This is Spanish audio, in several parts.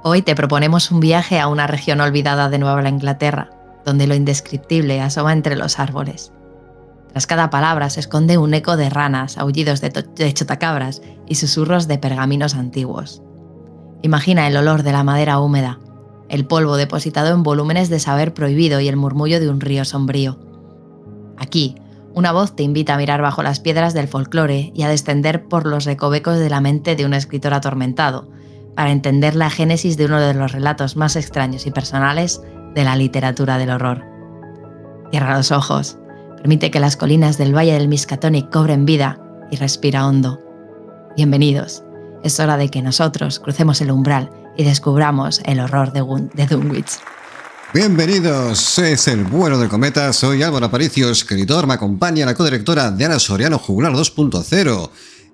Hoy te proponemos un viaje a una región olvidada de Nueva Inglaterra, donde lo indescriptible asoma entre los árboles. Tras cada palabra se esconde un eco de ranas, aullidos de chotacabras y susurros de pergaminos antiguos. Imagina el olor de la madera húmeda, el polvo depositado en volúmenes de saber prohibido y el murmullo de un río sombrío. Aquí, una voz te invita a mirar bajo las piedras del folclore y a descender por los recovecos de la mente de un escritor atormentado, para entender la génesis de uno de los relatos más extraños y personales de la literatura del horror. Cierra los ojos, permite que las colinas del Valle del Miskatonic cobren vida y respira hondo. Bienvenidos, es hora de que nosotros crucemos el umbral y descubramos el horror de Dunwich. Bienvenidos, es el vuelo del cometa, soy Álvaro Aparicio, escritor, me acompaña la codirectora Diana Soriano, Juglar 2.0.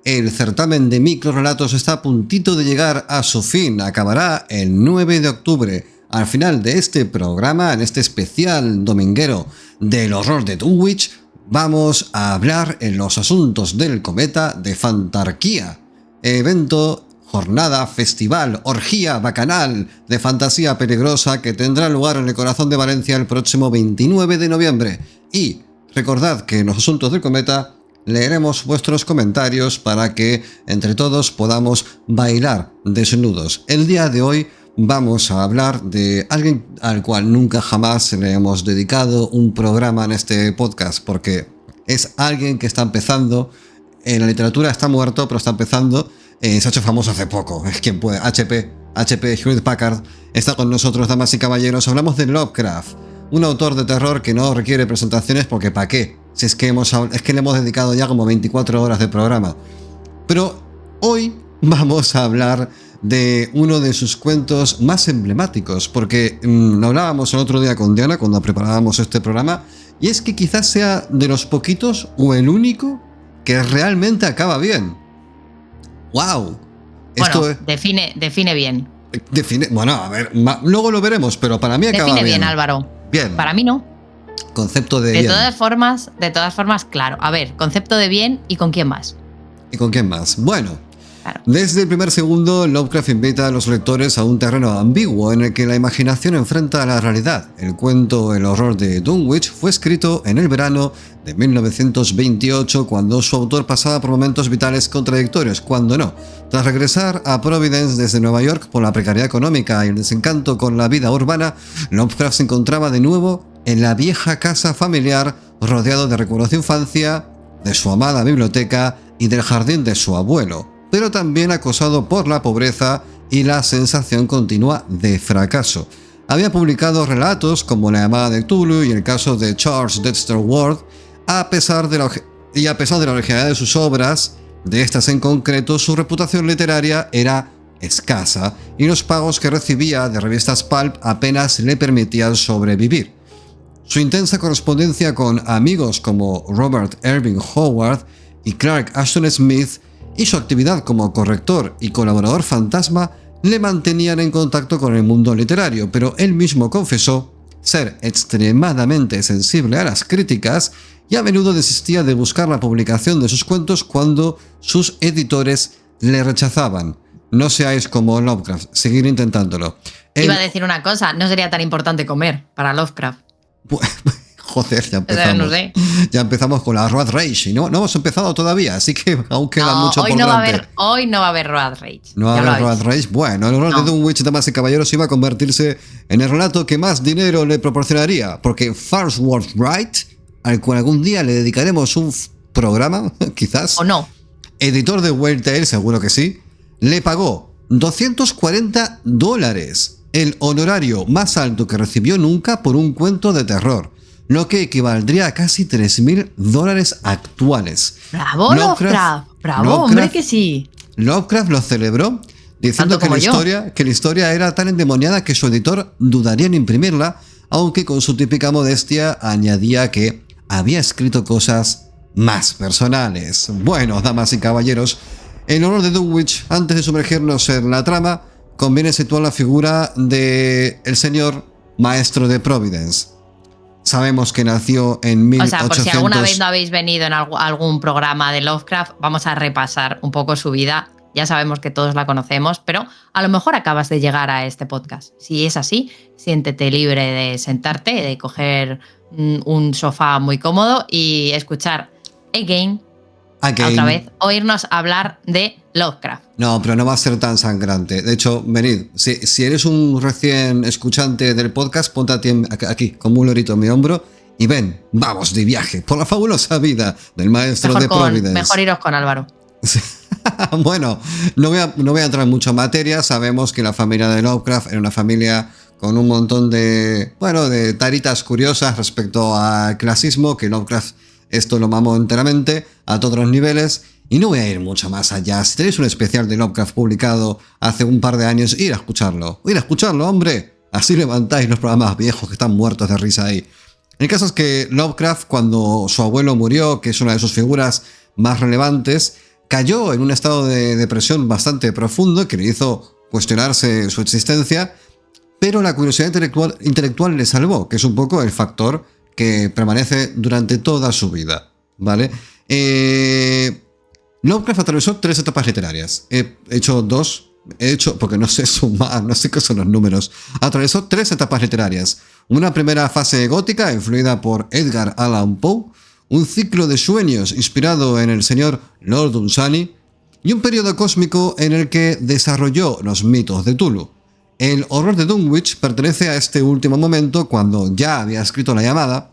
El certamen de microrelatos está a puntito de llegar a su fin, acabará el 9 de octubre. Al final de este programa, en este especial dominguero del horror de Dunwich, vamos a hablar en los asuntos del cometa de Fantarquía, evento, jornada, festival, orgía bacanal de fantasía peligrosa que tendrá lugar en el corazón de Valencia el próximo 29 de noviembre. Y recordad que en los asuntos del cometa leeremos vuestros comentarios para que entre todos podamos bailar desnudos. El día de hoy vamos a hablar de alguien al cual nunca jamás le hemos dedicado un programa en este podcast, porque es alguien que está empezando, en la literatura está muerto, pero está empezando, se ha hecho famoso hace poco, es quien puede, HP Hewlett Packard, está con nosotros, damas y caballeros. Hablamos de Lovecraft, un autor de terror que no requiere presentaciones porque ¿para qué? Si es que le hemos dedicado ya como 24 horas de programa. Pero hoy vamos a hablar de uno de sus cuentos más emblemáticos, porque lo hablábamos el otro día con Diana cuando preparábamos este programa, y es que quizás sea de los poquitos o el único que realmente acaba bien. ¡Wow! Bueno, define bien. Bueno, a ver, luego lo veremos, pero para mí acaba bien. Define bien, Álvaro. Bien. Para mí no. Concepto de bien. De todas formas, claro. A ver, concepto de bien y con quién más. ¿Y con quién más? Bueno, claro. Desde el primer segundo, Lovecraft invita a los lectores a un terreno ambiguo en el que la imaginación enfrenta a la realidad. El cuento El horror de Dunwich fue escrito en el verano de 1928, cuando su autor pasaba por momentos vitales contradictorios, cuando no. Tras regresar a Providence desde Nueva York por la precariedad económica y el desencanto con la vida urbana, Lovecraft se encontraba de nuevo en la vieja casa familiar, rodeado de recuerdos de infancia, de su amada biblioteca y del jardín de su abuelo, pero también acosado por la pobreza y la sensación continua de fracaso. Había publicado relatos como La llamada de Cthulhu y el caso de Charles Dexter Ward. A pesar de la originalidad de sus obras, de estas en concreto, su reputación literaria era escasa y los pagos que recibía de revistas pulp apenas le permitían sobrevivir. Su intensa correspondencia con amigos como Robert Irving Howard y Clark Ashton Smith y su actividad como corrector y colaborador fantasma le mantenían en contacto con el mundo literario, pero él mismo confesó ser extremadamente sensible a las críticas y a menudo desistía de buscar la publicación de sus cuentos cuando sus editores le rechazaban. No seáis como Lovecraft, seguir intentándolo. Iba a decir una cosa, no sería tan importante comer para Lovecraft. Joder, ya empezamos. No sé. Ya empezamos con la Road Rage y no hemos empezado todavía, así que aún queda mucho por delante. Hoy no va a haber Road Rage. No va a haber Road Rage. Bueno, el horror de Dunwich, damas y caballeros, iba a convertirse en el relato que más dinero le proporcionaría, porque Farnsworth Wright, al cual algún día le dedicaremos un programa, quizás. O no. Editor de Whale Tale, seguro que sí, le pagó $240, el honorario más alto que recibió nunca por un cuento de terror, lo que equivaldría a casi $3,000 actuales. ¡Bravo, Lovecraft! ¡Bravo, hombre, que sí! Lovecraft lo celebró diciendo que la historia era tan endemoniada que su editor dudaría en imprimirla, aunque con su típica modestia añadía que había escrito cosas más personales. Bueno, damas y caballeros, en honor de Dunwich, antes de sumergirnos en la trama, conviene situar la figura de el señor maestro de Providence. Sabemos que nació en 1800... O sea, por si alguna vez no habéis venido en algún programa de Lovecraft, vamos a repasar un poco su vida, Ya sabemos que todos la conocemos, pero a lo mejor acabas de llegar a este podcast. Si es así, siéntete libre de sentarte, de coger un sofá muy cómodo y escuchar Again. Otra vez, oírnos hablar de Lovecraft. No, pero no va a ser tan sangrante. De hecho, venid, si eres un recién escuchante del podcast, ponte aquí, como un lorito en mi hombro, y ven, vamos de viaje por la fabulosa vida del maestro de Providence. Mejor iros con Álvaro. Bueno, no voy a entrar en mucha materia. Sabemos que la familia de Lovecraft era una familia con un montón de taritas curiosas respecto al clasismo, que Lovecraft esto lo mamó enteramente a todos los niveles. Y no voy a ir mucho más allá. Si tenéis un especial de Lovecraft publicado hace un par de años, ir a escucharlo, hombre. Así levantáis los programas viejos que están muertos de risa ahí. El caso es que Lovecraft, cuando su abuelo murió, que es una de sus figuras más relevantes, cayó en un estado de depresión bastante profundo que le hizo cuestionarse su existencia, pero la curiosidad intelectual le salvó, que es un poco el factor que permanece durante toda su vida, ¿vale? Lovecraft atravesó 3 etapas literarias. He hecho 2, porque no sé sumar, no sé qué son los números. Atravesó 3 etapas literarias. Una primera fase gótica, influida por Edgar Allan Poe, un ciclo de sueños inspirado en el señor Lord Dunsany, y un periodo cósmico en el que desarrolló los mitos de Tulu. El horror de Dunwich pertenece a este último momento, cuando ya había escrito La llamada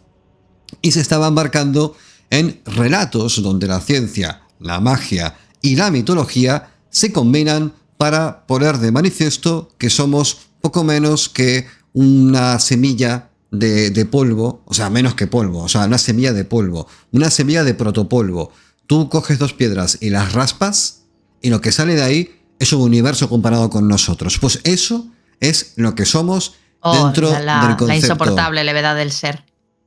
y se estaba embarcando en relatos donde la ciencia, la magia y la mitología se combinan para poner de manifiesto que somos poco menos que una semilla de polvo, o sea, menos que polvo, o sea, una semilla de polvo, una semilla de protopolvo. Tú coges 2 piedras y las raspas y lo que sale de ahí es un universo comparado con nosotros. Pues eso es lo que somos dentro del concepto. La insoportable levedad del ser.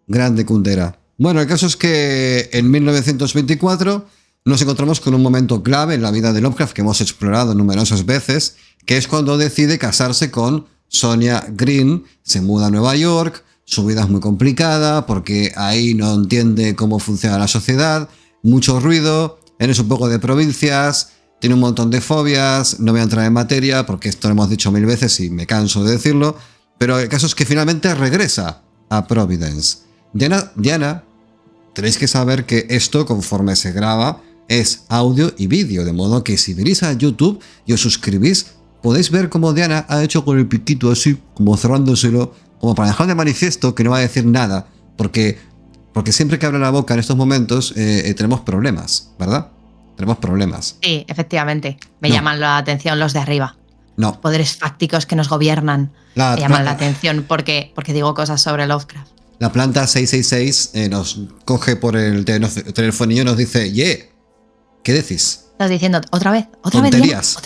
Grande Kundera. Bueno, el caso es que en 1924 nos encontramos con un momento clave en la vida de Lovecraft que hemos explorado numerosas veces, que es cuando decide casarse con Sonia Green, se muda a Nueva York. Su vida es muy complicada porque ahí no entiende cómo funciona la sociedad, mucho ruido, eres un poco de provincias, tiene un montón de fobias, no voy a entrar en materia porque esto lo hemos dicho 1000 veces y me canso de decirlo, pero el caso es que finalmente regresa a Providence. Diana, tenéis que saber que esto, conforme se graba, es audio y vídeo, de modo que si venís a YouTube y os suscribís, podéis ver cómo Diana ha hecho con el piquito así, como cerrándoselo, como para dejar de manifiesto que no va a decir nada, porque siempre que abre la boca en estos momentos tenemos problemas, ¿verdad? Tenemos problemas. Sí, efectivamente. Me llaman la atención los de arriba. No. Los poderes fácticos que nos gobiernan me llaman la atención porque digo cosas sobre Lovecraft. La planta 666 nos coge por el telefonillo y nos dice, ¿qué decís? Estás diciendo, ¿otra vez? Tonterías,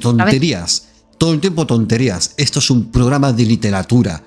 tonterías. Todo el tiempo tonterías. Esto es un programa de literatura.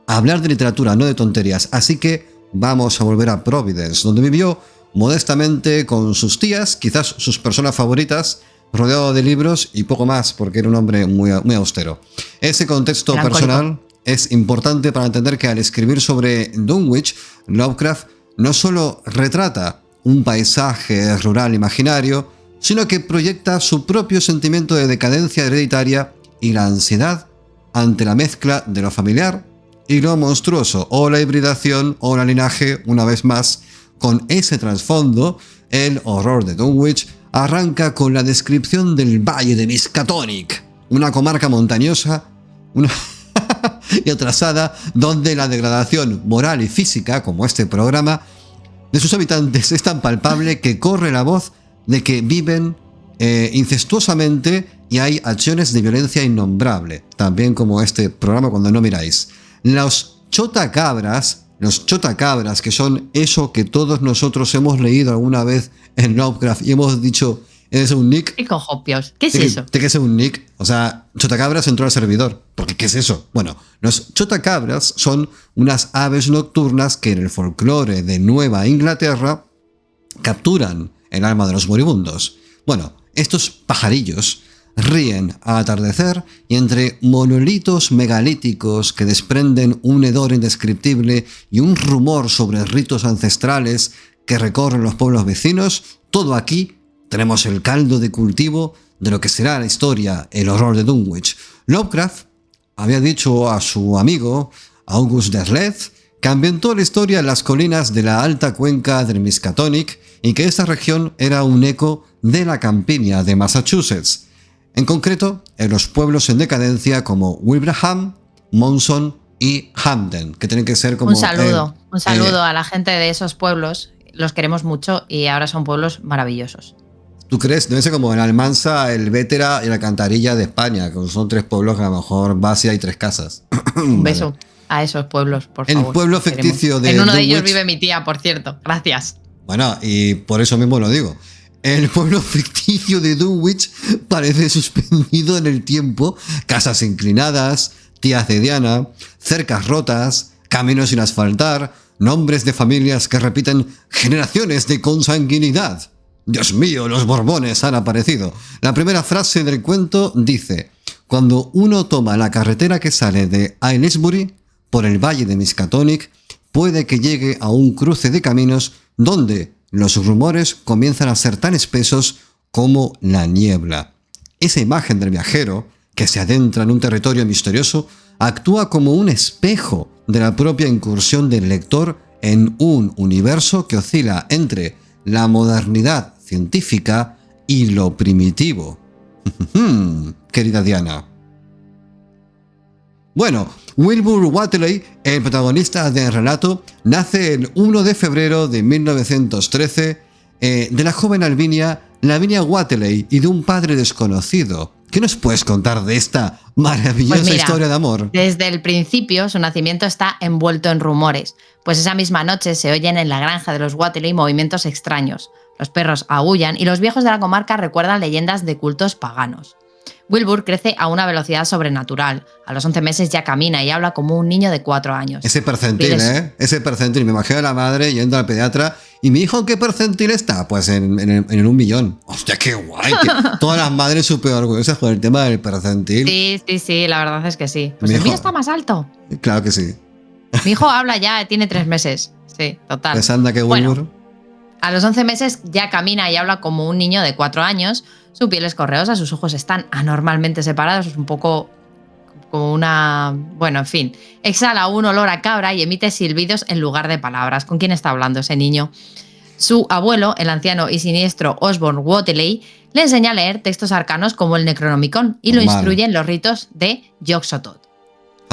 Hablar de literatura, no de tonterías. Así que vamos a volver a Providence, donde vivió modestamente con sus tías, quizás sus personas favoritas, rodeado de libros y poco más, porque era un hombre muy, muy austero. Ese contexto personal es importante para entender que al escribir sobre Dunwich, Lovecraft no solo retrata un paisaje rural imaginario, sino que proyecta su propio sentimiento de decadencia hereditaria y la ansiedad ante la mezcla de lo familiar y lo monstruoso, o la hibridación o el linaje, una vez más. Con ese trasfondo, el horror de Dunwich arranca con la descripción del Valle de Miskatonic, una comarca montañosa y atrasada, donde la degradación moral y física, como este programa, de sus habitantes es tan palpable que corre la voz de que viven incestuosamente y hay acciones de violencia innombrable, también como este programa Cuando no miráis. Los chotacabras, que son eso que todos nosotros hemos leído alguna vez en Lovecraft y hemos dicho, ¿es un nick? ¿Qué cojopios? ¿Qué es eso? ¿Qué es un nick? O sea, chotacabras entró al servidor. Porque ¿qué es eso? Bueno, los chotacabras son unas aves nocturnas que en el folclore de Nueva Inglaterra capturan el alma de los moribundos. Bueno, estos pajarillos ríen al atardecer y entre monolitos megalíticos que desprenden un hedor indescriptible y un rumor sobre ritos ancestrales que recorren los pueblos vecinos, todo aquí tenemos el caldo de cultivo de lo que será la historia, el horror de Dunwich. Lovecraft había dicho a su amigo August Derleth que ambientó la historia en las colinas de la alta cuenca del Miskatonic y que esta región era un eco de la campiña de Massachusetts, en concreto en los pueblos en decadencia como Wilbraham, Monson y Hamden, que tienen que ser como... Un saludo a la gente de esos pueblos, los queremos mucho y ahora son pueblos maravillosos. ¿Tú crees? Debe ser como en Almansa, el Vétera y la Cantarilla de España, que son 3 pueblos que a lo mejor vas y hay 3 casas. Un beso a esos pueblos, por favor. El pueblo ficticio de En uno de Dunwich, ellos vive mi tía, por cierto. Gracias. Bueno, y por eso mismo lo digo. El pueblo ficticio de Dunwich parece suspendido en el tiempo. Casas inclinadas, tías de Diana, cercas rotas, caminos sin asfaltar, nombres de familias que repiten generaciones de consanguinidad. Dios mío, los Borbones han aparecido. La primera frase del cuento dice: cuando uno toma la carretera que sale de Aylesbury por el valle de Miskatonic, puede que llegue a un cruce de caminos donde los rumores comienzan a ser tan espesos como la niebla. Esa imagen del viajero, que se adentra en un territorio misterioso, actúa como un espejo de la propia incursión del lector en un universo que oscila entre la modernidad científica y lo primitivo. Querida Diana. Bueno, Wilbur Whateley, el protagonista del relato, nace el 1 de febrero de 1913 de la joven Lavinia Whateley y de un padre desconocido. ¿Qué nos puedes contar de esta maravillosa historia de amor? Desde el principio, su nacimiento está envuelto en rumores, pues esa misma noche se oyen en la granja de los Whateley movimientos extraños. Los perros aúllan y los viejos de la comarca recuerdan leyendas de cultos paganos. Wilbur crece a una velocidad sobrenatural. A los 11 meses ya camina y habla como un niño de 4 años. Ese percentil, Ese percentil. Me imagino a la madre yendo al pediatra. ¿Y mi hijo en qué percentil está? Pues en el 1 millón. ¡Hostia, qué guay! Todas las madres súper orgullosas con el tema del percentil. Sí, la verdad es que sí. Pues el mío está más alto. Claro que sí. Mi hijo habla ya, tiene 3 meses. Sí, total. Pues anda que Wilbur. Bueno, a los 11 meses ya camina y habla como un niño de 4 años. Su piel es correosa, sus ojos están anormalmente separados, es un poco como una... Bueno, en fin. Exhala un olor a cabra y emite silbidos en lugar de palabras. ¿Con quién está hablando ese niño? Su abuelo, el anciano y siniestro Osborne Whateley, le enseña a leer textos arcanos como el Necronomicon y lo instruye en los ritos de Yog-Sothoth.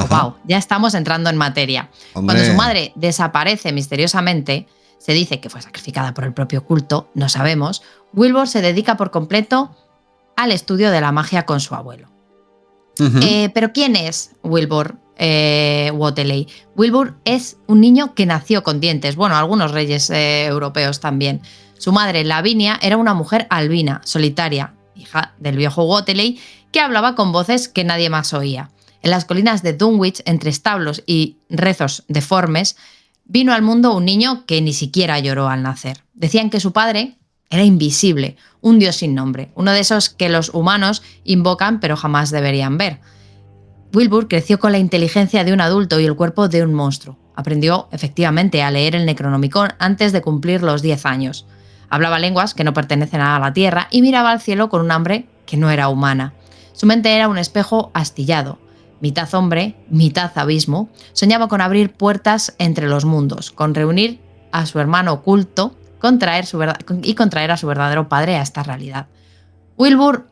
Wow, ya estamos entrando en materia. Hombre. Cuando su madre desaparece misteriosamente, se dice que fue sacrificada por el propio culto, no sabemos, Wilbur se dedica por completo al estudio de la magia con su abuelo. ¿Pero quién es Wilbur Whateley? Wilbur es un niño que nació con dientes, bueno, algunos reyes europeos también. Su madre, Lavinia, era una mujer albina, solitaria, hija del viejo Whateley, que hablaba con voces que nadie más oía. En las colinas de Dunwich, entre establos y rezos deformes, vino al mundo un niño que ni siquiera lloró al nacer. Decían que su padre era invisible, un dios sin nombre, uno de esos que los humanos invocan pero jamás deberían ver. Wilbur creció con la inteligencia de un adulto y el cuerpo de un monstruo. Aprendió efectivamente a leer el Necronomicon antes de cumplir los 10 años. Hablaba lenguas que no pertenecen a la tierra y miraba al cielo con un hambre que no era humana. Su mente era un espejo astillado. Mitad hombre, mitad abismo, soñaba con abrir puertas entre los mundos, con reunir a su hermano oculto y contraer a su verdadero padre a esta realidad. Wilbur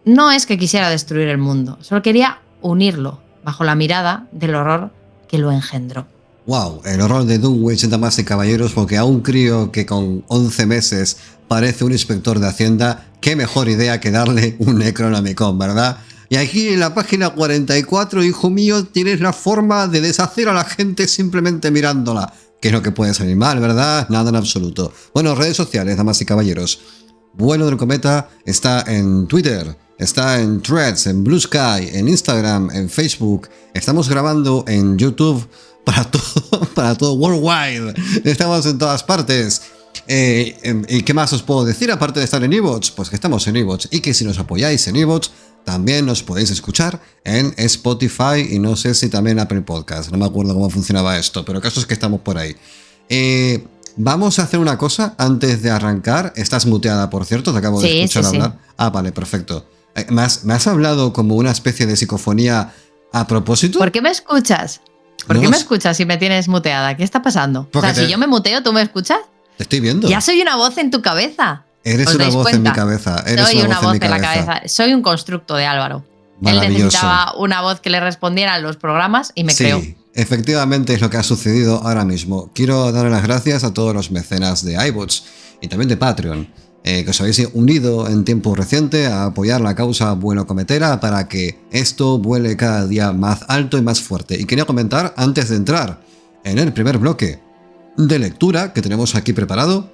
no es que quisiera destruir el mundo, solo quería unirlo bajo la mirada del horror que lo engendró. Wow, el horror de Dunwich, damas y caballeros, porque a un crío que con 11 meses parece un inspector de Hacienda, qué mejor idea que darle un Necronomicon, ¿verdad? Y aquí en la página 44, hijo mío, tienes la forma de deshacer a la gente simplemente mirándola. Que es lo que puede salir mal, ¿verdad? Nada en absoluto. Bueno, redes sociales, damas y caballeros. Vuelo del Cometa está en Twitter, está en Threads, en Blue Sky, en Instagram, en Facebook. Estamos grabando en YouTube para todo worldwide. Estamos en todas partes. ¿Y qué más os puedo decir aparte de estar en iVoox? Pues que estamos en iVoox y que si nos apoyáis en iVoox también nos podéis escuchar en Spotify y no sé si también Apple Podcast. No me acuerdo cómo funcionaba esto, pero el caso es que estamos por ahí. Vamos a hacer una cosa antes de arrancar. Estás muteada, por cierto, te acabo de escuchar hablar. Ah, vale, perfecto. ¿Me has hablado como una especie de psicofonía a propósito? ¿Por qué me escuchas? ¿Por qué me escuchas si me tienes muteada? ¿Qué está pasando? O sea, si yo me muteo, ¿tú me escuchas? Te estoy viendo. Ya soy una voz en tu cabeza. Eres una voz en mi cabeza. Soy una voz en la cabeza. Soy un constructo de Álvaro. Él necesitaba una voz que le respondiera en los programas y me creó. Sí, efectivamente es lo que ha sucedido ahora mismo. Quiero dar las gracias a todos los mecenas de iBots y también de Patreon, que os habéis unido en tiempo reciente a apoyar la causa Bueno Cometera para que esto vuele cada día más alto y más fuerte. Y quería comentar, antes de entrar en el primer bloque de lectura que tenemos aquí preparado,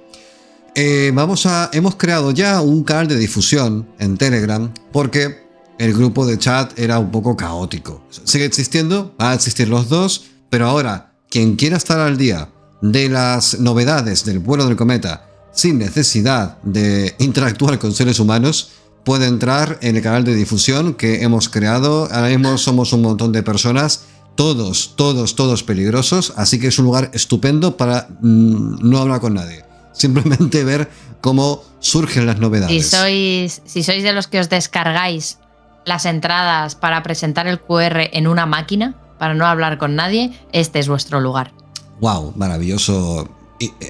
hemos creado ya un canal de difusión en Telegram porque el grupo de chat era un poco caótico. Sigue existiendo, va a existir los dos, pero ahora quien quiera estar al día de las novedades del vuelo del cometa sin necesidad de interactuar con seres humanos, puede entrar en el canal de difusión que hemos creado. Ahora mismo somos un montón de personas, todos peligrosos, así que es un lugar estupendo para no hablar con nadie. Simplemente ver cómo surgen las novedades. Si sois de los que os descargáis las entradas para presentar el QR en una máquina, para no hablar con nadie, este es vuestro lugar. ¡Wow! Maravilloso.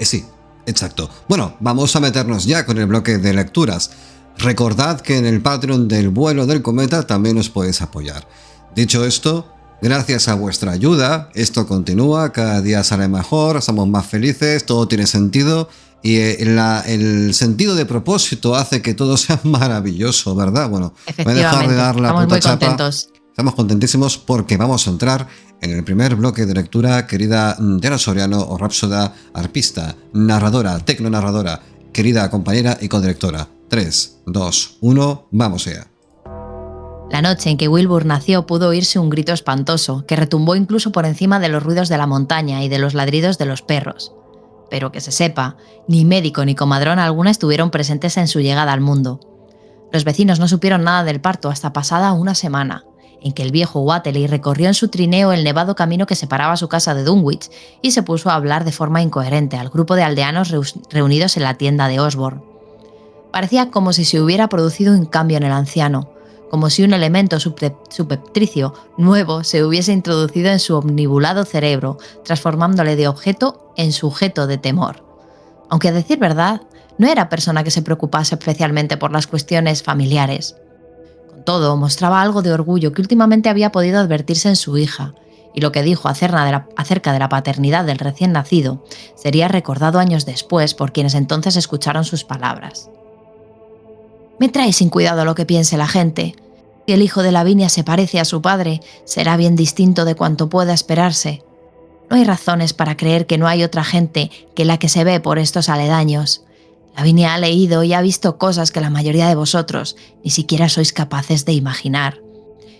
Sí, exacto. Bueno, vamos a meternos ya con el bloque de lecturas. Recordad que en el Patreon del vuelo del cometa también os podéis apoyar. Dicho esto, gracias a vuestra ayuda, esto continúa, cada día sale mejor, somos más felices, todo tiene sentido. Y el sentido de propósito hace que todo sea maravilloso, ¿verdad? Bueno, voy a dejar de dar la puta chapa. Contentos. Estamos contentísimos porque vamos a entrar en el primer bloque de lectura, querida Diana Soriano, o Rapsoda, arpista, narradora, tecnonarradora, querida compañera y codirectora. 3, 2, 1, vamos allá. La noche en que Wilbur nació pudo oírse un grito espantoso, que retumbó incluso por encima de los ruidos de la montaña y de los ladridos de los perros. Pero que se sepa, ni médico ni comadrona alguna estuvieron presentes en su llegada al mundo. Los vecinos no supieron nada del parto hasta pasada una semana, en que el viejo Wateley recorrió en su trineo el nevado camino que separaba su casa de Dunwich y se puso a hablar de forma incoherente al grupo de aldeanos reunidos en la tienda de Osborne. Parecía como si se hubiera producido un cambio en el anciano, como si un elemento subeptricio nuevo se hubiese introducido en su omnibulado cerebro, transformándole de objeto en sujeto de temor. Aunque a decir verdad, no era persona que se preocupase especialmente por las cuestiones familiares. Con todo, mostraba algo de orgullo que últimamente había podido advertirse en su hija, y lo que dijo acerca de la paternidad del recién nacido sería recordado años después por quienes entonces escucharon sus palabras. Me trae sin cuidado lo que piense la gente. Si el hijo de Lavinia se parece a su padre, será bien distinto de cuanto pueda esperarse. No hay razones para creer que no hay otra gente que la que se ve por estos aledaños. Lavinia ha leído y ha visto cosas que la mayoría de vosotros ni siquiera sois capaces de imaginar.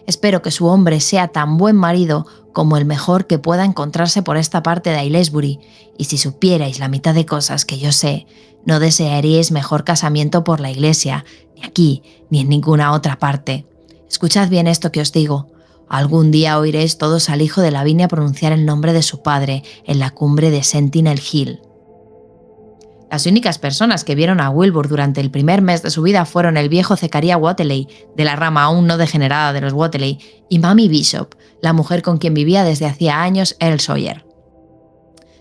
Espero que su hombre sea tan buen marido como el mejor que pueda encontrarse por esta parte de Aylesbury, y si supierais la mitad de cosas que yo sé, no desearíais mejor casamiento por la iglesia, ni aquí, ni en ninguna otra parte. Escuchad bien esto que os digo. Algún día oiréis todos al hijo de Lavinia pronunciar el nombre de su padre en la cumbre de Sentinel Hill. Las únicas personas que vieron a Wilbur durante el primer mes de su vida fueron el viejo Zechariah Wateley, de la rama aún no degenerada de los Wateley, y Mamie Bishop, la mujer con quien vivía desde hacía años Earl Sawyer.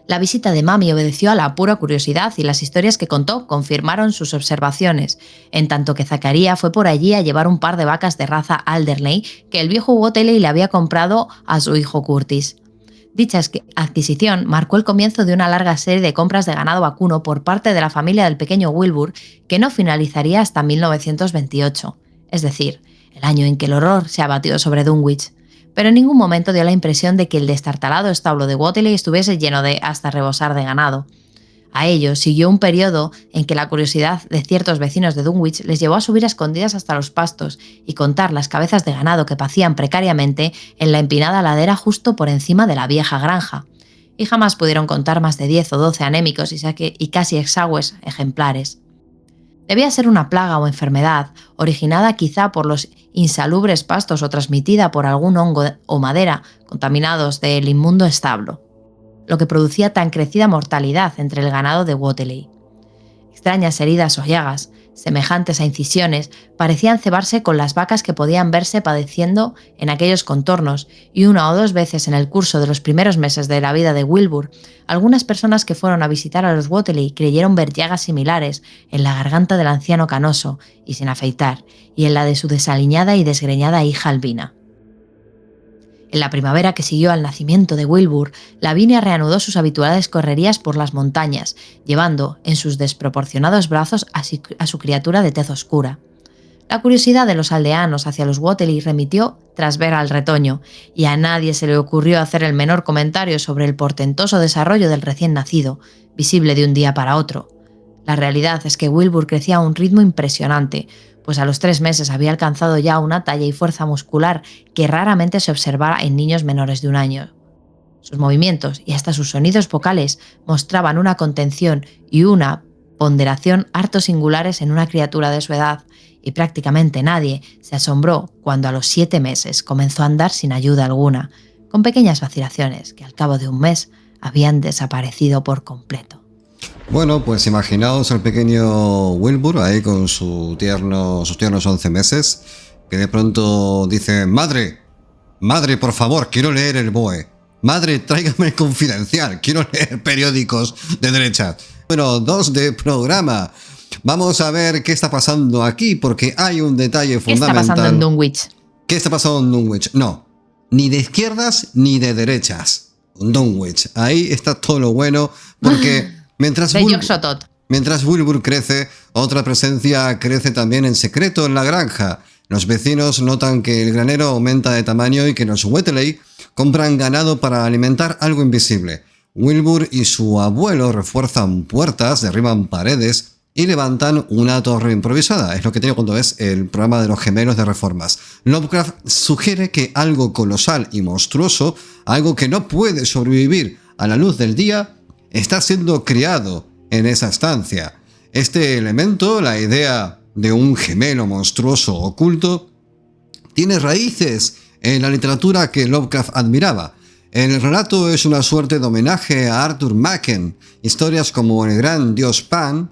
La visita de Mamie obedeció a la pura curiosidad y las historias que contó confirmaron sus observaciones, en tanto que Zachariah fue por allí a llevar un par de vacas de raza Alderney que el viejo Wateley le había comprado a su hijo Curtis. Dicha adquisición marcó el comienzo de una larga serie de compras de ganado vacuno por parte de la familia del pequeño Wilbur, que no finalizaría hasta 1928, es decir, el año en que el horror se abatió sobre Dunwich. Pero en ningún momento dio la impresión de que el destartalado establo de Wateley estuviese lleno de hasta rebosar de ganado. A ello siguió un periodo en que la curiosidad de ciertos vecinos de Dunwich les llevó a subir a escondidas hasta los pastos y contar las cabezas de ganado que pacían precariamente en la empinada ladera justo por encima de la vieja granja, y jamás pudieron contar más de 10 o 12 anémicos y casi exagües ejemplares. Debía ser una plaga o enfermedad, originada quizá por los insalubres pastos o transmitida por algún hongo o madera contaminados del inmundo establo, lo que producía tan crecida mortalidad entre el ganado de Wateley. Extrañas heridas o llagas, semejantes a incisiones, parecían cebarse con las vacas que podían verse padeciendo en aquellos contornos, y 1 o 2 veces en el curso de los primeros meses de la vida de Wilbur, algunas personas que fueron a visitar a los Whately creyeron ver llagas similares en la garganta del anciano canoso y sin afeitar, y en la de su desaliñada y desgreñada hija Albina. En la primavera que siguió al nacimiento de Wilbur, Lavinia reanudó sus habituales correrías por las montañas, llevando en sus desproporcionados brazos a su criatura de tez oscura. La curiosidad de los aldeanos hacia los Whately remitió tras ver al retoño, y a nadie se le ocurrió hacer el menor comentario sobre el portentoso desarrollo del recién nacido, visible de un día para otro. La realidad es que Wilbur crecía a un ritmo impresionante, pues a los 3 meses había alcanzado ya una talla y fuerza muscular que raramente se observaba en niños menores de 1 año. Sus movimientos y hasta sus sonidos vocales mostraban una contención y una ponderación harto singulares en una criatura de su edad, y prácticamente nadie se asombró cuando a los 7 meses comenzó a andar sin ayuda alguna, con pequeñas vacilaciones que al cabo de 1 mes habían desaparecido por completo. Bueno, pues imaginaos al pequeño Wilbur ahí con sus tiernos 11 meses, que de pronto dice: madre, por favor, quiero leer el BOE. Madre, tráigame el Confidencial, quiero leer periódicos de derecha. Bueno, 2 de programa. Vamos a ver qué está pasando aquí, porque hay un detalle fundamental. ¿Qué está pasando en Dunwich? ¿Qué está pasando en Dunwich? No, ni de izquierdas ni de derechas. Dunwich, ahí está todo lo bueno, porque mientras Wilbur crece, otra presencia crece también en secreto en la granja. Los vecinos notan que el granero aumenta de tamaño y que los Whately compran ganado para alimentar algo invisible. Wilbur y su abuelo refuerzan puertas, derriban paredes y levantan una torre improvisada. Es lo que tiene cuando ves el programa de los gemelos de reformas. Lovecraft sugiere que algo colosal y monstruoso, algo que no puede sobrevivir a la luz del día, está siendo criado en esa estancia. Este elemento, la idea de un gemelo monstruoso oculto, tiene raíces en la literatura que Lovecraft admiraba. El relato es una suerte de homenaje a Arthur Machen. Historias como El gran dios Pan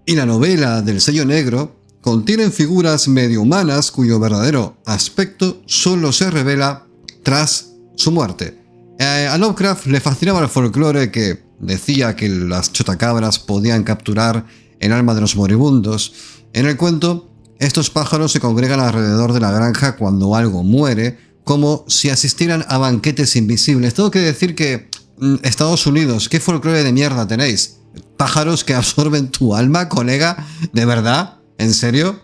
y la novela del sello negro contienen figuras medio humanas cuyo verdadero aspecto solo se revela tras su muerte. A Lovecraft le fascinaba el folclore que decía que las chotacabras podían capturar el alma de los moribundos. En el cuento, estos pájaros se congregan alrededor de la granja cuando algo muere, como si asistieran a banquetes invisibles. Tengo que decir que Estados Unidos, ¿qué folclore de mierda tenéis? ¿Pájaros que absorben tu alma, colega? ¿De verdad? ¿En serio?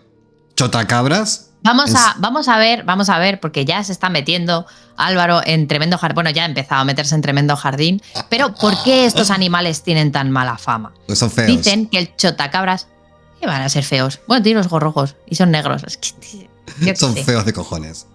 ¿Chotacabras? Vamos a ver, porque ya se está metiendo Álvaro en tremendo jardín. Bueno, ya ha empezado a meterse en tremendo jardín. Pero ¿por qué estos animales tienen tan mala fama? Pues son feos. Dicen que el chotacabras, ¿qué van a ser feos? Bueno, tienen los ojos rojos y son negros. Es que, son feos de cojones.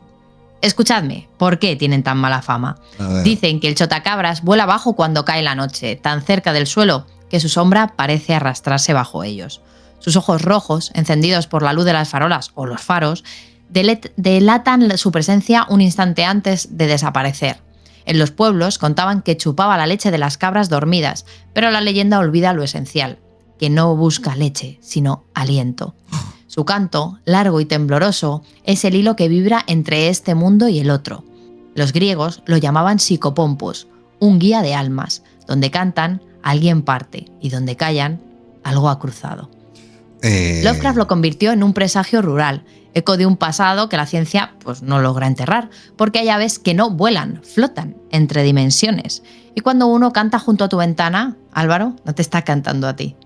Escuchadme, ¿por qué tienen tan mala fama? Dicen que el chotacabras vuela bajo cuando cae la noche, tan cerca del suelo que su sombra parece arrastrarse bajo ellos. Sus ojos rojos, encendidos por la luz de las farolas o los faros, delatan su presencia un instante antes de desaparecer. En los pueblos contaban que chupaba la leche de las cabras dormidas, pero la leyenda olvida lo esencial, que no busca leche, sino aliento. Su canto, largo y tembloroso, es el hilo que vibra entre este mundo y el otro. Los griegos lo llamaban psicopompos, un guía de almas. Donde cantan, alguien parte, y donde callan, algo ha cruzado. Lovecraft lo convirtió en un presagio rural, eco de un pasado que la ciencia pues, no logra enterrar, porque hay aves que no vuelan, flotan entre dimensiones. Y cuando uno canta junto a tu ventana, Álvaro, no te está cantando a ti.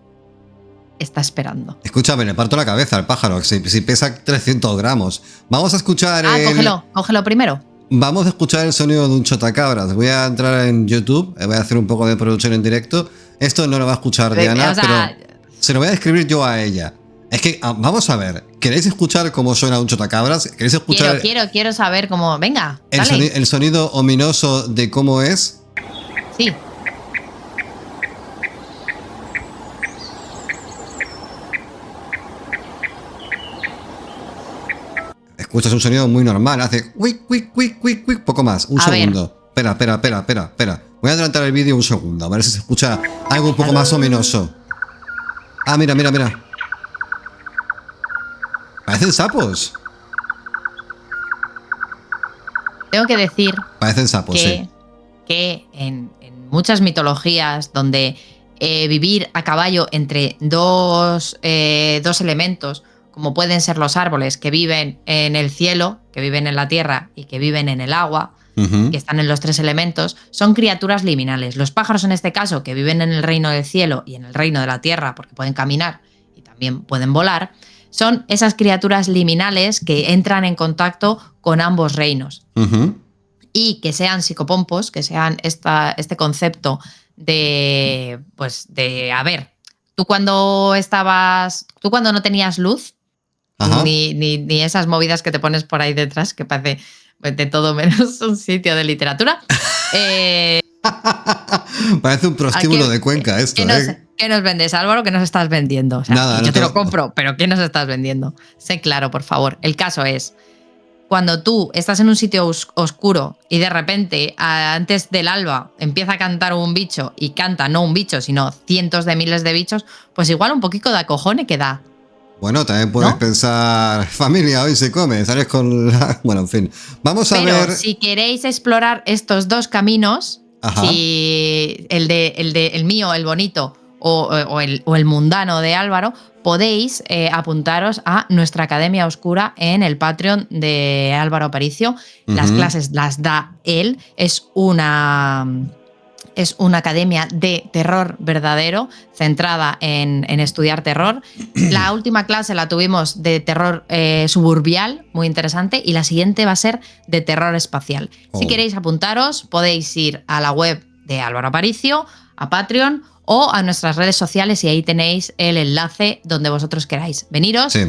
Está esperando. Escúchame, le parto la cabeza al pájaro, si pesa 300 gramos. Vamos a escuchar cógelo primero. Vamos a escuchar el sonido de un chotacabras. Voy a entrar en YouTube, voy a hacer un poco de producción en directo. Esto no lo va a escuchar Diana, pero se lo voy a describir yo a ella. Es que, vamos a ver, ¿queréis escuchar cómo suena un chotacabras? ¿Queréis escuchar? Quiero saber cómo... Venga, el sonido ominoso de cómo es. Sí. Escuchas un sonido muy normal, hace quick, poco más, un segundo. Espera. Voy a adelantar el vídeo un segundo, a ver si se escucha algo un poco más ominoso. Ah, mira. Parecen sapos. Tengo que decir Parecen sapos, sí. Que en muchas mitologías donde vivir a caballo entre dos elementos, como pueden ser los árboles que viven en el cielo, que viven en la tierra y que viven en el agua, que están en los tres elementos, son criaturas liminales. Los pájaros, en este caso, que viven en el reino del cielo y en el reino de la tierra, porque pueden caminar y también pueden volar, son esas criaturas liminales que entran en contacto con ambos reinos. Y que sean psicopompos, que sean este concepto de, pues, a ver, tú cuando no tenías luz, ni esas movidas que te pones por ahí detrás, que parece de todo menos un sitio de literatura. Parece un prostíbulo de Cuenca esto, ¿Qué nos vendes, Álvaro? ¿Qué nos estás vendiendo? O sea, nada, yo te lo compro, pero ¿qué nos estás vendiendo? Sé claro, por favor. El caso es, cuando tú estás en un sitio oscuro y de repente, antes del alba, empieza a cantar un bicho y canta no un bicho, sino cientos de miles de bichos, pues igual un poquito de acojone que da. Bueno, también puedes pensar, familia, hoy se come, sales con la... Bueno, en fin. Vamos a ver... Pero si queréis explorar estos dos caminos, si el mío, el bonito, o el mundano de Álvaro, podéis apuntaros a nuestra Academia Oscura en el Patreon de Álvaro Aparicio. Las clases las da él. Es una academia de terror verdadero, centrada en estudiar terror. La última clase la tuvimos de terror suburbial, muy interesante, y la siguiente va a ser de terror espacial. Si queréis apuntaros, podéis ir a la web de Álvaro Aparicio, a Patreon o a nuestras redes sociales y ahí tenéis el enlace donde vosotros queráis. Veniros, va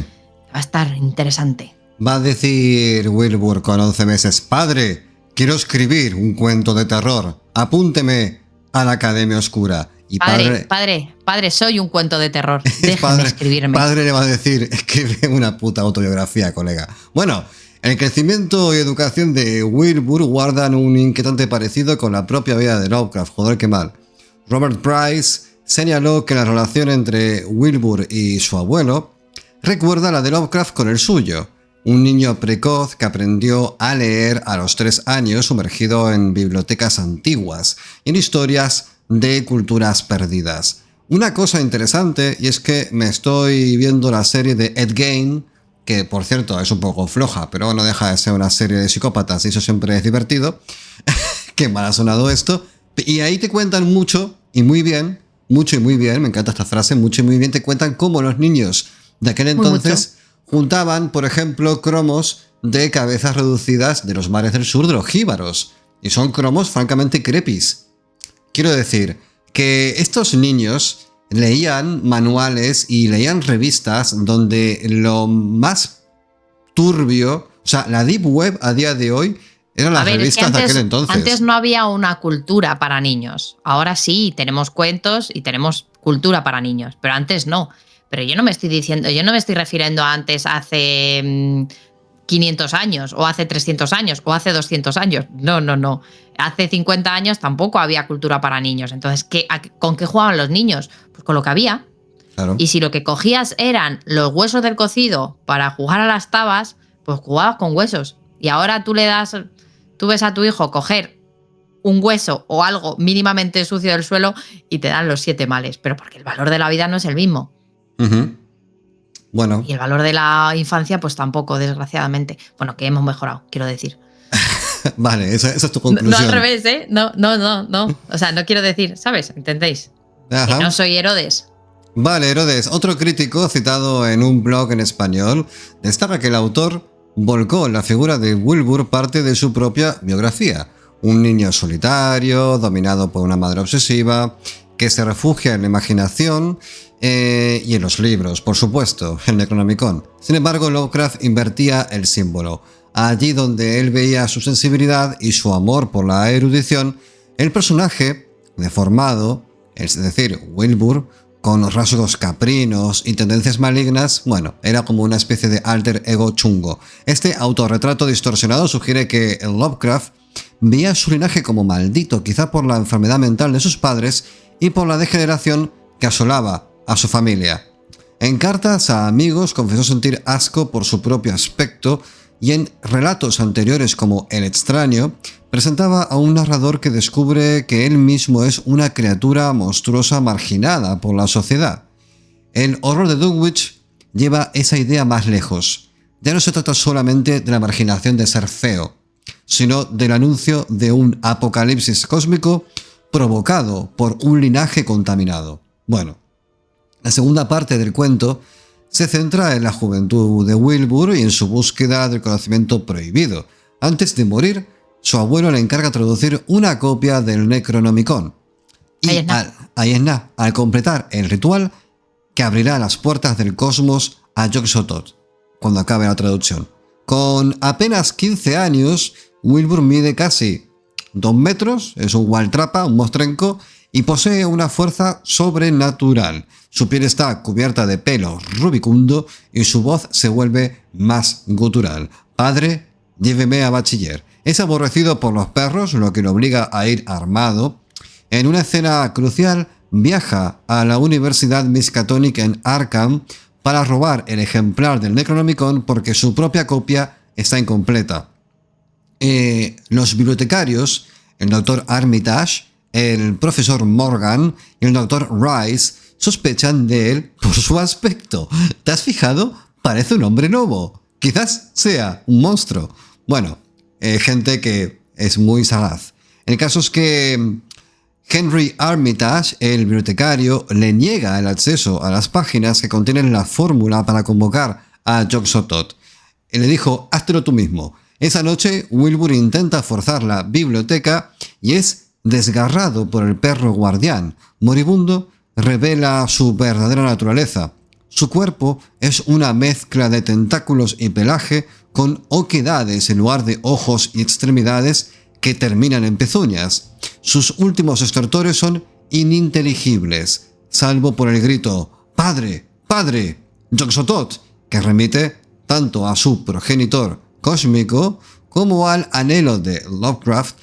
a estar interesante. Va a decir Wilbur con 11 meses, padre, quiero escribir un cuento de terror, apúnteme a la Academia Oscura. Y padre, soy un cuento de terror, déjame escribirme. Padre le va a decir, escribe una puta autobiografía, colega. Bueno, el crecimiento y educación de Wilbur guardan un inquietante parecido con la propia vida de Lovecraft, joder qué mal. Robert Price señaló que la relación entre Wilbur y su abuelo recuerda a la de Lovecraft con el suyo, un niño precoz que aprendió a leer a los 3 años sumergido en bibliotecas antiguas y en historias de culturas perdidas. Una cosa interesante, y es que me estoy viendo la serie de Ed Gein, que por cierto es un poco floja, pero no deja de ser una serie de psicópatas y eso siempre es divertido. Qué mal ha sonado esto. Y ahí te cuentan mucho y muy bien, me encanta esta frase, mucho y muy bien, te cuentan cómo los niños de aquel entonces juntaban, por ejemplo, cromos de cabezas reducidas de los mares del sur, de los jíbaros. Y son cromos francamente crepis. Quiero decir que estos niños leían manuales y leían revistas donde lo más turbio, o sea, la Deep Web a día de hoy eran las revistas de aquel entonces. Antes no había una cultura para niños. Ahora sí, tenemos cuentos y tenemos cultura para niños, pero antes no. Pero yo no me estoy refiriendo a antes, hace 500 años, o hace 300 años, o hace 200 años. No. Hace 50 años tampoco había cultura para niños. Entonces, ¿con qué jugaban los niños? Pues con lo que había. Claro. Y si lo que cogías eran los huesos del cocido para jugar a las tabas, pues jugabas con huesos. Y ahora tú ves a tu hijo coger un hueso o algo mínimamente sucio del suelo y te dan los 7 males. Pero porque el valor de la vida no es el mismo. Bueno. Y el valor de la infancia, pues tampoco, desgraciadamente. Bueno, que hemos mejorado, quiero decir. Vale, esa es tu conclusión. No al revés, ¿eh? No. O sea, no quiero decir, ¿sabes? ¿Entendéis? Ajá. Que no soy Herodes. Vale, Herodes. Otro crítico citado en un blog en español destaca que el autor volcó en la figura de Wilbur parte de su propia biografía. Un niño solitario, dominado por una madre obsesiva, que se refugia en la imaginación y en los libros, por supuesto, el Necronomicon. Sin embargo, Lovecraft invertía el símbolo. Allí donde él veía su sensibilidad y su amor por la erudición, el personaje deformado, es decir, Wilbur, con rasgos caprinos y tendencias malignas, bueno, era como una especie de alter ego chungo. Este autorretrato distorsionado sugiere que Lovecraft veía su linaje como maldito, quizá por la enfermedad mental de sus padres y por la degeneración que asolaba a su familia. En cartas a amigos confesó sentir asco por su propio aspecto y en relatos anteriores como El extraño, presentaba a un narrador que descubre que él mismo es una criatura monstruosa marginada por la sociedad. El horror de Dunwich lleva esa idea más lejos. Ya no se trata solamente de la marginación de ser feo, sino del anuncio de un apocalipsis cósmico provocado por un linaje contaminado. Bueno, la segunda parte del cuento se centra en la juventud de Wilbur y en su búsqueda del conocimiento prohibido. Antes de morir, su abuelo le encarga traducir una copia del Necronomicon. Y al completar el ritual que abrirá las puertas del cosmos a Yog-Sothoth, cuando acabe la traducción. Con apenas 15 años, Wilbur mide casi 2 metros, es un Waltrapa, un mostrenco, y posee una fuerza sobrenatural. Su piel está cubierta de pelo rubicundo y su voz se vuelve más gutural. Padre, lléveme a bachiller. Es aborrecido por los perros, lo que lo obliga a ir armado. En una escena crucial, viaja a la Universidad Miskatonic en Arkham para robar el ejemplar del Necronomicon porque su propia copia está incompleta. Los bibliotecarios, el Dr. Armitage, el profesor Morgan y el Dr. Rice sospechan de él por su aspecto. ¿Te has fijado? Parece un hombre lobo. Quizás sea un monstruo. Bueno, gente que es muy sagaz. El caso es que Henry Armitage, el bibliotecario, le niega el acceso a las páginas que contienen la fórmula para convocar a Yog-Sothoth. Él le dijo, háztelo tú mismo. Esa noche, Wilbur intenta forzar la biblioteca y es desgarrado por el perro guardián. Moribundo revela su verdadera naturaleza. Su cuerpo es una mezcla de tentáculos y pelaje con oquedades en lugar de ojos y extremidades que terminan en pezuñas. Sus últimos estertores son ininteligibles, salvo por el grito ¡Padre! ¡Padre! Yog-Sothoth, que remite tanto a su progenitor cósmico como al anhelo de Lovecraft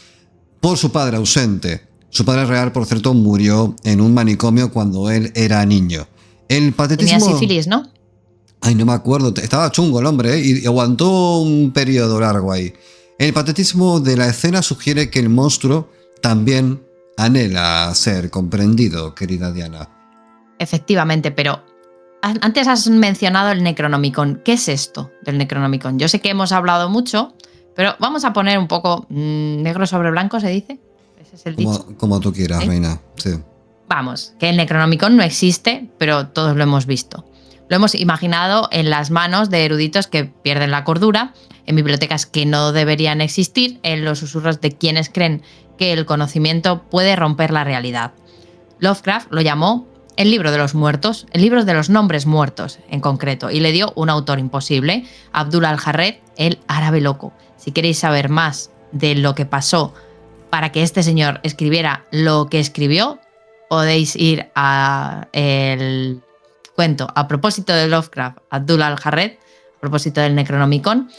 por su padre ausente. Su padre real, por cierto, murió en un manicomio cuando él era niño. El patetismo... Tenía sífilis, ¿no? Ay, no me acuerdo. Estaba chungo el hombre, y aguantó un periodo largo ahí. El patetismo de la escena sugiere que el monstruo también anhela ser comprendido, querida Diana. Efectivamente, pero antes has mencionado el Necronomicon. ¿Qué es esto del Necronomicon? Yo sé que hemos hablado mucho, pero vamos a poner un poco negro sobre blanco, ¿se dice? Ese es el dicho. Como tú quieras, ¿Sí? reina. Sí. Vamos, que el Necronomicon no existe, pero todos lo hemos visto. Lo hemos imaginado en las manos de eruditos que pierden la cordura, en bibliotecas que no deberían existir, en los susurros de quienes creen que el conocimiento puede romper la realidad. Lovecraft lo llamó el libro de los muertos, el libro de los nombres muertos en concreto, y le dio un autor imposible, Abdul al-Harred, el árabe loco. Si queréis saber más de lo que pasó para que este señor escribiera lo que escribió, podéis ir a el cuento a propósito de Lovecraft, Abdul al-Harred, a propósito del Necronomicon,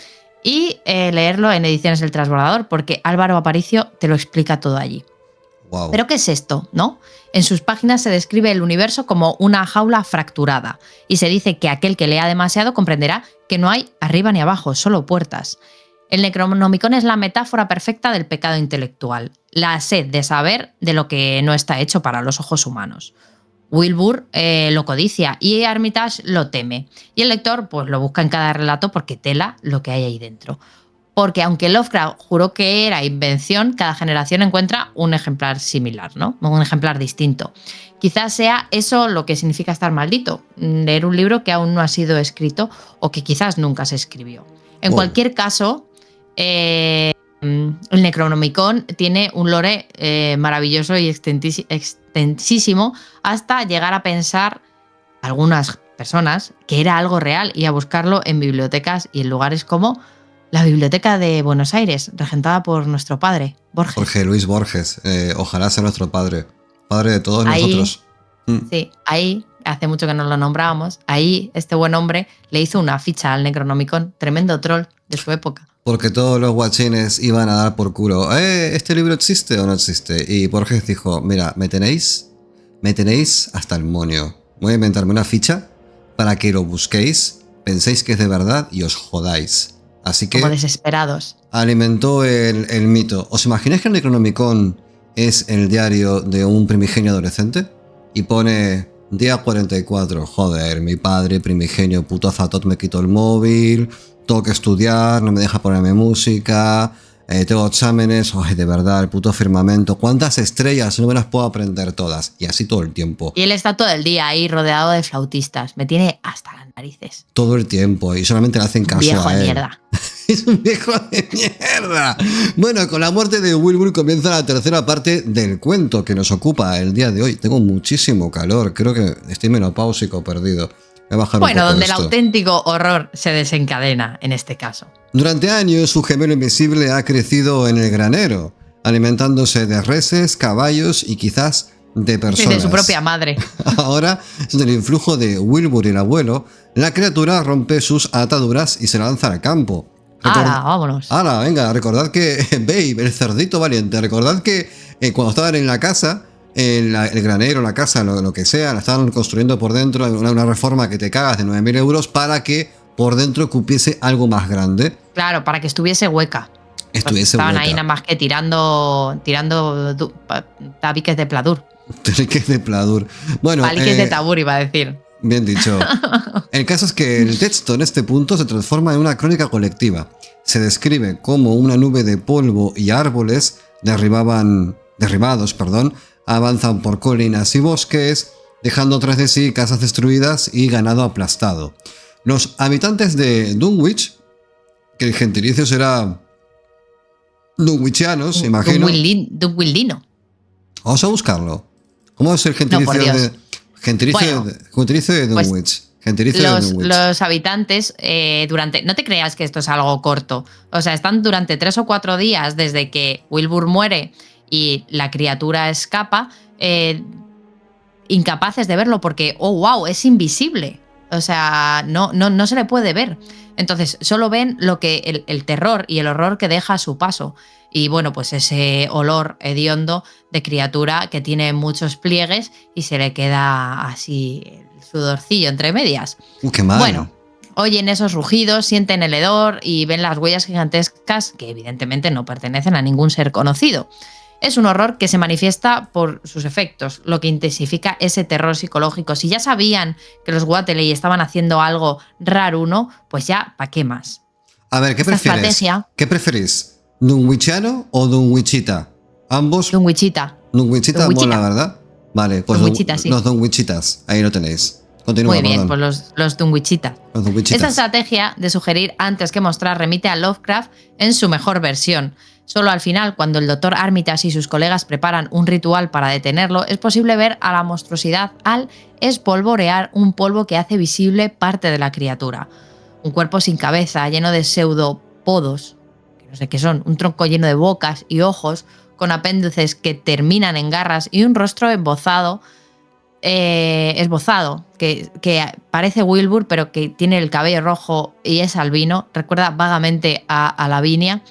y leerlo en Ediciones El Transbordador, porque Álvaro Aparicio te lo explica todo allí. Wow. ¿Pero qué es esto, no? En sus páginas se describe el universo como una jaula fracturada, y se dice que aquel que lea demasiado comprenderá que no hay arriba ni abajo, solo puertas. El Necronomicon es la metáfora perfecta del pecado intelectual, la sed de saber de lo que no está hecho para los ojos humanos. Wilbur lo codicia y Armitage lo teme, y el lector pues lo busca en cada relato porque tela lo que hay ahí dentro. Porque aunque Lovecraft juró que era invención, cada generación encuentra un ejemplar similar, ¿no? Un ejemplar distinto. Quizás sea eso lo que significa estar maldito, leer un libro que aún no ha sido escrito o que quizás nunca se escribió. En cualquier caso, el Necronomicon tiene un lore maravilloso y extensísimo hasta llegar a pensar algunas personas que era algo real y a buscarlo en bibliotecas y en lugares como la Biblioteca de Buenos Aires, regentada por nuestro padre, Borges. Jorge Luis Borges, ojalá sea nuestro padre de todos nosotros. Sí, ahí, hace mucho que no lo nombrábamos, ahí este buen hombre le hizo una ficha al Necronomicon, tremendo troll de su época. Porque todos los guachines iban a dar por culo, ¿este libro existe o no existe? Y Borges dijo, mira, me tenéis hasta el moño. Voy a inventarme una ficha para que lo busquéis, penséis que es de verdad y os jodáis. Así que Como desesperados. alimentó el mito. ¿Os imagináis que el Necronomicon es el diario de un primigenio adolescente? Y pone día 44, joder, mi padre primigenio puto azatot me quitó el móvil, tengo que estudiar, no me deja ponerme música, tengo exámenes, ay, de verdad, el puto firmamento, ¿cuántas estrellas? No me las puedo aprender todas. Y así todo el tiempo. Y él está todo el día ahí rodeado de flautistas. Me tiene hasta las narices. Todo el tiempo, y solamente le hacen caso Viejo a de él. mierda. Es un viejo de mierda. Bueno, con la muerte de Wilbur comienza la tercera parte del cuento que nos ocupa el día de hoy. Tengo muchísimo calor, creo que estoy menopáusico perdido. Voy a bajar un poco Donde esto. el auténtico horror se desencadena en este caso. Durante años su gemelo invisible ha crecido en el granero, alimentándose de reses, caballos y quizás de personas. De su propia madre. Ahora, sin el influjo de Wilbur y el abuelo, la criatura rompe sus ataduras y se lanza al campo. ¡Hala, vámonos! ¡Hala, venga! Recordad que Babe, el cerdito valiente, recordad que cuando estaban en la casa, el granero, la casa, lo que sea, la estaban construyendo por dentro, una reforma que te cagas de 9.000 euros para que por dentro cupiese algo más grande. Claro, para que estuviese hueca. Estaban ahí nada más que tirando tabiques de pladur. Tabiques de pladur. Bueno, paliques de tabur, iba a decir. Bien dicho. El caso es que el texto en este punto se transforma en una crónica colectiva. Se describe cómo una nube de polvo y árboles derribados, avanzan por colinas y bosques, dejando tras de sí casas destruidas y ganado aplastado. Los habitantes de Dunwich, que el gentilicio será dunwichianos, imagino. Dunwildino. Vamos a buscarlo. ¿Cómo es el gentilicio de... Gentilicio de Dunwich. Los habitantes, no te creas que esto es algo corto. O sea, están durante 3 o 4 días desde que Wilbur muere y la criatura escapa, incapaces de verlo porque, oh, wow, es invisible. O sea, no se le puede ver. Entonces, solo ven lo que el terror y el horror que deja a su paso. Y bueno, pues ese olor hediondo de criatura que tiene muchos pliegues y se le queda así el sudorcillo entre medias. ¡Qué mal! Bueno, oyen esos rugidos, sienten el hedor y ven las huellas gigantescas que evidentemente no pertenecen a ningún ser conocido. Es un horror que se manifiesta por sus efectos, lo que intensifica ese terror psicológico. Si ya sabían que los Wateley estaban haciendo algo raruno, pues ya, ¿para qué más? A ver, ¿qué preferís? ¿Dunwichiano o Dunwichita? Ambos. Dunwichita. Dunwichita mola, ¿verdad? Vale, pues Dunwichita, sí. Los Dunwichitas, ahí lo tenéis. Continúa, muy bien, perdón. pues los Dunwichitas. Esta estrategia de sugerir antes que mostrar remite a Lovecraft en su mejor versión. Solo al final, cuando el Dr. Armitage y sus colegas preparan un ritual para detenerlo, es posible ver a la monstruosidad al espolvorear un polvo que hace visible parte de la criatura. Un cuerpo sin cabeza, lleno de pseudopodos, que no sé qué son, un tronco lleno de bocas y ojos, con apéndices que terminan en garras y un rostro esbozado, que parece Wilbur, pero que tiene el cabello rojo y es albino. Recuerda vagamente a Lavinia.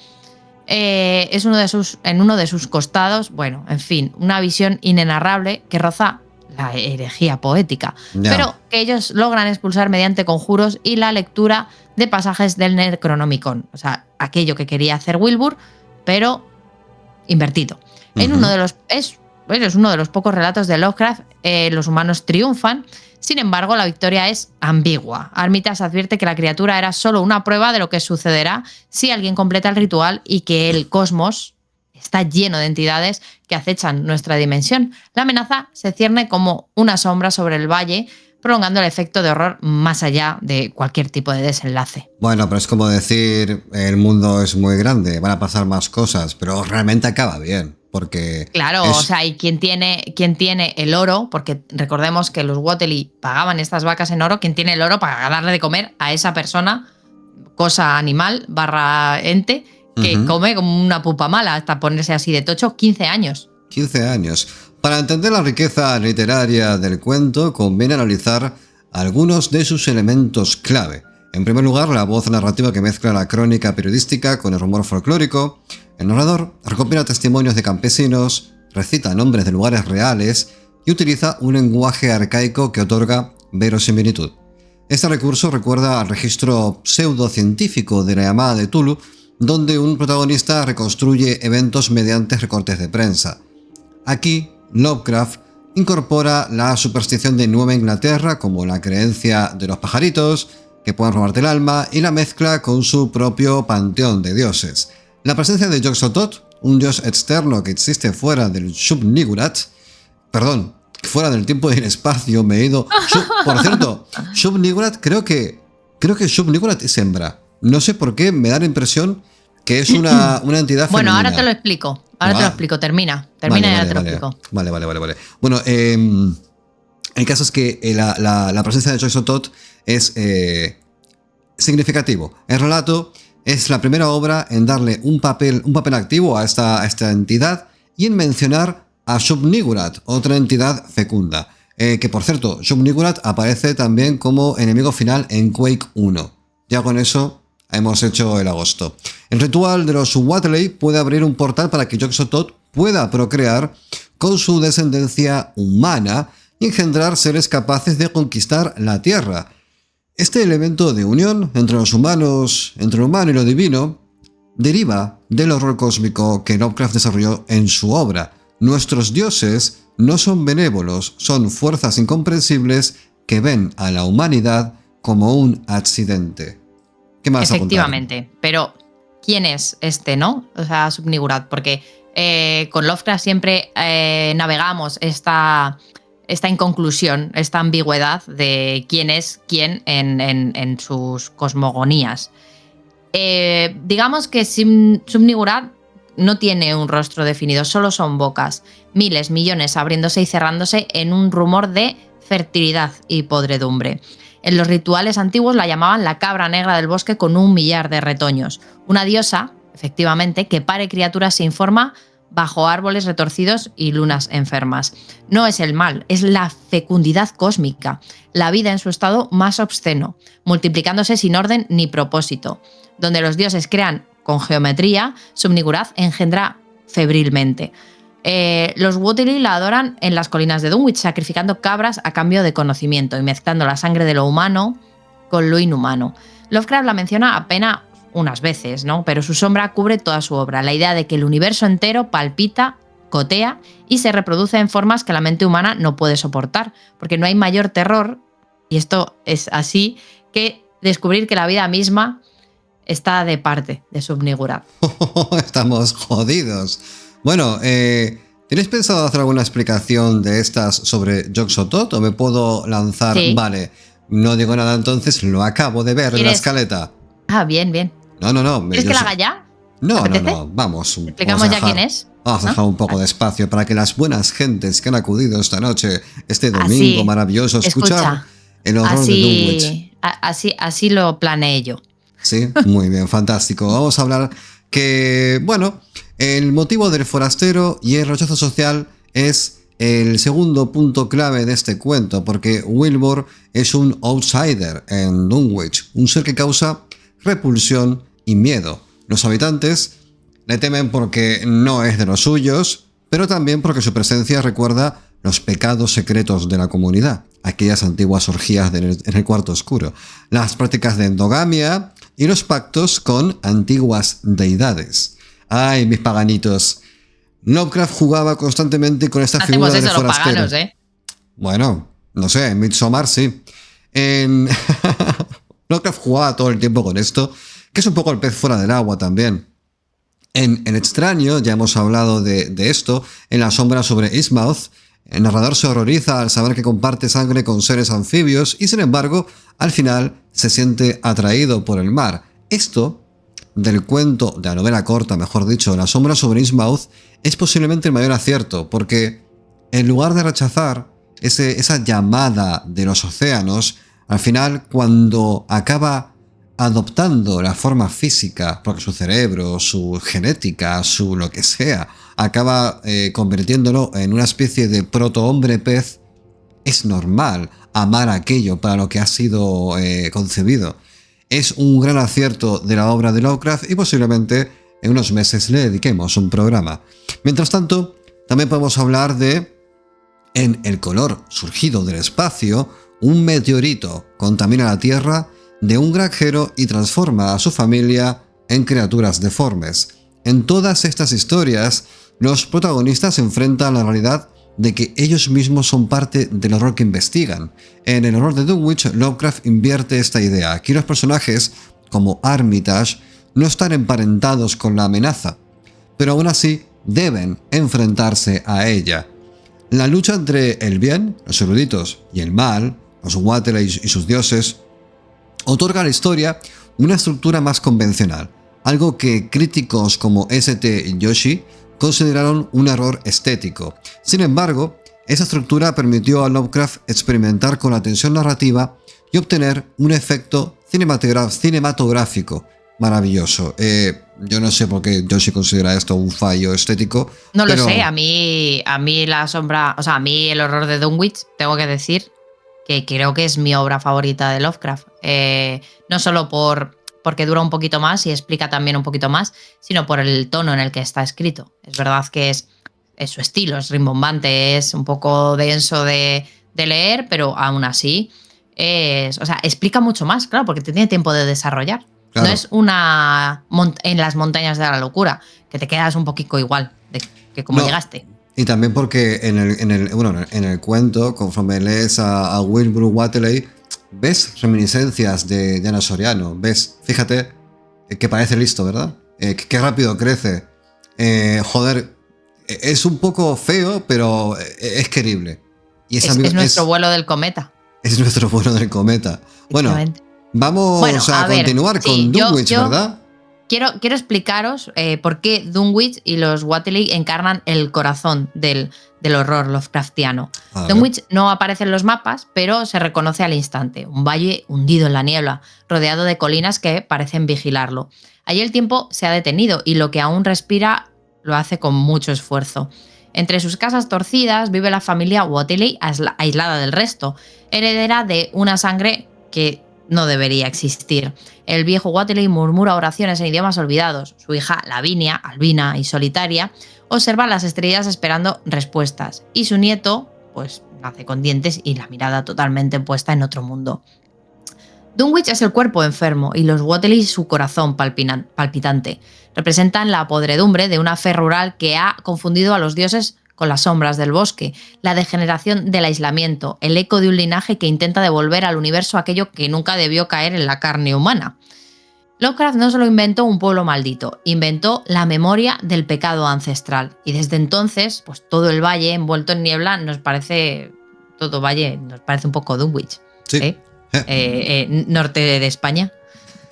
Es en uno de sus costados, bueno, en fin, una visión inenarrable que roza la herejía poética, pero que ellos logran expulsar mediante conjuros y la lectura de pasajes del Necronomicon, o sea, aquello que quería hacer Wilbur, pero invertido. Es uno de los pocos relatos de Lovecraft, los humanos triunfan. Sin embargo, la victoria es ambigua. Armitage advierte que la criatura era solo una prueba de lo que sucederá si alguien completa el ritual y que el cosmos está lleno de entidades que acechan nuestra dimensión. La amenaza se cierne como una sombra sobre el valle, prolongando el efecto de horror más allá de cualquier tipo de desenlace. Bueno, pero es como decir, el mundo es muy grande, van a pasar más cosas, pero realmente acaba bien. Porque claro, o sea, y quien tiene el oro, porque recordemos que los Wateley pagaban estas vacas en oro, quien tiene el oro para darle de comer a esa persona, cosa animal / ente, que come como una pupa mala hasta ponerse así de tocho, 15 años. 15 años. Para entender la riqueza literaria del cuento, conviene analizar algunos de sus elementos clave. En primer lugar, la voz narrativa que mezcla la crónica periodística con el rumor folclórico. El narrador recopila testimonios de campesinos, recita nombres de lugares reales y utiliza un lenguaje arcaico que otorga verosimilitud. Este recurso recuerda al registro pseudocientífico de la llamada de Tulu, donde un protagonista reconstruye eventos mediante recortes de prensa. Aquí, Lovecraft incorpora la superstición de Nueva Inglaterra, como la creencia de los pajaritos, que pueden robarte el alma, y la mezcla con su propio panteón de dioses. La presencia de Yog-Sothoth, un dios externo que existe fuera del Shub-Niggurath, perdón, fuera del tiempo y el espacio, me he ido... Por cierto, Shub-Niggurath, creo que Shub-Niggurath es hembra. No sé por qué, me da la impresión que es una entidad femenina. Bueno, ahora te lo explico. Ahora te lo explico. Termina y ahora te lo explico. Vale. Bueno, el caso es que la presencia de Yog-Sothoth es significativo. El relato es la primera obra en darle un papel activo a esta entidad y en mencionar a Shub-Niggurath, otra entidad fecunda. Que por cierto, Shub-Niggurath aparece también como enemigo final en Quake 1. Ya con eso hemos hecho el agosto. El ritual de los Whatley puede abrir un portal para que Yog-Sothoth pueda procrear con su descendencia humana y engendrar seres capaces de conquistar la Tierra. Este elemento de unión entre los humanos, entre lo humano y lo divino, deriva del horror cósmico que Lovecraft desarrolló en su obra. Nuestros dioses no son benévolos, son fuerzas incomprensibles que ven a la humanidad como un accidente. ¿Qué más? Efectivamente, pero ¿quién es este, no? O sea, Shub-Niggurath, porque con Lovecraft siempre navegamos esta inconclusión, esta ambigüedad de quién es quién en sus cosmogonías. Digamos que Shub-Niggurath no tiene un rostro definido, solo son bocas, miles, millones abriéndose y cerrándose en un rumor de fertilidad y podredumbre. En los rituales antiguos la llamaban la cabra negra del bosque con 1 millar de retoños. Una diosa, efectivamente, que pare criaturas sin forma bajo árboles retorcidos y lunas enfermas. No es el mal, es la fecundidad cósmica, la vida en su estado más obsceno, multiplicándose sin orden ni propósito. Donde los dioses crean con geometría, Shub-Niggurath engendra febrilmente. Los Whatley la adoran en las colinas de Dunwich, sacrificando cabras a cambio de conocimiento y mezclando la sangre de lo humano con lo inhumano. Lovecraft la menciona apenas unas veces, ¿no? Pero su sombra cubre toda su obra. La idea de que el universo entero palpita, cotea y se reproduce en formas que la mente humana no puede soportar, porque no hay mayor terror, y esto es así, que descubrir que la vida misma está de parte de Shub-Niggurath. Estamos jodidos. Bueno, ¿tienes pensado hacer alguna explicación de estas sobre Yog-Sothoth o me puedo lanzar? Sí. Vale, no digo nada entonces, lo acabo de ver en la escaleta. Ah, bien. No. ¿Quieres que la haga ya? No, vamos. ¿Explicamos ya quién es? Vamos a dejar un poco de espacio para que las buenas gentes que han acudido esta noche, este domingo maravilloso, escuchar el horror de Dunwich. Así lo planeé yo. Sí, muy bien, fantástico. Vamos a hablar que, bueno, el motivo del forastero y el rechazo social es el segundo punto clave de este cuento, porque Wilbur es un outsider en Dunwich, un ser que causa repulsión y miedo. Los habitantes le temen porque no es de los suyos, pero también porque su presencia recuerda los pecados secretos de la comunidad, aquellas antiguas orgías en el cuarto oscuro, las prácticas de endogamia y los pactos con antiguas deidades. ¡Ay, mis paganitos! Lovecraft jugaba constantemente con esta figura del forastero. Los paganos, ¿eh? Bueno, no sé, en Midsommar sí. Lovecraft jugaba todo el tiempo con esto, que es un poco el pez fuera del agua también. En El extraño, ya hemos hablado de esto, en La sombra sobre Innsmouth, el narrador se horroriza al saber que comparte sangre con seres anfibios y sin embargo, al final se siente atraído por el mar. Esto, del cuento, de la novela corta, mejor dicho, La sombra sobre Innsmouth, es posiblemente el mayor acierto, porque en lugar de rechazar esa llamada de los océanos, al final, cuando acaba adoptando la forma física, porque su cerebro, su genética, su lo que sea, acaba convirtiéndolo en una especie de protohombre pez, es normal amar aquello para lo que ha sido concebido. Es un gran acierto de la obra de Lovecraft y posiblemente en unos meses le dediquemos un programa. Mientras tanto, también podemos hablar de En el color surgido del espacio, un meteorito contamina la Tierra de un granjero y transforma a su familia en criaturas deformes. En todas estas historias, los protagonistas se enfrentan a la realidad de que ellos mismos son parte del horror que investigan. En el horror de Dunwich, Lovecraft invierte esta idea. Aquí los personajes, como Armitage, no están emparentados con la amenaza, pero aún así deben enfrentarse a ella. La lucha entre el bien, los eruditos, y el mal, los Wateley y sus dioses, otorga a la historia una estructura más convencional, algo que críticos como St. Joshi consideraron un error estético. Sin embargo, esa estructura permitió a Lovecraft experimentar con la tensión narrativa y obtener un efecto cinematográfico maravilloso. Yo no sé por qué Joshi considera esto un fallo estético. No lo sé, a mí la sombra, o sea, a mí el horror de Dunwich, tengo que decir que creo que es mi obra favorita de Lovecraft. No solo porque dura un poquito más y explica también un poquito más, sino por el tono en el que está escrito. Es verdad que es su estilo, es rimbombante, es un poco denso de leer, pero aún así explica mucho más, claro, porque te tiene tiempo de desarrollar. Claro. No es en las montañas de la locura, que te quedas un poquito igual de que como llegaste. Y también porque en el cuento, conforme lees a Wilbur Wateley, ves reminiscencias de Ana Soriano. Ves, fíjate, que parece listo, ¿verdad? Qué rápido crece. Joder, es un poco feo, pero es querible. Y es nuestro vuelo del cometa. Es nuestro vuelo del cometa. Bueno, vamos a continuar con Dunwich, ¿verdad? Quiero explicaros por qué Dunwich y los Wateley encarnan el corazón del horror Lovecraftiano. Dunwich no aparece en los mapas, pero se reconoce al instante. Un valle hundido en la niebla, rodeado de colinas que parecen vigilarlo. Allí el tiempo se ha detenido y lo que aún respira lo hace con mucho esfuerzo. Entre sus casas torcidas vive la familia Wateley aislada del resto, heredera de una sangre que no debería existir. El viejo Wateley murmura oraciones en idiomas olvidados. Su hija Lavinia, albina y solitaria, observa las estrellas esperando respuestas. Y su nieto, pues, nace con dientes y la mirada totalmente puesta en otro mundo. Dunwich es el cuerpo enfermo y los Wateley su corazón palpitante. Representan la podredumbre de una fe rural que ha confundido a los dioses con las sombras del bosque, la degeneración del aislamiento, el eco de un linaje que intenta devolver al universo aquello que nunca debió caer en la carne humana. Lovecraft no solo inventó un pueblo maldito, inventó la memoria del pecado ancestral. Y desde entonces, pues todo el valle envuelto en niebla nos parece un poco Dunwich. Sí. Norte de España.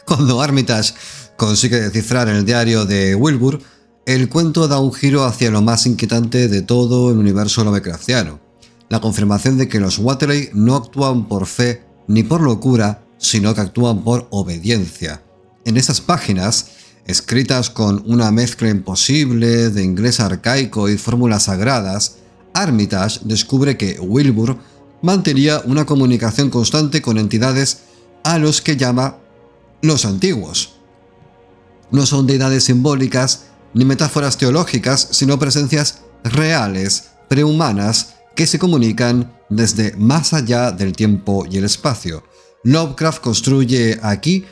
Cuando Armitage consigue descifrar en el diario de Wilbur, el cuento da un giro hacia lo más inquietante de todo el universo Lovecraftiano, la confirmación de que los Wateley no actúan por fe ni por locura, sino que actúan por obediencia. En esas páginas, escritas con una mezcla imposible de inglés arcaico y fórmulas sagradas, Armitage descubre que Wilbur mantenía una comunicación constante con entidades a los que llama los antiguos. No son deidades simbólicas ni metáforas teológicas, sino presencias reales, prehumanas, que se comunican desde más allá del tiempo y el espacio. Lovecraft construye aquí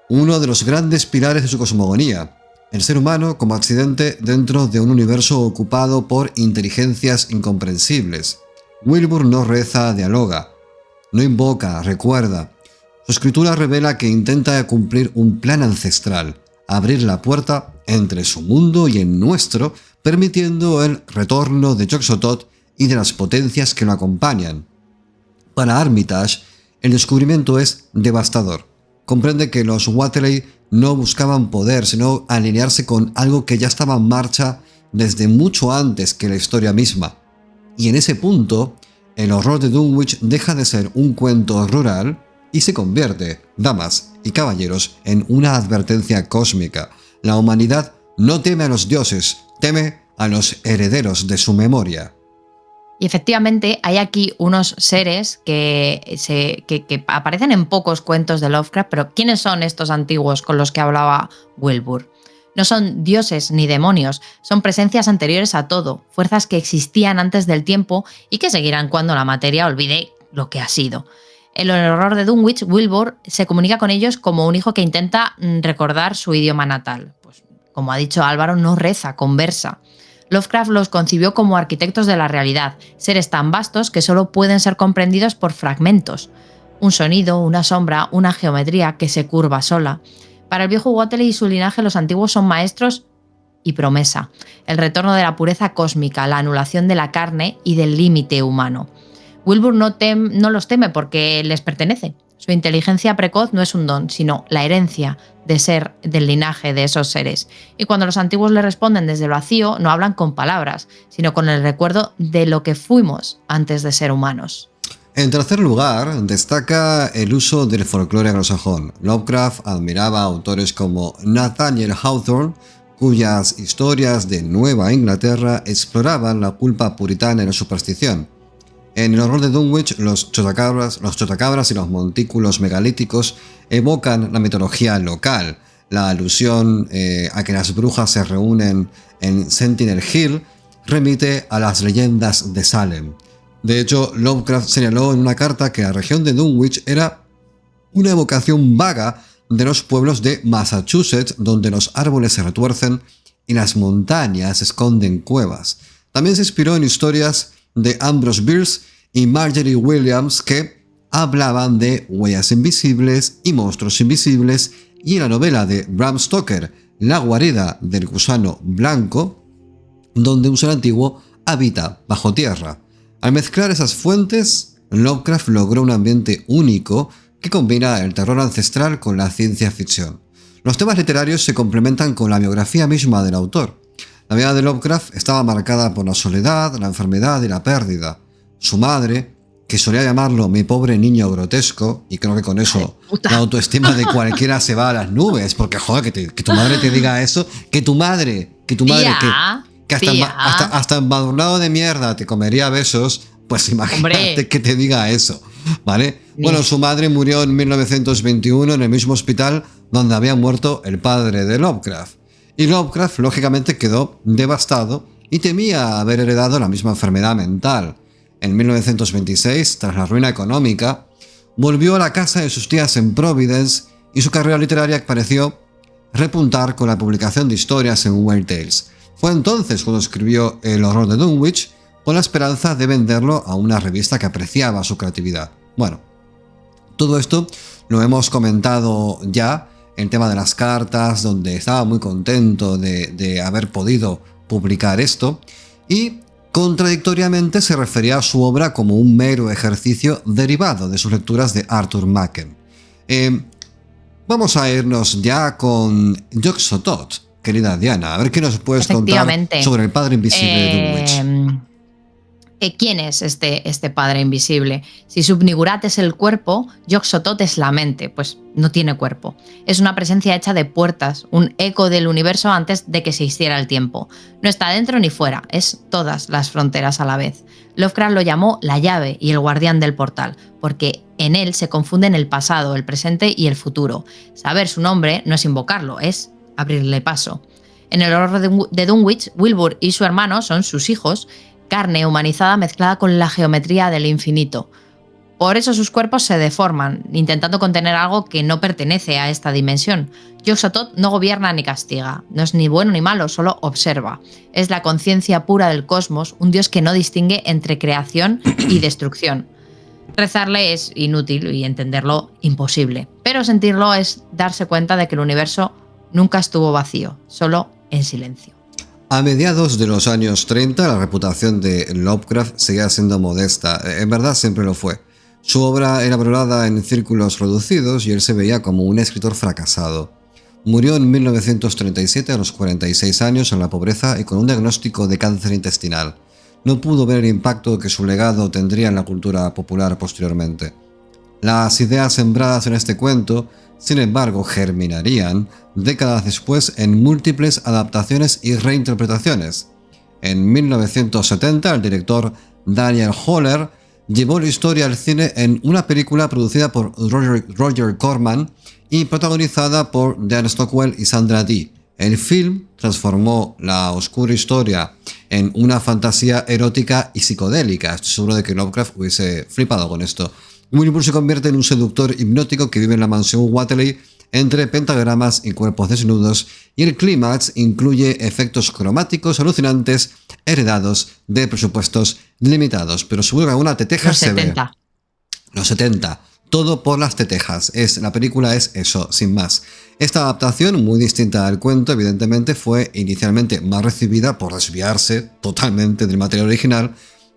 uno de los grandes pilares de su cosmogonía, el ser humano como accidente dentro de un universo ocupado por inteligencias incomprensibles. Wilbur no reza, dialoga, no invoca, recuerda. Su escritura revela que intenta cumplir un plan ancestral, abrir la puerta entre su mundo y el nuestro, permitiendo el retorno de Yog-Sothoth y de las potencias que lo acompañan. Para Armitage, el descubrimiento es devastador. Comprende que los Wateley no buscaban poder, sino alinearse con algo que ya estaba en marcha desde mucho antes que la historia misma. Y en ese punto, el horror de Dunwich deja de ser un cuento rural y se convierte, damas y caballeros, en una advertencia cósmica. La humanidad no teme a los dioses, teme a los herederos de su memoria. Y efectivamente hay aquí unos seres que aparecen en pocos cuentos de Lovecraft, pero ¿quiénes son estos antiguos con los que hablaba Wilbur? No son dioses ni demonios, son presencias anteriores a todo, fuerzas que existían antes del tiempo y que seguirán cuando la materia olvide lo que ha sido. En el horror de Dunwich, Wilbur se comunica con ellos como un hijo que intenta recordar su idioma natal. Pues, como ha dicho Álvaro, no reza, conversa. Lovecraft los concibió como arquitectos de la realidad, seres tan vastos que solo pueden ser comprendidos por fragmentos. Un sonido, una sombra, una geometría que se curva sola. Para el viejo Whateley y su linaje, los antiguos son maestros y promesa. El retorno de la pureza cósmica, la anulación de la carne y del límite humano. Wilbur no los teme porque les pertenece. Su inteligencia precoz no es un don, sino la herencia de ser del linaje de esos seres. Y cuando los antiguos le responden desde el vacío, no hablan con palabras, sino con el recuerdo de lo que fuimos antes de ser humanos. En tercer lugar, destaca el uso del folclore anglosajón. Lovecraft admiraba a autores como Nathaniel Hawthorne, cuyas historias de Nueva Inglaterra exploraban la culpa puritana y la superstición. En el horror de Dunwich, los chotacabras y los montículos megalíticos evocan la mitología local. La alusión a que las brujas se reúnen en Sentinel Hill remite a las leyendas de Salem. De hecho, Lovecraft señaló en una carta que la región de Dunwich era una evocación vaga de los pueblos de Massachusetts, donde los árboles se retuercen y las montañas esconden cuevas. También se inspiró en historias de Ambrose Bierce y Marjorie Williams que hablaban de huellas invisibles y monstruos invisibles, y en la novela de Bram Stoker, La guarida del gusano blanco, donde un ser antiguo habita bajo tierra. Al mezclar esas fuentes, Lovecraft logró un ambiente único que combina el terror ancestral con la ciencia ficción. Los temas literarios se complementan con la biografía misma del autor. La vida de Lovecraft estaba marcada por la soledad, la enfermedad y la pérdida. Su madre, que solía llamarlo mi pobre niño grotesco, y creo que con eso la autoestima de cualquiera se va a las nubes, porque joder, que tu madre te diga eso, que tu madre, que hasta embadurnado de mierda te comería besos, pues imagínate que te diga eso, ¿vale? Bueno, su madre murió en 1921 en el mismo hospital donde había muerto el padre de Lovecraft. Y Lovecraft, lógicamente, quedó devastado y temía haber heredado la misma enfermedad mental. En 1926, tras la ruina económica, volvió a la casa de sus tías en Providence y su carrera literaria pareció repuntar con la publicación de historias en Weird Tales. Fue entonces cuando escribió El horror de Dunwich, con la esperanza de venderlo a una revista que apreciaba su creatividad. Bueno, todo esto lo hemos comentado ya, el tema de las cartas, donde estaba muy contento de haber podido publicar esto, y contradictoriamente se refería a su obra como un mero ejercicio derivado de sus lecturas de Arthur Machen. Vamos a irnos ya con Yog-Sothoth, querida Diana, a ver qué nos puedes contar sobre el padre invisible de Dunwich. ¿Quién es este padre invisible? Si Sub-Niggurath es el cuerpo, Yog-Sothoth es la mente, pues no tiene cuerpo. Es una presencia hecha de puertas, un eco del universo antes de que se hiciera el tiempo. No está dentro ni fuera, es todas las fronteras a la vez. Lovecraft lo llamó la llave y el guardián del portal, porque en él se confunden el pasado, el presente y el futuro. Saber su nombre no es invocarlo, es abrirle paso. En el horror de Dunwich, Wilbur y su hermano son sus hijos, carne humanizada mezclada con la geometría del infinito. Por eso sus cuerpos se deforman, intentando contener algo que no pertenece a esta dimensión. Yog-Sothoth no gobierna ni castiga, no es ni bueno ni malo, solo observa. Es la conciencia pura del cosmos, un dios que no distingue entre creación y destrucción. Rezarle es inútil y entenderlo imposible, pero sentirlo es darse cuenta de que el universo nunca estuvo vacío, solo en silencio. A mediados de los años 30, la reputación de Lovecraft seguía siendo modesta. En verdad siempre lo fue. Su obra era valorada en círculos reducidos y él se veía como un escritor fracasado. Murió en 1937 a los 46 años en la pobreza y con un diagnóstico de cáncer intestinal. No pudo ver el impacto que su legado tendría en la cultura popular posteriormente. Las ideas sembradas en este cuento, sin embargo, germinarían décadas después en múltiples adaptaciones y reinterpretaciones. En 1970, el director Daniel Holler llevó la historia al cine en una película producida por Roger Corman y protagonizada por Dan Stockwell y Sandra Dee. El film transformó la oscura historia en una fantasía erótica y psicodélica. Estoy seguro de que Lovecraft hubiese flipado con esto. Wilbur se convierte en un seductor hipnótico que vive en la mansión Wateley entre pentagramas y cuerpos desnudos, y el clímax incluye efectos cromáticos alucinantes heredados de presupuestos limitados, pero seguro que alguna teteja Los se ve. 70. Los 70. Todo por las tetejas. La película es eso, sin más. Esta adaptación, muy distinta al cuento, evidentemente fue inicialmente más recibida por desviarse totalmente del material original,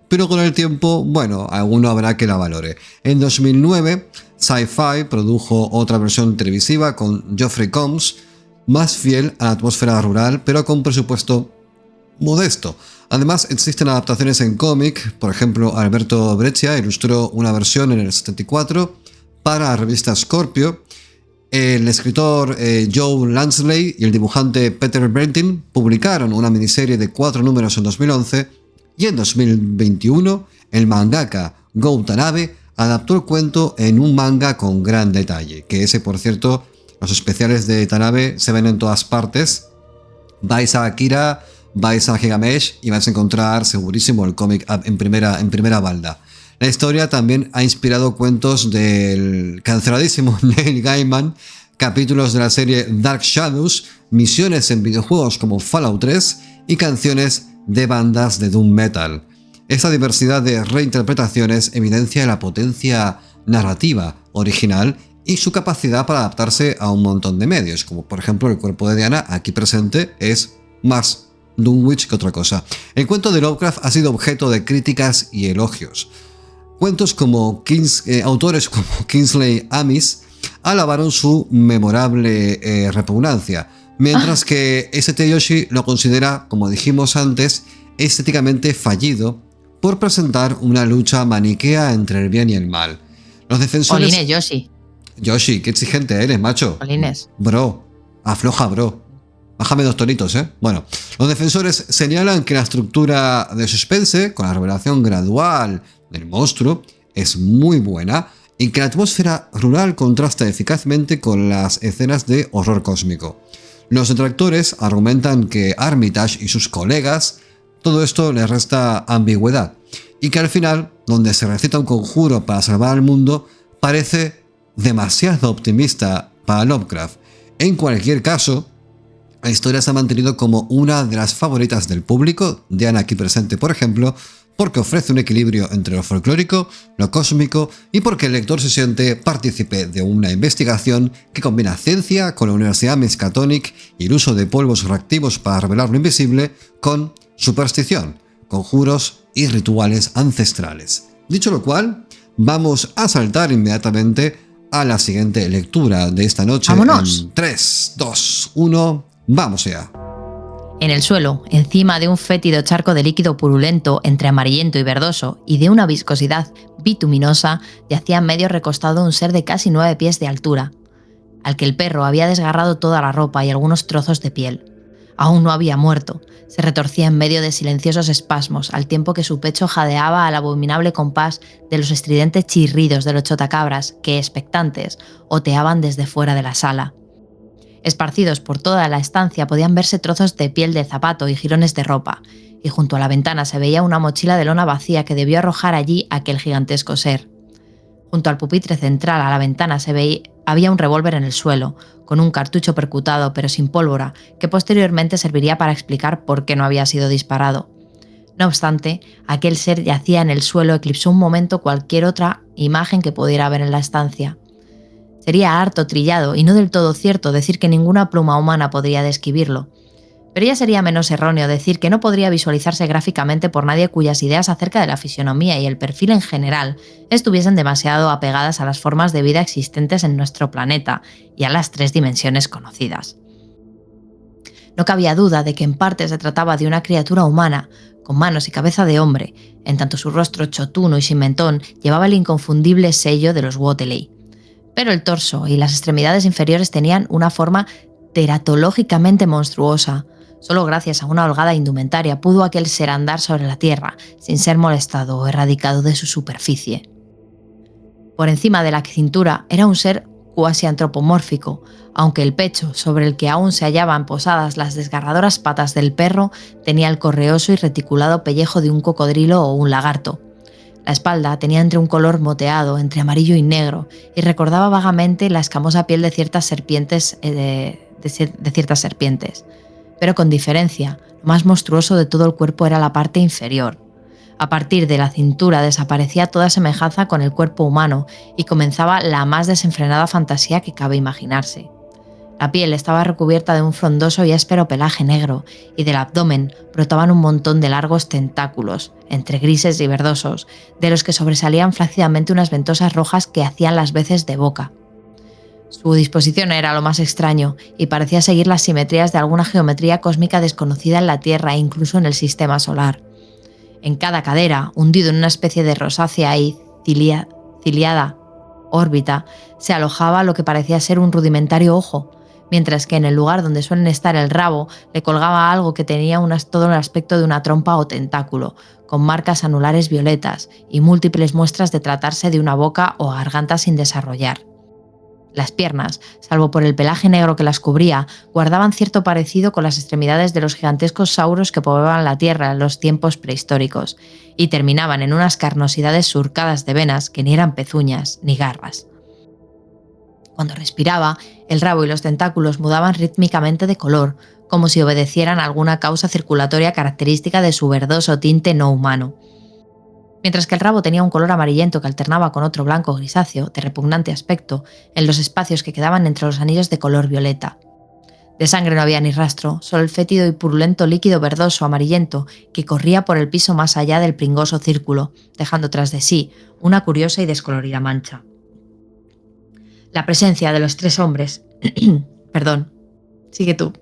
pero con el tiempo, bueno, alguno habrá que la valore. En 2009, Sci-Fi produjo otra versión televisiva con Geoffrey Combs, más fiel a la atmósfera rural, pero con presupuesto modesto. Además, existen adaptaciones en cómic. Por ejemplo, Alberto Breccia ilustró una versión en el 74 para la revista Scorpio. El escritor Joe Lansley y el dibujante Peter Bertin publicaron una miniserie de 4 números en 2011, y en 2021 el mangaka Go Tanabe adaptó el cuento en un manga con gran detalle, que ese, por cierto, los especiales de Tanabe se ven en todas partes. Vais a Akira, vais a Gigamesh y vais a encontrar segurísimo el cómic en primera balda. La historia también ha inspirado cuentos del canceladísimo Neil Gaiman, capítulos de la serie Dark Shadows, misiones en videojuegos como Fallout 3 y canciones de bandas de doom metal. Esta diversidad de reinterpretaciones evidencia la potencia narrativa original y su capacidad para adaptarse a un montón de medios, como por ejemplo el cuerpo de Diana aquí presente es más Dunwich que otra cosa. El cuento de Lovecraft ha sido objeto de críticas y elogios. Cuentos como autores como Kingsley Amis alabaron su memorable repugnancia, mientras que St. Yoshi lo considera, como dijimos antes, estéticamente fallido por presentar una lucha maniquea entre el bien y el mal. Los defensores... Polines, Yoshi. Yoshi, qué exigente eres, macho. Polines. Bro, afloja, bro. Bájame 2 tonitos, ¿eh? Bueno, los defensores señalan que la estructura de suspense, con la revelación gradual del monstruo, es muy buena y que la atmósfera rural contrasta eficazmente con las escenas de horror cósmico. Los detractores argumentan que Armitage y sus colegas, todo esto les resta ambigüedad, y que al final, donde se recita un conjuro para salvar al mundo, parece demasiado optimista para Lovecraft. En cualquier caso, la historia se ha mantenido como una de las favoritas del público, Diana aquí presente por ejemplo, porque ofrece un equilibrio entre lo folclórico, lo cósmico y porque el lector se siente partícipe de una investigación que combina ciencia con la Universidad Miskatonic y el uso de polvos reactivos para revelar lo invisible con superstición, conjuros y rituales ancestrales. Dicho lo cual, vamos a saltar inmediatamente a la siguiente lectura de esta noche. ¡Vámonos! En 3, 2, 1, ¡vamos allá! En el suelo, encima de un fétido charco de líquido purulento entre amarillento y verdoso y de una viscosidad bituminosa, yacía medio recostado un ser de casi 9 pies de altura, al que el perro había desgarrado toda la ropa y algunos trozos de piel. Aún no había muerto, se retorcía en medio de silenciosos espasmos, al tiempo que su pecho jadeaba al abominable compás de los estridentes chirridos de los chotacabras que, expectantes, oteaban desde fuera de la sala. Esparcidos por toda la estancia podían verse trozos de piel de zapato y jirones de ropa, y junto a la ventana se veía una mochila de lona vacía que debió arrojar allí aquel gigantesco ser. Junto al pupitre central a la ventana había un revólver en el suelo, con un cartucho percutado pero sin pólvora, que posteriormente serviría para explicar por qué no había sido disparado. No obstante, aquel ser yacía en el suelo eclipsó un momento cualquier otra imagen que pudiera haber en la estancia. Sería harto trillado y no del todo cierto decir que ninguna pluma humana podría describirlo, pero ya sería menos erróneo decir que no podría visualizarse gráficamente por nadie cuyas ideas acerca de la fisionomía y el perfil en general estuviesen demasiado apegadas a las formas de vida existentes en nuestro planeta y a las 3 dimensiones conocidas. No cabía duda de que en parte se trataba de una criatura humana, con manos y cabeza de hombre, en tanto su rostro chotuno y sin mentón llevaba el inconfundible sello de los Wateley. Pero el torso y las extremidades inferiores tenían una forma teratológicamente monstruosa. Solo gracias a una holgada indumentaria pudo aquel ser andar sobre la tierra, sin ser molestado o erradicado de su superficie. Por encima de la cintura era un ser cuasi antropomórfico, aunque el pecho, sobre el que aún se hallaban posadas las desgarradoras patas del perro, tenía el correoso y reticulado pellejo de un cocodrilo o un lagarto. La espalda tenía entre un color moteado, entre amarillo y negro, y recordaba vagamente la escamosa piel de ciertas serpientes, ciertas serpientes. Pero con diferencia, lo más monstruoso de todo el cuerpo era la parte inferior. A partir de la cintura desaparecía toda semejanza con el cuerpo humano y comenzaba la más desenfrenada fantasía que cabe imaginarse. La piel estaba recubierta de un frondoso y áspero pelaje negro, y del abdomen brotaban un montón de largos tentáculos, entre grises y verdosos, de los que sobresalían flácidamente unas ventosas rojas que hacían las veces de boca. Su disposición era lo más extraño, y parecía seguir las simetrías de alguna geometría cósmica desconocida en la Tierra e incluso en el sistema solar. En cada cadera, hundido en una especie de rosácea y ciliada órbita, se alojaba lo que parecía ser un rudimentario ojo, mientras que en el lugar donde suelen estar el rabo le colgaba algo que tenía todo el aspecto de una trompa o tentáculo, con marcas anulares violetas y múltiples muestras de tratarse de una boca o garganta sin desarrollar. Las piernas, salvo por el pelaje negro que las cubría, guardaban cierto parecido con las extremidades de los gigantescos sauros que poblaban la Tierra en los tiempos prehistóricos, y terminaban en unas carnosidades surcadas de venas que ni eran pezuñas ni garras. Cuando respiraba, el rabo y los tentáculos mudaban rítmicamente de color, como si obedecieran a alguna causa circulatoria característica de su verdoso tinte no humano. Mientras que el rabo tenía un color amarillento que alternaba con otro blanco grisáceo, de repugnante aspecto, en los espacios que quedaban entre los anillos de color violeta. De sangre no había ni rastro, solo el fétido y purulento líquido verdoso amarillento que corría por el piso más allá del pringoso círculo, dejando tras de sí una curiosa y descolorida mancha. La presencia de los tres hombres... Perdón, sigue tú.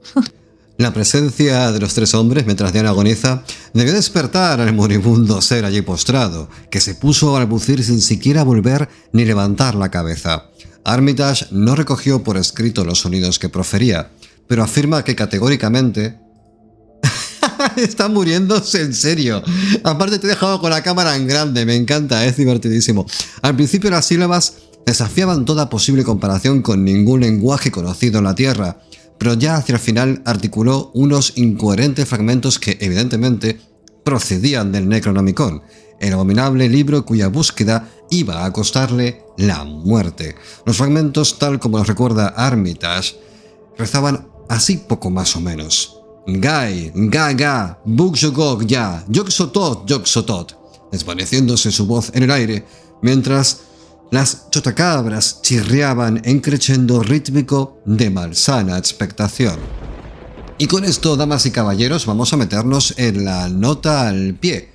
La presencia de los tres hombres mientras Diana agoniza debió despertar al moribundo ser allí postrado, que se puso a balbucir sin siquiera volver ni levantar la cabeza. Armitage no recogió por escrito los sonidos que profería, pero afirma que categóricamente... Está muriéndose en serio. Aparte te he dejado con la cámara en grande, me encanta, es divertidísimo. Al principio las sílabas desafiaban toda posible comparación con ningún lenguaje conocido en la Tierra, pero ya hacia el final articuló unos incoherentes fragmentos que evidentemente procedían del Necronomicon, el abominable libro cuya búsqueda iba a costarle la muerte. Los fragmentos, tal como los recuerda Armitage, rezaban así poco más o menos. Gai, ga, buxogog ya, yogsotot, desvaneciéndose su voz en el aire, mientras las chotacabras chirriaban en crescendo rítmico de malsana expectación. Y con esto, damas y caballeros, vamos a meternos en la nota al pie.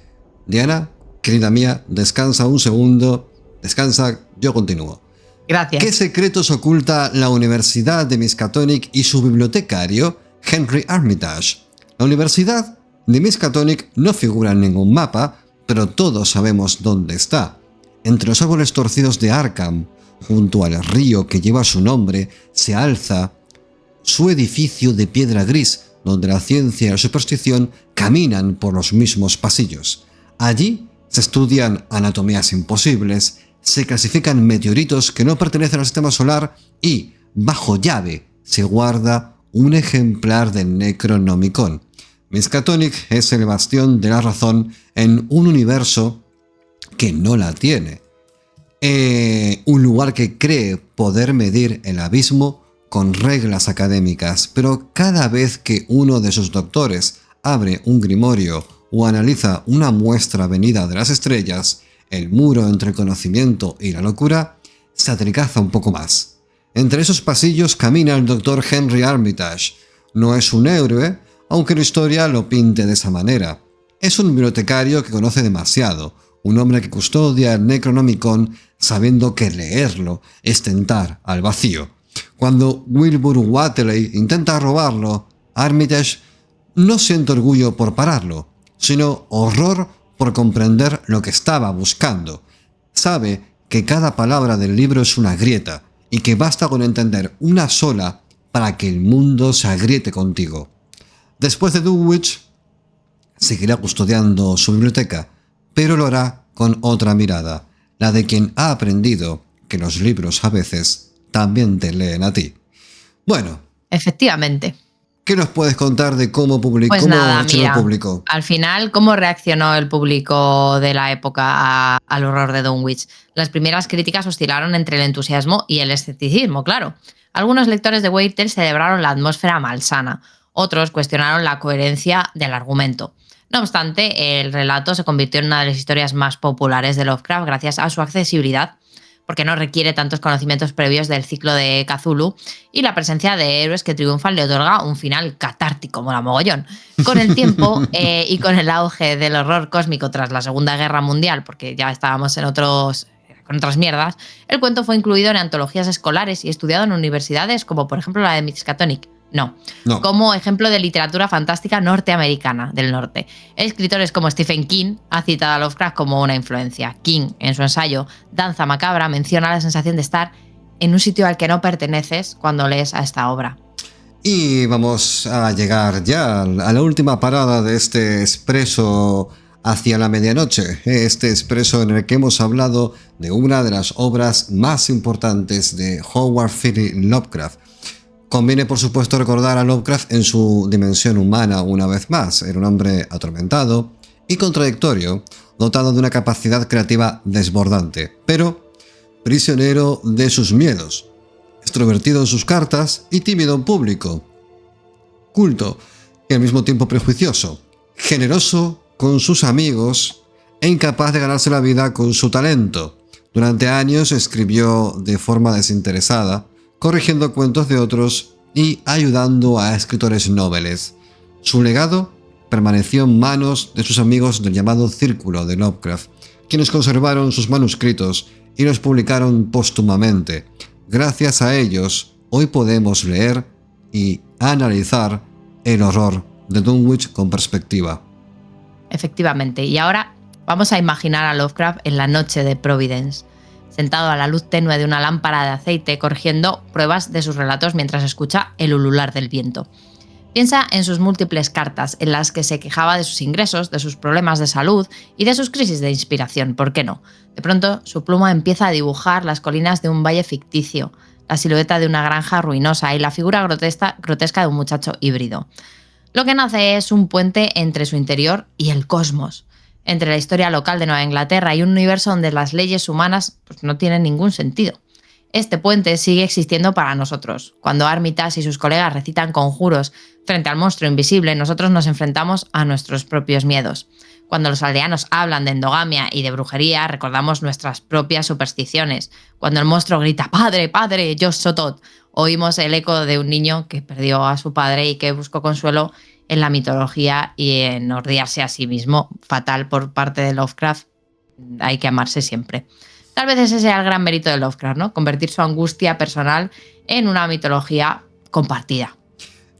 Diana, querida mía, descansa un segundo. Descansa, yo continúo. Gracias. ¿Qué secretos oculta la Universidad de Miskatonic y su bibliotecario, Henry Armitage? La Universidad de Miskatonic no figura en ningún mapa, pero todos sabemos dónde está. Entre los árboles torcidos de Arkham, junto al río que lleva su nombre, se alza su edificio de piedra gris, donde la ciencia y la superstición caminan por los mismos pasillos. Allí se estudian anatomías imposibles, se clasifican meteoritos que no pertenecen al sistema solar y, bajo llave, se guarda un ejemplar del Necronomicon. Miskatonic es el bastión de la razón en un universo que no la tiene. Un lugar que cree poder medir el abismo con reglas académicas, pero cada vez que uno de sus doctores abre un grimorio o analiza una muestra venida de las estrellas, el muro entre el conocimiento y la locura se adelgaza un poco más. Entre esos pasillos camina el doctor Henry Armitage. No es un héroe, aunque la historia lo pinte de esa manera. Es un bibliotecario que conoce demasiado, un hombre que custodia el Necronomicon sabiendo que leerlo es tentar al vacío. Cuando Wilbur Whateley intenta robarlo, Armitage no siente orgullo por pararlo, sino horror por comprender lo que estaba buscando. Sabe que cada palabra del libro es una grieta y que basta con entender una sola para que el mundo se agriete contigo. Después de Dunwich, seguirá custodiando su biblioteca, pero lo hará con otra mirada, la de quien ha aprendido que los libros a veces también te leen a ti. Bueno. Efectivamente. ¿Qué nos puedes contar de cómo Pues nada, reaccionó el mira, público? al final, ¿cómo reaccionó el público de la época al horror de Dunwich? Las primeras críticas oscilaron entre el entusiasmo y el escepticismo, claro. Algunos lectores de Waiter celebraron la atmósfera malsana, otros cuestionaron la coherencia del argumento. No obstante, el relato se convirtió en una de las historias más populares de Lovecraft gracias a su accesibilidad, porque no requiere tantos conocimientos previos del ciclo de Cthulhu, y la presencia de héroes que triunfan le otorga un final catártico, mola mogollón. Con el tiempo y con el auge del horror cósmico tras la Segunda Guerra Mundial, porque ya estábamos con otras mierdas, el cuento fue incluido en antologías escolares y estudiado en universidades como por ejemplo la de Miskatonic. No. Como ejemplo de literatura fantástica norteamericana del norte. Escritores como Stephen King ha citado a Lovecraft como una influencia. King, en su ensayo Danza Macabra, menciona la sensación de estar en un sitio al que no perteneces cuando lees a esta obra. Y vamos a llegar ya a la última parada de este expreso hacia la medianoche. Este expreso en el que hemos hablado de una de las obras más importantes de Howard Phillips Lovecraft. Conviene, por supuesto, recordar a Lovecraft en su dimensión humana una vez más. Era un hombre atormentado y contradictorio, dotado de una capacidad creativa desbordante, pero prisionero de sus miedos, extrovertido en sus cartas y tímido en público, culto y al mismo tiempo prejuicioso, generoso con sus amigos e incapaz de ganarse la vida con su talento. Durante años escribió de forma desinteresada, corrigiendo cuentos de otros y ayudando a escritores nobles. Su legado permaneció en manos de sus amigos del llamado Círculo de Lovecraft, quienes conservaron sus manuscritos y los publicaron póstumamente. Gracias a ellos, hoy podemos leer y analizar el horror de Dunwich con perspectiva. Efectivamente, y ahora vamos a imaginar a Lovecraft en la noche de Providence, sentado a la luz tenue de una lámpara de aceite, corrigiendo pruebas de sus relatos mientras escucha el ulular del viento. Piensa en sus múltiples cartas, en las que se quejaba de sus ingresos, de sus problemas de salud y de sus crisis de inspiración, ¿por qué no? De pronto, su pluma empieza a dibujar las colinas de un valle ficticio, la silueta de una granja ruinosa y la figura grotesca de un muchacho híbrido. Lo que nace es un puente entre su interior y el cosmos, entre la historia local de Nueva Inglaterra y un universo donde las leyes humanas no tienen ningún sentido. Este puente sigue existiendo para nosotros. Cuando Armitage y sus colegas recitan conjuros frente al monstruo invisible, nosotros nos enfrentamos a nuestros propios miedos. Cuando los aldeanos hablan de endogamia y de brujería, recordamos nuestras propias supersticiones. Cuando el monstruo grita «¡Padre, padre, yo sotot!», oímos el eco de un niño que perdió a su padre y que buscó consuelo en la mitología y en odiarse a sí mismo, fatal por parte de Lovecraft. Hay que amarse siempre. Tal vez ese sea el gran mérito de Lovecraft, ¿no? Convertir su angustia personal en una mitología compartida.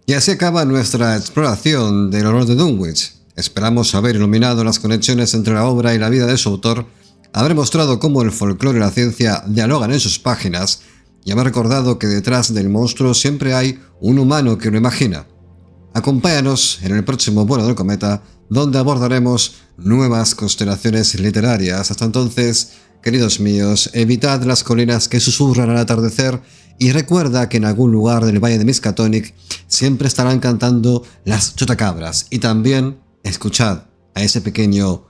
Y así acaba nuestra exploración del horror de Dunwich. Esperamos haber iluminado las conexiones entre la obra y la vida de su autor, haber mostrado cómo el folclore y la ciencia dialogan en sus páginas y haber recordado que detrás del monstruo siempre hay un humano que lo imagina. Acompáñanos en el próximo vuelo del cometa, donde abordaremos nuevas constelaciones literarias. Hasta entonces, queridos míos, evitad las colinas que susurran al atardecer y recuerda que en algún lugar del valle de Miskatonic siempre estarán cantando las chotacabras. Y también escuchad a ese pequeño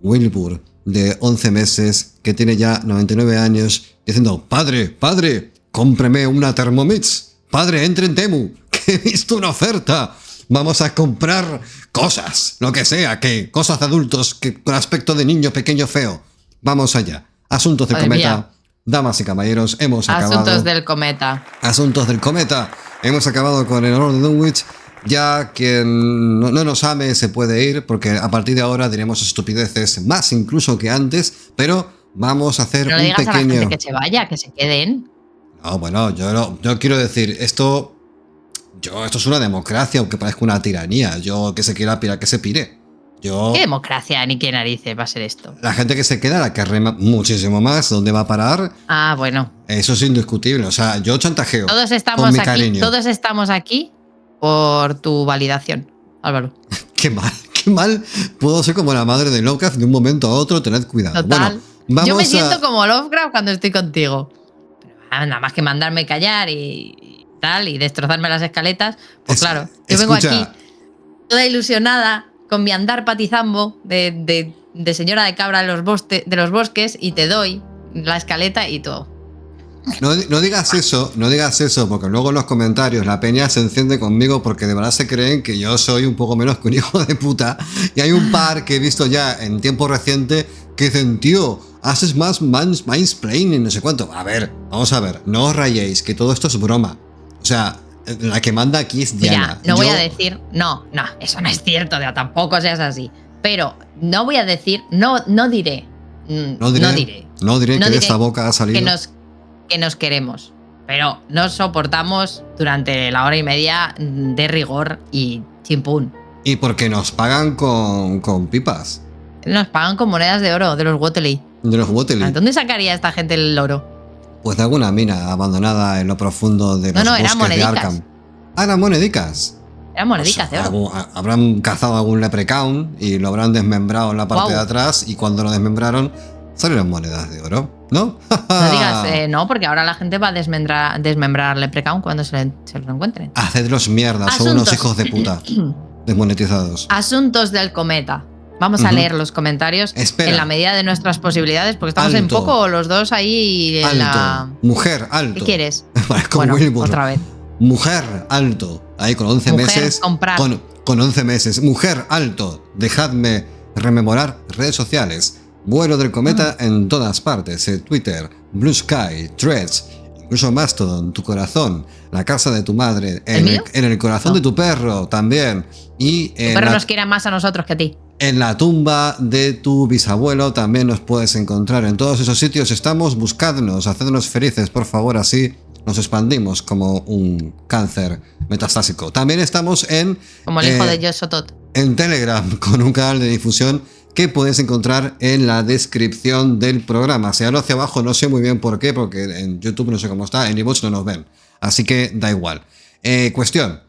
Wilbur de 11 meses que tiene ya 99 años diciendo «Padre, padre, cómpreme una Thermomix. Padre, entre en Temu, que he visto una oferta. Vamos a comprar cosas, lo que sea, que cosas de adultos que con aspecto de niño pequeño feo. Vamos allá. Asuntos del cometa. Damas y caballeros, hemos acabado. Asuntos del cometa. Asuntos del cometa. Hemos acabado con el horror de Dunwich. Ya quien no nos ame se puede ir, porque a partir de ahora diremos estupideces más incluso que antes, pero vamos a hacer no un le digas pequeño... a la gente que se vaya, que se queden. No, bueno, yo quiero decir, esto es una democracia, aunque parezca una tiranía. Yo que se quiera pirar, que se pire. ¿Qué democracia ni qué narices va a ser esto? La gente que se queda la querré muchísimo más. ¿Dónde va a parar? Ah, bueno. Eso es indiscutible. O sea, yo chantajeo. Todos estamos aquí por tu validación, Álvaro. Qué mal puedo ser como la madre de Lovecraft de un momento a otro. Tened cuidado. Total. Bueno, yo me siento como Lovecraft cuando estoy contigo. Pero nada más que mandarme callar y tal y destrozarme las escaletas, pues claro, yo escucha, vengo aquí toda ilusionada con mi andar patizambo de señora de cabra de los bosques y te doy la escaleta y todo. No digas eso, porque luego en los comentarios la peña se enciende conmigo porque de verdad se creen que yo soy un poco menos que un hijo de puta. Y hay un par que he visto ya en tiempo reciente que dicen, tío, haces más mansplaining, no sé cuánto. A ver, vamos a ver, no os rayéis, que todo esto es broma. O sea, la que manda aquí es Diana. Mira, voy a decir, no, eso no es cierto, tampoco seas así. Pero no voy a decir, no diré que de esta boca ha salido. Que nos queremos, pero nos soportamos durante la hora y media de rigor y chimpún. Y porque nos pagan con pipas. Nos pagan con monedas de oro de los Wotley. De los Wotley. ¿Dónde sacaría esta gente el oro? Pues de alguna mina abandonada en lo profundo de los bosques de Arkham. Ah, eran monedicas. Eran monedicas de oro. Habrán cazado algún leprechaun y lo habrán desmembrado en la parte de atrás, y cuando lo desmembraron salieron monedas de oro, ¿no? No digas, no, porque ahora la gente va a desmembrar al leprechaun cuando se lo encuentren. Hacedlos mierda, son unos hijos de puta. Desmonetizados. Asuntos del cometa. Vamos a leer los comentarios en la medida de nuestras posibilidades, porque estamos en poco los dos ahí en la... Mujer, alto. ¿Qué quieres? Bueno, otra vez. Mujer, alto. Ahí con 11 meses. Comprar. Con 11 meses. Mujer, alto. Dejadme rememorar redes sociales. Vuelo del cometa en todas partes. Twitter, Blue Sky, Threads, incluso Mastodon, tu corazón, la casa de tu madre, en el corazón de tu perro también. Y tu perro nos quiere más a nosotros que a ti. En la tumba de tu bisabuelo también nos puedes encontrar. En todos esos sitios estamos. Buscadnos, hacednos felices, por favor, así nos expandimos como un cáncer metastásico. También estamos como el hijo de Yosotot. En Telegram, con un canal de difusión que puedes encontrar en la descripción del programa. Se habla hacia abajo, no sé muy bien por qué, porque en YouTube no sé cómo está, en iVoox no nos ven. Así que da igual. Cuestión.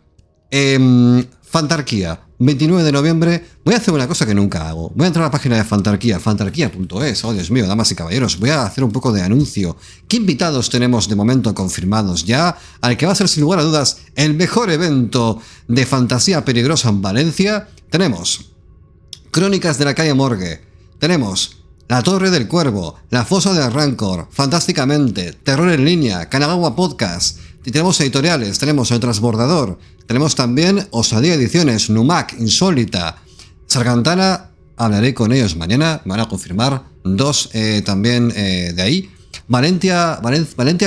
Fantarquía, 29 de noviembre. Voy a hacer una cosa que nunca hago. Voy a entrar a la página de Fantarquía, fantarquía.es. Oh, Dios mío, damas y caballeros. Voy a hacer un poco de anuncio. ¿Qué invitados tenemos de momento confirmados ya? Al que va a ser, sin lugar a dudas, el mejor evento de fantasía peligrosa en Valencia. Tenemos Crónicas de la calle Morgue. Tenemos La Torre del Cuervo, La Fosa de Rancor, Fantásticamente, Terror en Línea, Kanagawa Podcast. Y tenemos editoriales, tenemos El Transbordador, tenemos también Osadía Ediciones, Numac, Insólita, Sargantana. Hablaré con ellos mañana, me van a confirmar dos también de ahí. Valentia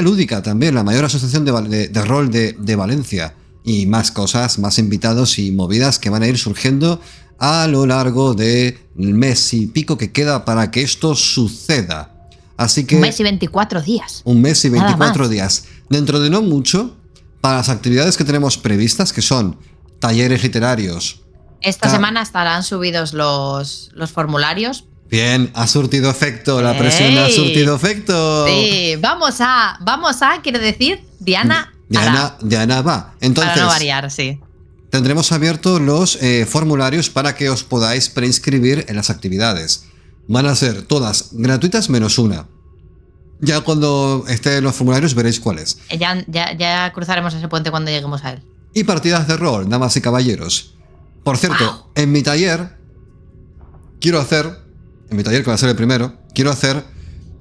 Lúdica también, la mayor asociación de rol de Valencia. Y más cosas, más invitados y movidas que van a ir surgiendo a lo largo del mes y pico que queda para que esto suceda. Así que... Un mes y 24 días. Un mes y 24 días. Dentro de no mucho, para las actividades que tenemos previstas, que son talleres literarios. Esta semana estarán subidos los formularios. Bien, ha surtido efecto, la presión ha surtido efecto. Sí, vamos a, quiere decir, Diana va. Entonces, para no variar, sí. Tendremos abiertos los formularios para que os podáis preinscribir en las actividades. Van a ser todas gratuitas menos una. Ya cuando estén los formularios veréis cuáles. Ya cruzaremos ese puente cuando lleguemos a él. Y partidas de rol, damas y caballeros. Por cierto, en mi taller que va a ser el primero, quiero hacer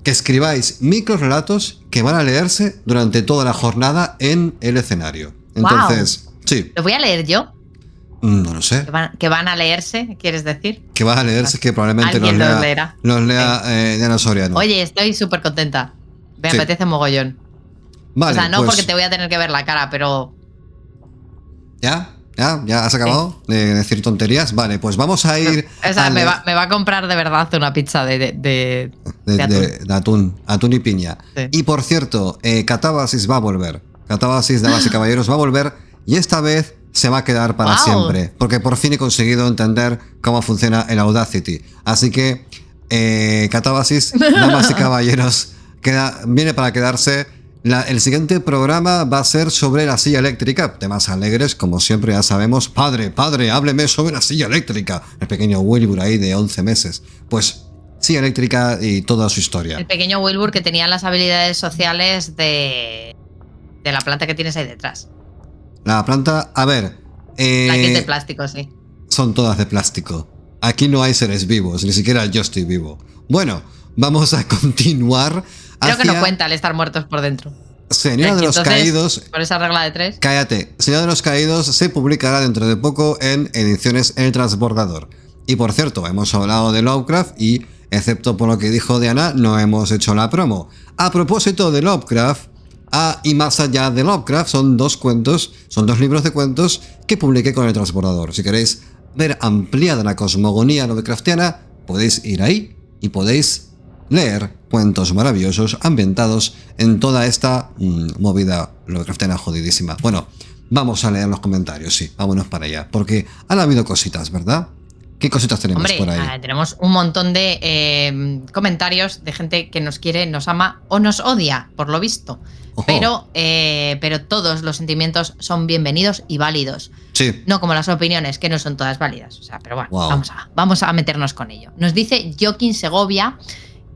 que escribáis microrelatos que van a leerse durante toda la jornada en el escenario. Entonces, sí. ¿Los voy a leer yo? No lo sé. ¿Que van a leerse, quieres decir? Que van a leerse, que probablemente los lea Diana Soriano. Oye, estoy súper contenta. Me apetece mogollón. Vale, o sea, no porque te voy a tener que ver la cara, pero... ¿Ya has acabado de decir tonterías? Vale, pues vamos a ir... O sea, me va a comprar de verdad una pizza de atún y piña. Sí. Y por cierto, Catábasis va a volver. Catábasis, damas y caballeros, va a volver, y esta vez se va a quedar para siempre, porque por fin he conseguido entender cómo funciona el Audacity. Así que, Catábasis, damas y caballeros, viene para quedarse. El siguiente programa va a ser sobre la silla eléctrica. Temas alegres, como siempre ya sabemos. Padre, hábleme sobre la silla eléctrica. El pequeño Wilbur ahí de 11 meses. Pues, silla eléctrica y toda su historia. El pequeño Wilbur que tenía las habilidades sociales de la planta que tienes ahí detrás. La planta, a ver... La que es de plástico, sí. Son todas de plástico. Aquí no hay seres vivos, ni siquiera yo estoy vivo. Bueno, vamos a continuar. Creo que no cuenta el estar muertos por dentro. Señora de los Caídos... Por esa regla de 3. Cállate. Señora de los Caídos se publicará dentro de poco en ediciones El Transbordador. Y por cierto, hemos hablado de Lovecraft y, excepto por lo que dijo Diana, no hemos hecho la promo. A propósito de Lovecraft, y más allá de Lovecraft, son dos libros de cuentos que publiqué con El Transbordador. Si queréis ver ampliada la cosmogonía lovecraftiana, podéis ir ahí y podéis leer cuentos maravillosos ambientados en toda esta movida lovecraftiana jodidísima. Bueno, vamos a leer los comentarios, sí, vámonos para allá, porque han habido cositas, ¿verdad? ¿Qué cositas tenemos por ahí? Tenemos un montón de comentarios de gente que nos quiere, nos ama o nos odia, por lo visto. Pero todos los sentimientos son bienvenidos y válidos. Sí. No como las opiniones, que no son todas válidas. O sea, pero bueno, wow. vamos a meternos con ello. Nos dice Joaquín Segovia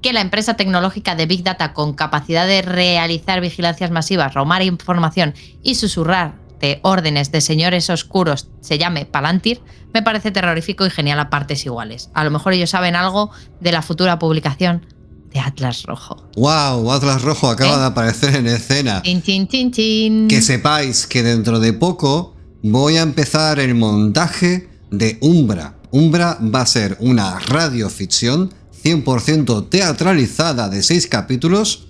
que la empresa tecnológica de Big Data con capacidad de realizar vigilancias masivas, robar información y susurrar de órdenes de señores oscuros se llame Palantir, me parece terrorífico y genial a partes iguales. A lo mejor ellos saben algo de la futura publicación de Atlas Rojo. ¡Wow! Atlas Rojo acaba de aparecer en escena. Chin, chin, chin, chin. Que sepáis que dentro de poco voy a empezar el montaje de Umbra. Umbra va a ser una radioficción 100% teatralizada de 6 capítulos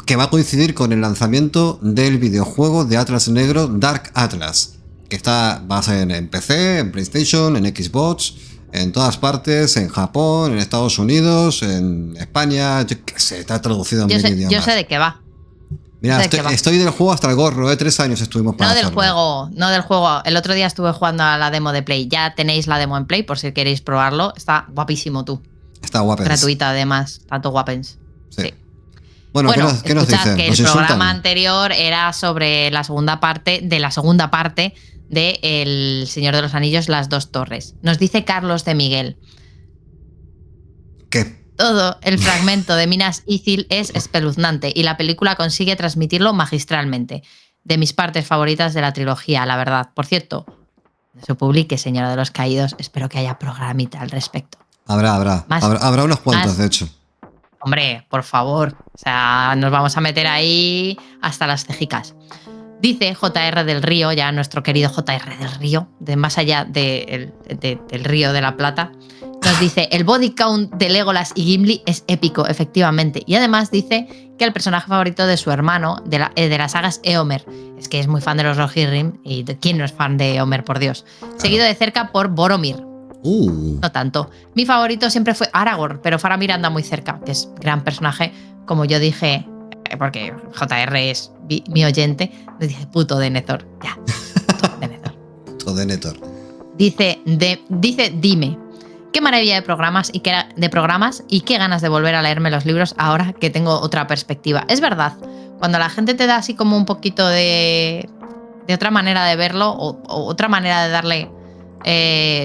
que va a coincidir con el lanzamiento del videojuego de Atlas Negro Dark Atlas, que va a ser en PC, en PlayStation, en Xbox, en todas partes, en Japón, en Estados Unidos, en España, yo qué sé, está traducido en mil idiomas. Yo sé de qué va. Mira, estoy del juego hasta el gorro, 3 años estuvimos para hacerlo. No del juego. El otro día estuve jugando a la demo de Play. Ya tenéis la demo en Play por si queréis probarlo. Está guapísimo tú. Está guapens. Gratuita además, tanto guapens. Sí. Bueno, ¿qué nos dicen? Que el programa anterior era sobre la segunda parte de El Señor de los Anillos, Las Dos Torres. Nos dice Carlos de Miguel. ¿Qué? Todo el fragmento de Minas Ithil es espeluznante y la película consigue transmitirlo magistralmente. De mis partes favoritas de la trilogía, la verdad. Por cierto, cuando se publique Señor de los Caídos, espero que haya programita al respecto. Habrá unos cuantos, de hecho. Hombre, por favor. O sea, nos vamos a meter ahí hasta las cejicas. Dice JR del Río, ya nuestro querido JR del Río, de más allá del Río de la Plata, nos dice, el body count de Legolas y Gimli es épico, efectivamente. Y además dice que el personaje favorito de su hermano de la saga es Éomer. Es que es muy fan de los Rohirrim, y ¿quién no es fan de Éomer, por Dios? Claro. Seguido de cerca por Boromir. No tanto. Mi favorito siempre fue Aragorn, pero Faramir anda muy cerca, que es gran personaje, como yo dije, porque JR es mi oyente, le dije puto Denethor. Ya, puto Denethor. Puto Denethor. Dice, dime, qué maravilla de programas y qué ganas de volver a leerme los libros ahora que tengo otra perspectiva. Es verdad, cuando la gente te da así como un poquito de otra manera de verlo o otra manera de darle...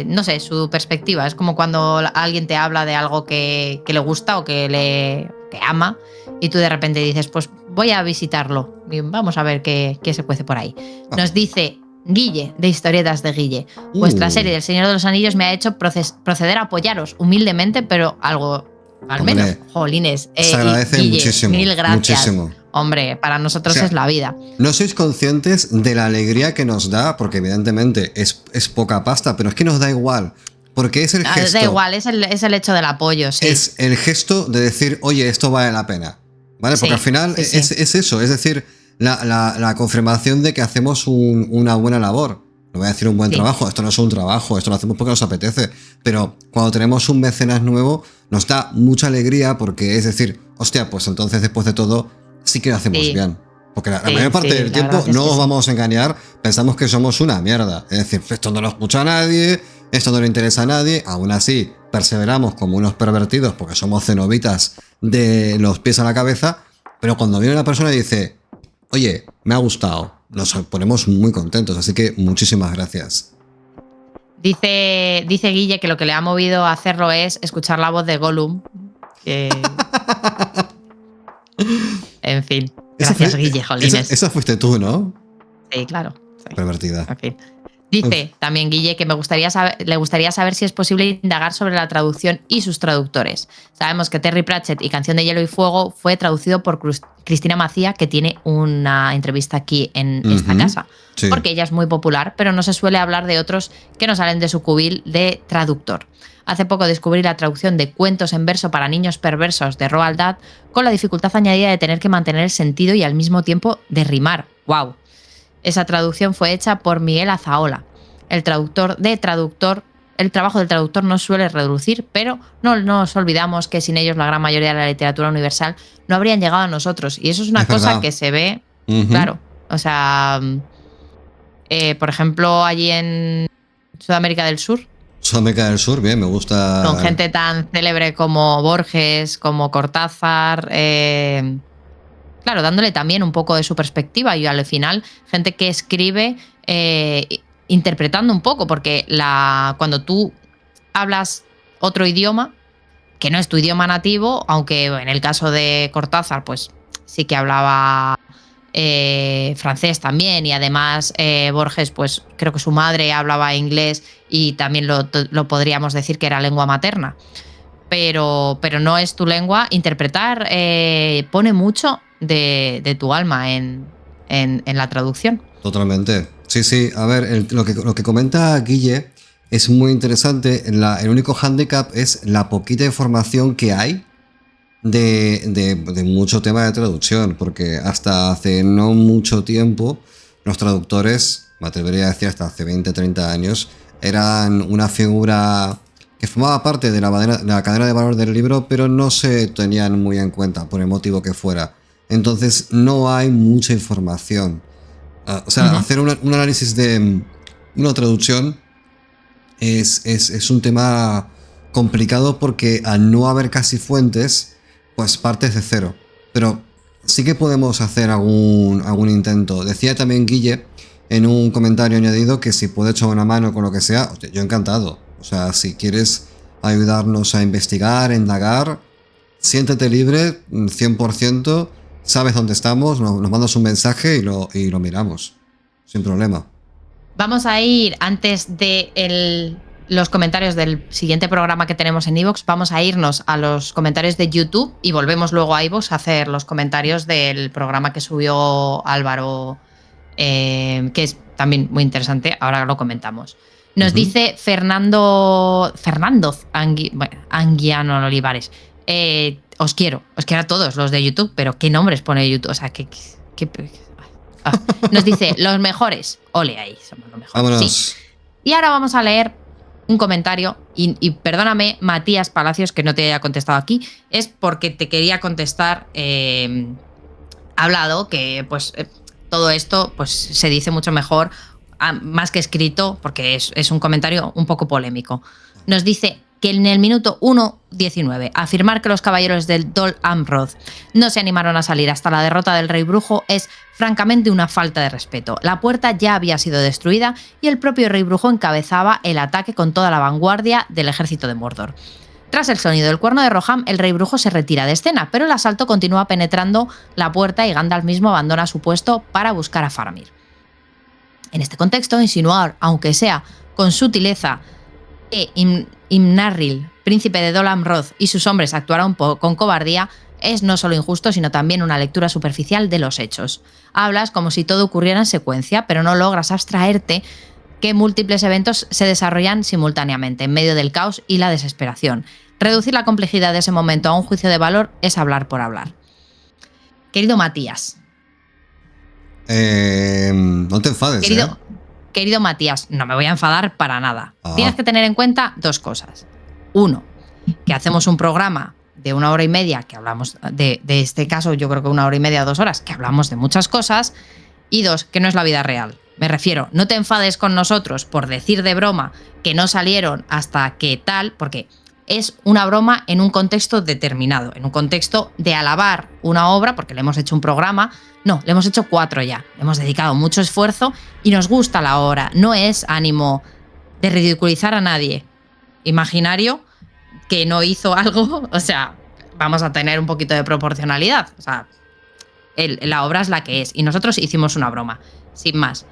no sé, su perspectiva. Es como cuando alguien te habla de algo que le gusta o que ama y tú de repente dices, pues voy a visitarlo y vamos a ver qué se cuece por ahí. Nos dice Guille, de Historietas de Guille, vuestra serie del Señor de los Anillos me ha hecho proceder a apoyaros humildemente, pero algo, al Hombre, menos, jolines. Se agradece Guille, muchísimo. Mil gracias. Muchísimo. Hombre, para nosotros es la vida. No sois conscientes de la alegría que nos da, porque evidentemente es poca pasta, pero es que nos da igual, porque es el gesto. Da igual, es el hecho del apoyo, sí. Es el gesto de decir, oye, esto vale la pena, ¿vale? Porque al final es eso, es decir, la confirmación de que hacemos una buena labor. No voy a decir un buen trabajo, esto no es un trabajo, esto lo hacemos porque nos apetece, pero cuando tenemos un mecenas nuevo nos da mucha alegría porque es decir, hostia, pues entonces después de todo sí que lo hacemos bien. Porque la mayor parte del tiempo, no os vamos a engañar, pensamos que somos una mierda. Es decir, esto no lo escucha nadie, esto no le interesa a nadie, aún así perseveramos como unos pervertidos porque somos cenobitas de los pies a la cabeza, pero cuando viene una persona y dice, oye, me ha gustado, nos ponemos muy contentos, así que muchísimas gracias. Dice Guille que lo que le ha movido a hacerlo es escuchar la voz de Gollum. En fin, gracias Guille, jolines. Esa fuiste tú, ¿no? Sí, claro. Sí. Pervertida. En fin. Dice también Guille que le gustaría saber si es posible indagar sobre la traducción y sus traductores. Sabemos que Terry Pratchett y Canción de Hielo y Fuego fue traducido por Cristina Macía, que tiene una entrevista aquí en esta casa. Sí. Porque ella es muy popular, pero no se suele hablar de otros que no salen de su cubil de traductor. Hace poco descubrí la traducción de Cuentos en verso para niños perversos de Roald Dahl, con la dificultad añadida de tener que mantener el sentido y al mismo tiempo de rimar. ¡Wow! Esa traducción fue hecha por Miguel Azaola. El trabajo del traductor no suele reducir, pero no nos olvidamos que sin ellos la gran mayoría de la literatura universal no habrían llegado a nosotros. Y eso es una cosa verdad. que se ve, claro. O sea, por ejemplo, allí en Sudamérica del Sur. Sudamérica del Sur, bien, me gusta. Con gente tan célebre como Borges, como Cortázar. Claro, dándole también un poco de su perspectiva y al final gente que escribe interpretando un poco, porque cuando tú hablas otro idioma, que no es tu idioma nativo, aunque en el caso de Cortázar, pues sí que hablaba francés también, y además Borges, pues creo que su madre hablaba inglés y también lo podríamos decir que era lengua materna. Pero no es tu lengua. Interpretar pone mucho de tu alma en la traducción. Totalmente. Sí. A ver, lo que comenta Guille es muy interesante. El único hándicap es la poquita información que hay de mucho tema de traducción, porque hasta hace no mucho tiempo los traductores, me atrevería a decir hasta hace 20, 30 años, eran una figura que formaba parte de la cadena de valor del libro, pero no se tenían muy en cuenta por el motivo que fuera. Entonces no hay mucha información. O sea, hacer un análisis de una traducción es un tema complicado porque al no haber casi fuentes, pues partes de cero. Pero sí que podemos hacer algún intento. Decía también Guille en un comentario añadido que si puede echar una mano con lo que sea, yo encantado. O sea, si quieres ayudarnos a investigar, a indagar, siéntete libre, 100%, sabes dónde estamos, nos mandas un mensaje y lo miramos, sin problema. Vamos a ir, antes de los comentarios del siguiente programa que tenemos en iVoox, vamos a irnos a los comentarios de YouTube y volvemos luego a iVoox a hacer los comentarios del programa que subió Álvaro, que es también muy interesante, ahora lo comentamos. Nos dice Fernando Anguiano Olivares. Os quiero a todos los de YouTube, pero ¿qué nombres pone YouTube? O sea, nos dice, los mejores. Ole ahí, somos los mejores. Vámonos. Sí. Y ahora vamos a leer un comentario, y perdóname, Matías Palacios, que no te haya contestado aquí, es porque te quería contestar hablado, que pues todo esto pues se dice mucho mejor, más que escrito, porque es un comentario un poco polémico. Nos dice que en el minuto 1:19 afirmar que los caballeros del Dol Amroth no se animaron a salir hasta la derrota del Rey Brujo es francamente una falta de respeto. La puerta ya había sido destruida y el propio Rey Brujo encabezaba el ataque con toda la vanguardia del ejército de Mordor. Tras el sonido del cuerno de Rohan, el Rey Brujo se retira de escena, pero el asalto continúa penetrando la puerta y Gandalf mismo abandona su puesto para buscar a Faramir. En este contexto, insinuar, aunque sea con sutileza, que Imnarril, príncipe de Dol Amroth, y sus hombres actuaron con cobardía es no solo injusto, sino también una lectura superficial de los hechos. Hablas como si todo ocurriera en secuencia, pero no logras abstraerte que múltiples eventos se desarrollan simultáneamente, en medio del caos y la desesperación. Reducir la complejidad de ese momento a un juicio de valor es hablar por hablar. Querido Matías. No te enfades, Querido Matías, no me voy a enfadar para nada. Ah. Tienes que tener en cuenta dos cosas. Uno, que hacemos un programa de 1 hora y media, que hablamos de este caso, yo creo que 1 hora y media, 2 horas, que hablamos de muchas cosas. Y dos, que no es la vida real. Me refiero, no te enfades con nosotros por decir de broma que no salieron hasta que tal, porque es una broma en un contexto determinado, en un contexto de alabar una obra, porque le hemos hecho un programa. No, le hemos hecho 4 ya. Le hemos dedicado mucho esfuerzo y nos gusta la obra. No es ánimo de ridiculizar a nadie imaginario que no hizo algo. O sea, vamos a tener un poquito de proporcionalidad. O sea, la obra es la que es y nosotros hicimos una broma, sin más.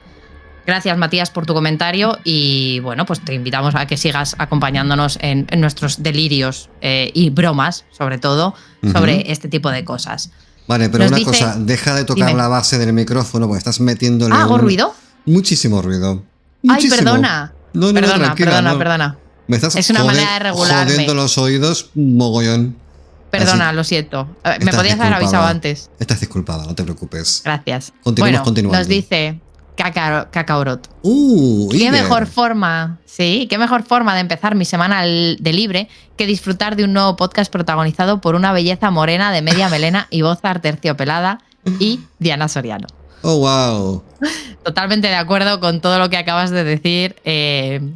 Gracias, Matías, por tu comentario y bueno, pues te invitamos a que sigas acompañándonos en nuestros delirios y bromas, sobre todo, sobre este tipo de cosas. Vale, pero una cosa, deja de tocar la base del micrófono porque estás metiéndole ¿hago ruido? Muchísimo ruido. Muchísimo. Ay, perdona. No, Perdona. Me estás es una manera de regularme. Jodiendo los oídos mogollón. Perdona, lo siento. Me podías haber avisado antes. Estás disculpada, no te preocupes. Gracias. Continuando. Nos dice Cacaorot. ¿Qué mejor forma de empezar mi semana de libre que disfrutar de un nuevo podcast protagonizado por una belleza morena de media melena y voz aterciopelada y Diana Soriano? ¡Oh, wow! Totalmente de acuerdo con todo lo que acabas de decir,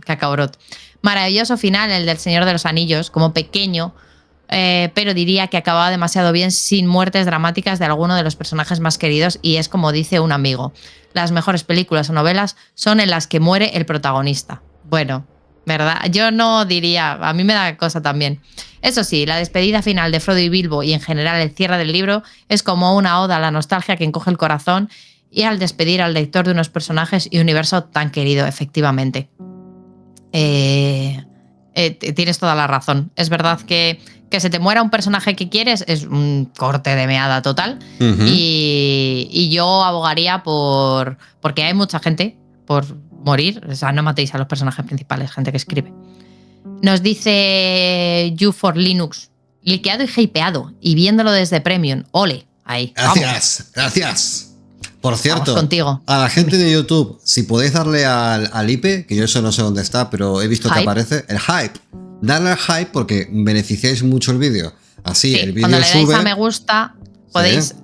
Cacaorot. Maravilloso final el del Señor de los Anillos, como pequeño, pero diría que acababa demasiado bien sin muertes dramáticas de alguno de los personajes más queridos y es como dice un amigo. Las mejores películas o novelas son en las que muere el protagonista. Bueno, ¿verdad? Yo no diría, a mí me da cosa también. Eso sí, la despedida final de Frodo y Bilbo y en general el cierre del libro es como una oda a la nostalgia que encoge el corazón y al despedir al lector de unos personajes y universo tan querido, efectivamente. Tienes toda la razón. Es verdad que se te muera un personaje que quieres es un corte de meada total. Y yo abogaría porque hay mucha gente por morir. O sea, no matéis a los personajes principales, gente que escribe. Nos dice You for Linux, liqueado y hypeado y viéndolo desde Premium. Ole, ahí. Gracias. Por cierto, a la gente de YouTube, si podéis darle al IP, que yo eso no sé dónde está, pero he visto que aparece, el hype. Darle al hype porque beneficiáis mucho el vídeo. Así, el vídeo cuando le dais sube. A me gusta, podéis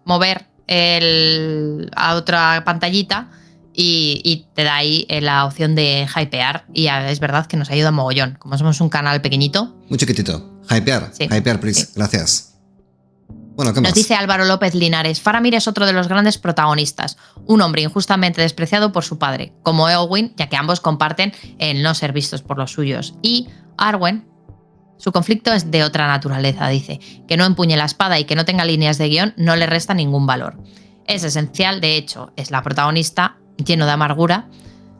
mover a otra pantallita y te da ahí la opción de hypear. Y es verdad que nos ayuda mogollón. Como somos un canal pequeñito. Muy chiquitito. Hypear, please. Sí. Gracias. Bueno, ¿qué más? Nos dice Álvaro López Linares, Faramir es otro de los grandes protagonistas, un hombre injustamente despreciado por su padre, como Eowyn, ya que ambos comparten el no ser vistos por los suyos. Y Arwen, su conflicto es de otra naturaleza, dice, que no empuñe la espada y que no tenga líneas de guión no le resta ningún valor. Es esencial, de hecho, es la protagonista, lleno de amargura,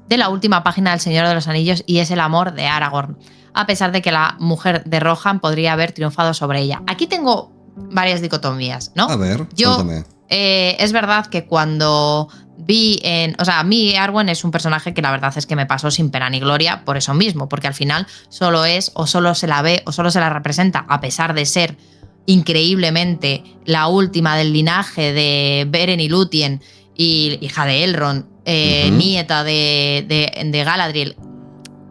de la última página del Señor de los Anillos y es el amor de Aragorn, a pesar de que la mujer de Rohan podría haber triunfado sobre ella. Aquí tengo varias dicotomías, ¿no? A ver, cuéntame. Es verdad que cuando vi a mí Arwen es un personaje que la verdad es que me pasó sin pena ni gloria por eso mismo, porque al final solo es o solo se la ve o solo se la representa, a pesar de ser increíblemente la última del linaje de Beren y Lúthien y hija de Elrond, nieta de Galadriel,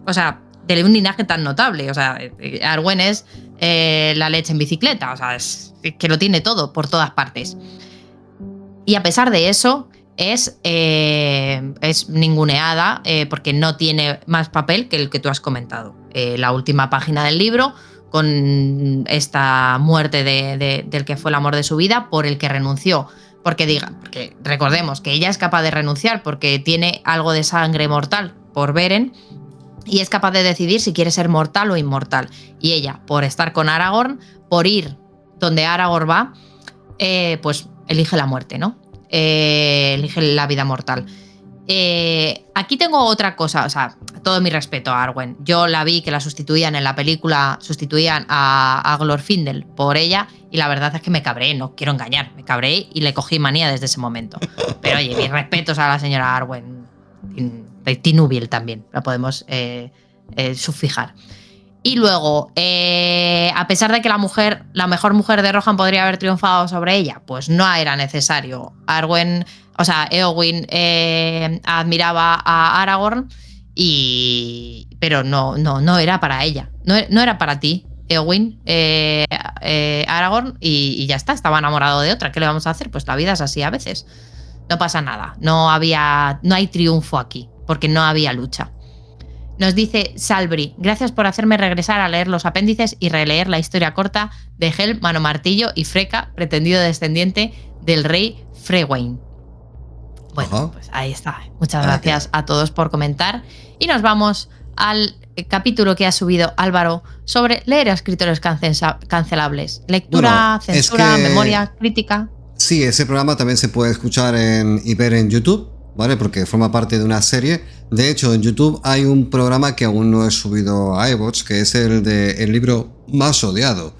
o sea, de un linaje tan notable. O sea, Arwen es la leche en bicicleta, o sea, es que lo tiene todo por todas partes. Y a pesar de eso, es ninguneada porque no tiene más papel que el que tú has comentado. La última página del libro, con esta muerte del que fue el amor de su vida, por el que renunció. Porque recordemos que ella es capaz de renunciar porque tiene algo de sangre mortal por Beren y es capaz de decidir si quiere ser mortal o inmortal. Y ella, por estar con Aragorn, por ir donde Aragorn va, pues elige la muerte, ¿no? Elige la vida mortal. Aquí tengo otra cosa, o sea, todo mi respeto a Arwen. Yo la vi que la sustituían en la película, sustituían a Glorfindel por ella y la verdad es que me cabré, no quiero engañar, me cabré y le cogí manía desde ese momento. Pero oye, mis respetos a la señora Arwen, Tinubiel también, la podemos subfijar. Y luego, a pesar de que la mejor mujer de Rohan podría haber triunfado sobre ella, pues no era necesario. Eowyn admiraba a Aragorn, pero no era para ella. No era para ti, Eowyn, Aragorn, y ya está, estaba enamorado de otra. ¿Qué le vamos a hacer? Pues la vida es así a veces. No pasa nada, no hay triunfo aquí, porque no había lucha. Nos dice Salbri, gracias por hacerme regresar a leer los apéndices y releer la historia corta de Helm, Mano Martillo y Freka, pretendido descendiente del rey Frewain. Bueno, pues ahí está. Muchas gracias a todos por comentar. Y nos vamos al capítulo que ha subido Álvaro sobre leer a escritores cancelables. Lectura, censura, memoria, crítica. Sí, ese programa también se puede escuchar y ver en YouTube. ¿vale? Porque forma parte de una serie. De hecho, en YouTube hay un programa que aún no he subido a iVoox, que es el de el libro más odiado.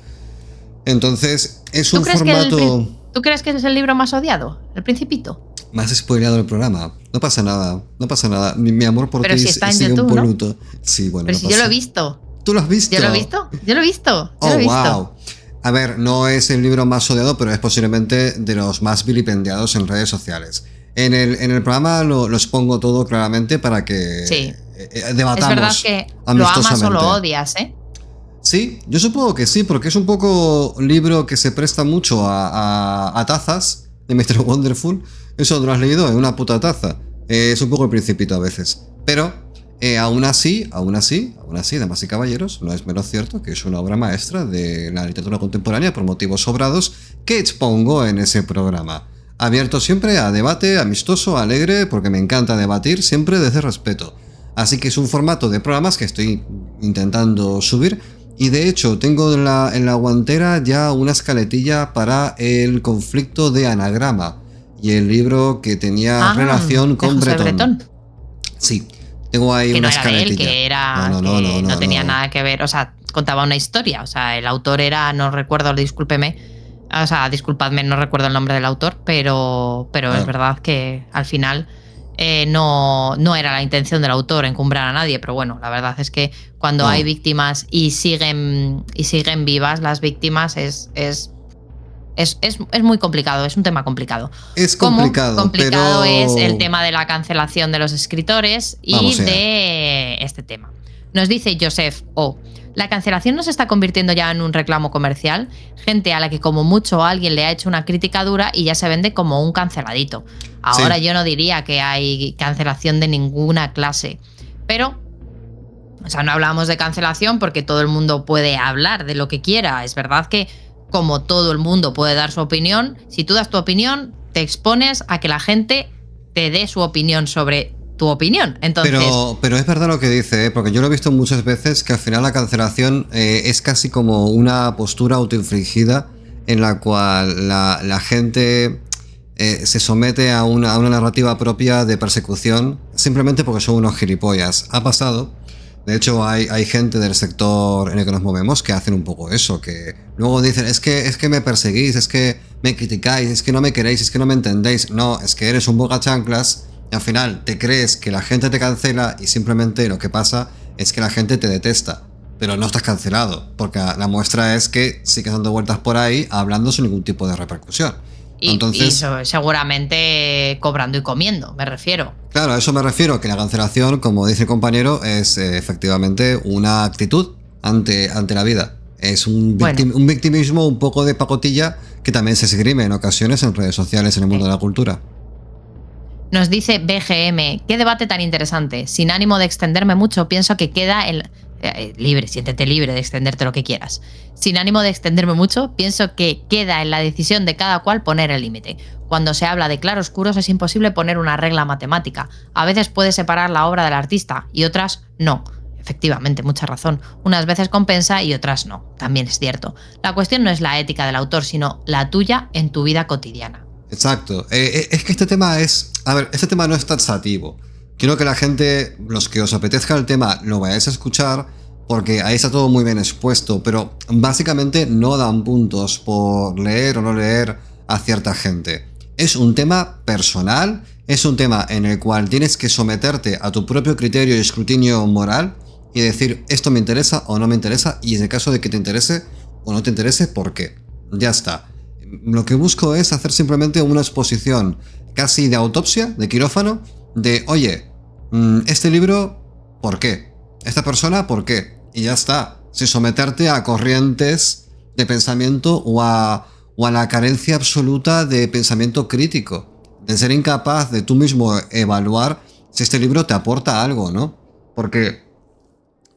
Entonces, es un formato... ¿Tú crees que es el libro más odiado? ¿El Principito? Más spoileado del programa. No pasa nada, no pasa nada. Mi amor por Pero ti si está en sigue YouTube, impoluto. ¿no? Sí, bueno, Pero no si pasa. yo lo he visto. ¿Tú lo has visto? ¿Yo lo he visto? Yo lo he visto. Yo lo he visto. Wow. A ver, no es el libro más odiado, pero es posiblemente de los más vilipendiados en redes sociales. En el programa lo expongo todo claramente para que Sí. Debatamos. Es verdad que lo amas o lo odias, ¿eh? Sí, yo supongo que sí, porque es un poco un libro que se presta mucho a tazas de Mr. Wonderful. Eso no lo has leído, es una puta taza. Es un poco el Principito a veces. Pero aún así, damas y caballeros, no es menos cierto que es una obra maestra de la literatura contemporánea por motivos sobrados que expongo en ese programa. Abierto siempre a debate, amistoso, alegre, porque me encanta debatir, siempre desde respeto. Así que es un formato de programas que estoy intentando subir. Y de hecho, tengo en la guantera ya una escaletilla para el conflicto de Anagrama y el libro que tenía relación con Bretón. Sí, tengo ahí que una no era escaletilla. De él, que era no tenía nada que ver, o sea, contaba una historia, o sea, el autor era, no recuerdo, discúlpeme, o sea, disculpadme, no recuerdo el nombre del autor, pero es verdad que al final no era la intención del autor encumbrar a nadie, pero bueno, la verdad es que cuando hay víctimas y siguen vivas las víctimas es muy complicado, es un tema complicado. Es complicado. Complicado pero... es el tema de la cancelación de los escritores y de este tema. Nos dice Joseph O. La cancelación no se está convirtiendo ya en un reclamo comercial. Gente a la que como mucho alguien le ha hecho una crítica dura y ya se vende como un canceladito. Ahora yo no diría que hay cancelación de ninguna clase. Pero, o sea, no hablamos de cancelación porque todo el mundo puede hablar de lo que quiera. Es verdad que como todo el mundo puede dar su opinión, si tú das tu opinión, te expones a que la gente te dé su opinión sobre tu opinión. Entonces, pero es verdad lo que dice, porque yo lo he visto muchas veces que al final la cancelación es casi como una postura autoinfligida en la cual la gente se somete a una narrativa propia de persecución simplemente porque son unos gilipollas. Ha pasado. De hecho, hay gente del sector en el que nos movemos que hacen un poco eso, que luego dicen, es que me perseguís, es que me criticáis, es que no me queréis, es que no me entendéis. No, es que eres un bocachanclas y al final te crees que la gente te cancela y simplemente lo que pasa es que la gente te detesta. Pero no estás cancelado, porque la muestra es que sigues dando vueltas por ahí hablando sin ningún tipo de repercusión. Entonces, y seguramente cobrando y comiendo, me refiero. Claro, a eso me refiero, que la cancelación, como dice el compañero, es efectivamente una actitud ante la vida. Es un victimismo un poco de pacotilla que también se esgrime en ocasiones en redes sociales en el mundo de la cultura. Nos dice BGM, qué debate tan interesante. Sin ánimo de extenderme mucho, pienso que queda el... libre, siéntete libre de extenderte lo que quieras. Sin ánimo de extenderme mucho, pienso que queda en la decisión de cada cual poner el límite. Cuando se habla de claroscuros es imposible poner una regla matemática. A veces puedes separar la obra del artista y otras no. Efectivamente, mucha razón. Unas veces compensa y otras no. También es cierto. La cuestión no es la ética del autor, sino la tuya en tu vida cotidiana. Exacto. Es que este tema este tema no es taxativo. Quiero que la gente, los que os apetezca el tema, lo vayáis a escuchar, porque ahí está todo muy bien expuesto, pero básicamente no dan puntos por leer o no leer a cierta gente. Es un tema personal, es un tema en el cual tienes que someterte a tu propio criterio y escrutinio moral y decir, esto me interesa o no me interesa, y en el caso de que te interese o no te interese, ¿por qué? Ya está. Lo que busco es hacer simplemente una exposición casi de autopsia, de quirófano, de, oye, este libro, ¿por qué? Esta persona, ¿por qué? Y ya está, sin someterte a corrientes de pensamiento o a la carencia absoluta de pensamiento crítico, de ser incapaz de tú mismo evaluar si este libro te aporta algo, ¿no? Porque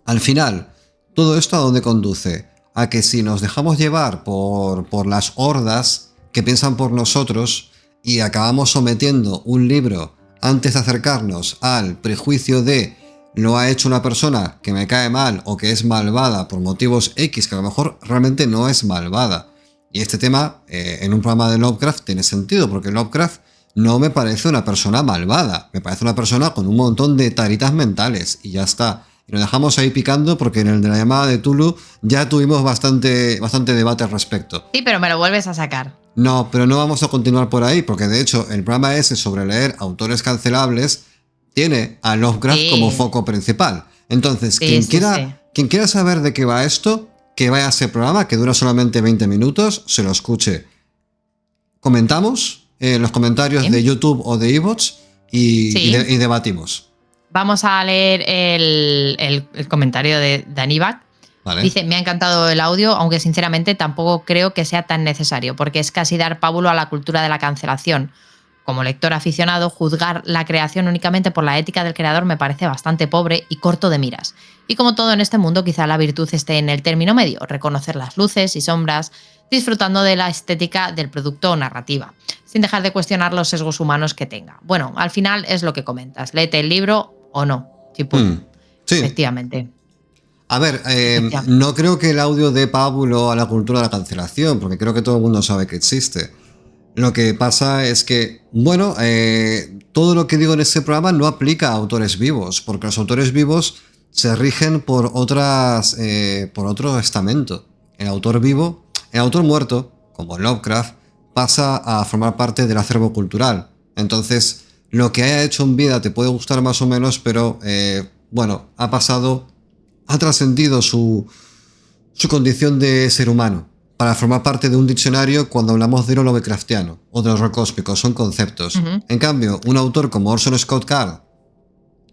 al final, todo esto ¿a dónde conduce? A que si nos dejamos llevar por las hordas que piensan por nosotros y acabamos sometiendo un libro antes de acercarnos al prejuicio de lo ha hecho una persona que me cae mal o que es malvada por motivos X, que a lo mejor realmente no es malvada. Y este tema en un programa de Lovecraft tiene sentido, porque Lovecraft no me parece una persona malvada, me parece una persona con un montón de taritas mentales y ya está. Y nos dejamos ahí picando porque en el de la llamada de Tulu ya tuvimos bastante debate al respecto. Sí, pero me lo vuelves a sacar. No, pero no vamos a continuar por ahí, porque de hecho el programa ese sobre leer autores cancelables tiene a Lovecraft como foco principal. Entonces, quien quiera saber de qué va esto, que vaya a ese programa, que dura solamente 20 minutos, se lo escuche. Comentamos en los comentarios de YouTube o de iVoox y debatimos. Vamos a leer el comentario de Danivac. Vale. Dice, me ha encantado el audio, aunque sinceramente tampoco creo que sea tan necesario, porque es casi dar pábulo a la cultura de la cancelación. Como lector aficionado, juzgar la creación únicamente por la ética del creador me parece bastante pobre y corto de miras. Y como todo en este mundo, quizá la virtud esté en el término medio, reconocer las luces y sombras, disfrutando de la estética del producto o narrativa, sin dejar de cuestionar los sesgos humanos que tenga. Bueno, al final es lo que comentas, léete el libro o no. Tipo, sí. Efectivamente. A ver, no creo que el audio dé pábulo a la cultura de la cancelación, porque creo que todo el mundo sabe que existe. Lo que pasa es que, bueno, todo lo que digo en este programa no aplica a autores vivos, porque los autores vivos se rigen por otro estamento. El autor vivo, el autor muerto, como Lovecraft, pasa a formar parte del acervo cultural. Entonces, lo que haya hecho en vida te puede gustar más o menos, pero, bueno, ha trascendido su condición de ser humano para formar parte de un diccionario cuando hablamos de lo Lovecraftiano o de horror cósmico, son conceptos. En cambio, un autor como Orson Scott Card,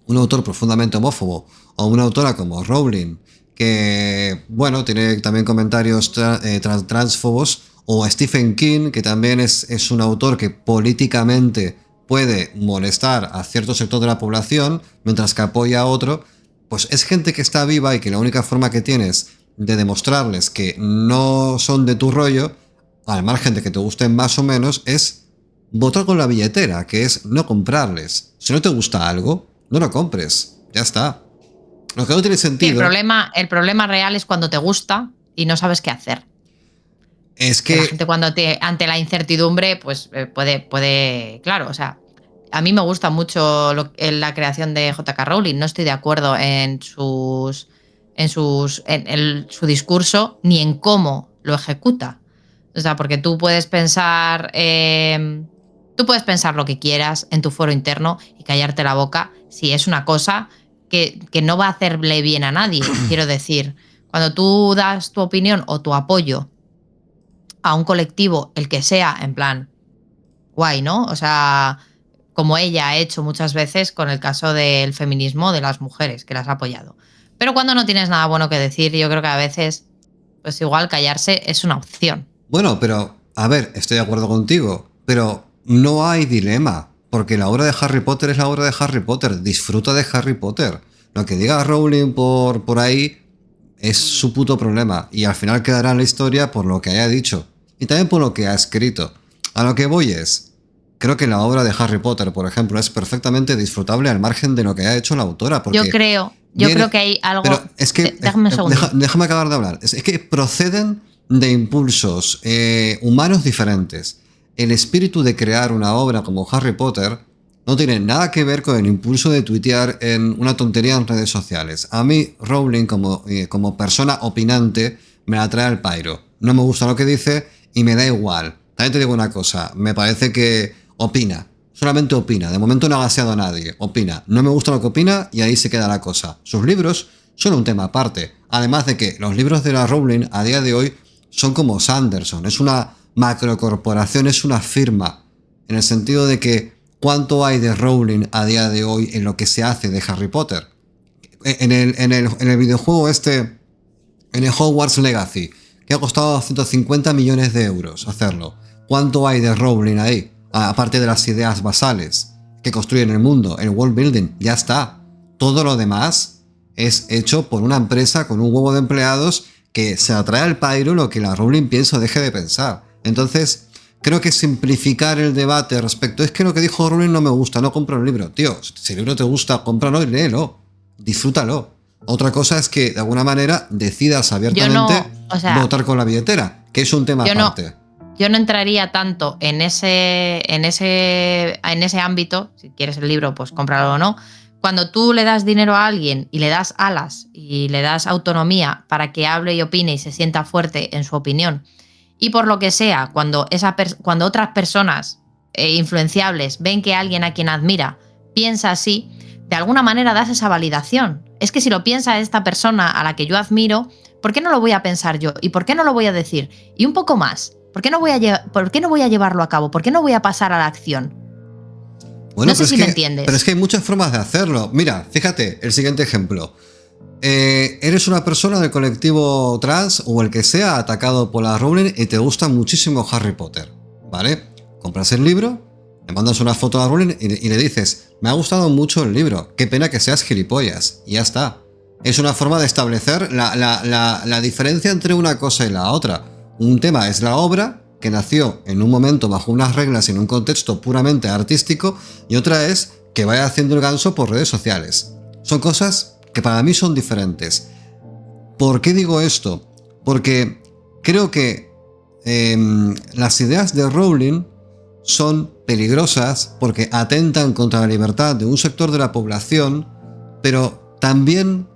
un autor profundamente homófobo, o una autora como Rowling, que, bueno, tiene también comentarios transfobos, o Stephen King, que también es un autor que políticamente puede molestar a cierto sector de la población, mientras que apoya a otro, pues es gente que está viva y que la única forma que tienes de demostrarles que no son de tu rollo, al margen de que te gusten más o menos, es votar con la billetera, que es no comprarles. Si no te gusta algo, no lo compres. Ya está. Lo que no tiene sentido... El problema real es cuando te gusta y no sabes qué hacer. Es que... La gente cuando ante la incertidumbre, pues puede... Claro, o sea, a mí me gusta mucho la creación de J.K. Rowling. No estoy de acuerdo en su discurso ni en cómo lo ejecuta. O sea, porque tú puedes pensar lo que quieras en tu foro interno y callarte la boca si es una cosa que no va a hacerle bien a nadie. Quiero decir, cuando tú das tu opinión o tu apoyo a un colectivo, el que sea, en plan, guay, ¿no? O sea, como ella ha hecho muchas veces con el caso del feminismo de las mujeres, que las ha apoyado. Pero cuando no tienes nada bueno que decir, yo creo que a veces, pues igual callarse es una opción. Bueno, pero, a ver, estoy de acuerdo contigo, pero no hay dilema, porque la obra de Harry Potter es la obra de Harry Potter, disfruta de Harry Potter. Lo que diga Rowling por ahí es su puto problema, y al final quedará en la historia por lo que haya dicho, y también por lo que ha escrito. A lo que voy es, creo que la obra de Harry Potter, por ejemplo, es perfectamente disfrutable al margen de lo que haya hecho la autora, porque... Yo creo que hay algo... Pero es que... Déjame acabar de hablar. Es que proceden de impulsos humanos diferentes. El espíritu de crear una obra como Harry Potter no tiene nada que ver con el impulso de tuitear en una tontería en redes sociales. A mí, Rowling, como persona opinante, me la trae al pairo. No me gusta lo que dice y me da igual. También te digo una cosa, me parece que opina. Solamente opina, de momento no ha gaseado a nadie, opina. No me gusta lo que opina y ahí se queda la cosa. Sus libros son un tema aparte. Además de que los libros de la Rowling a día de hoy son como Sanderson, es una macrocorporación, es una firma. En el sentido de que ¿cuánto hay de Rowling a día de hoy en lo que se hace de Harry Potter? En el videojuego en el Hogwarts Legacy, que ha costado 150 millones de euros hacerlo. ¿Cuánto hay de Rowling ahí? Aparte de las ideas basales que construyen el mundo, el world building, ya está. Todo lo demás es hecho por una empresa con un huevo de empleados que se atrae al pairo lo que la Rowling piensa o deje de pensar. Entonces, creo que simplificar el debate respecto es que lo que dijo Rowling no me gusta, no compro el libro. Tío, si el libro te gusta, cómpralo y léelo. Disfrútalo. Otra cosa es que de alguna manera decidas abiertamente votar con la billetera, que es un tema aparte. yo no entraría tanto en ese ámbito. Si quieres el libro, pues cómpralo o no. Cuando tú le das dinero a alguien y le das alas y le das autonomía para que hable y opine y se sienta fuerte en su opinión, y por lo que sea, cuando otras personas influenciables ven que alguien a quien admira piensa así, de alguna manera das esa validación. Es que si lo piensa esta persona a la que yo admiro, ¿por qué no lo voy a pensar yo? ¿Y por qué no lo voy a decir? Y un poco más, ¿por qué no voy a llevarlo a cabo? ¿Por qué no voy a pasar a la acción? Bueno, no sé si me entiendes. Pero es que hay muchas formas de hacerlo. Mira, fíjate, el siguiente ejemplo. Eres una persona del colectivo trans o el que sea atacado por la Rowling y te gusta muchísimo Harry Potter, ¿vale? Compras el libro, le mandas una foto a la Rowling y le dices: me ha gustado mucho el libro, qué pena que seas gilipollas, y ya está. Es una forma de establecer la diferencia entre una cosa y la otra. Un tema es la obra, que nació en un momento bajo unas reglas y en un contexto puramente artístico, y otra es que vaya haciendo el ganso por redes sociales. Son cosas que para mí son diferentes. ¿Por qué digo esto? Porque creo que las ideas de Rowling son peligrosas porque atentan contra la libertad de un sector de la población, pero también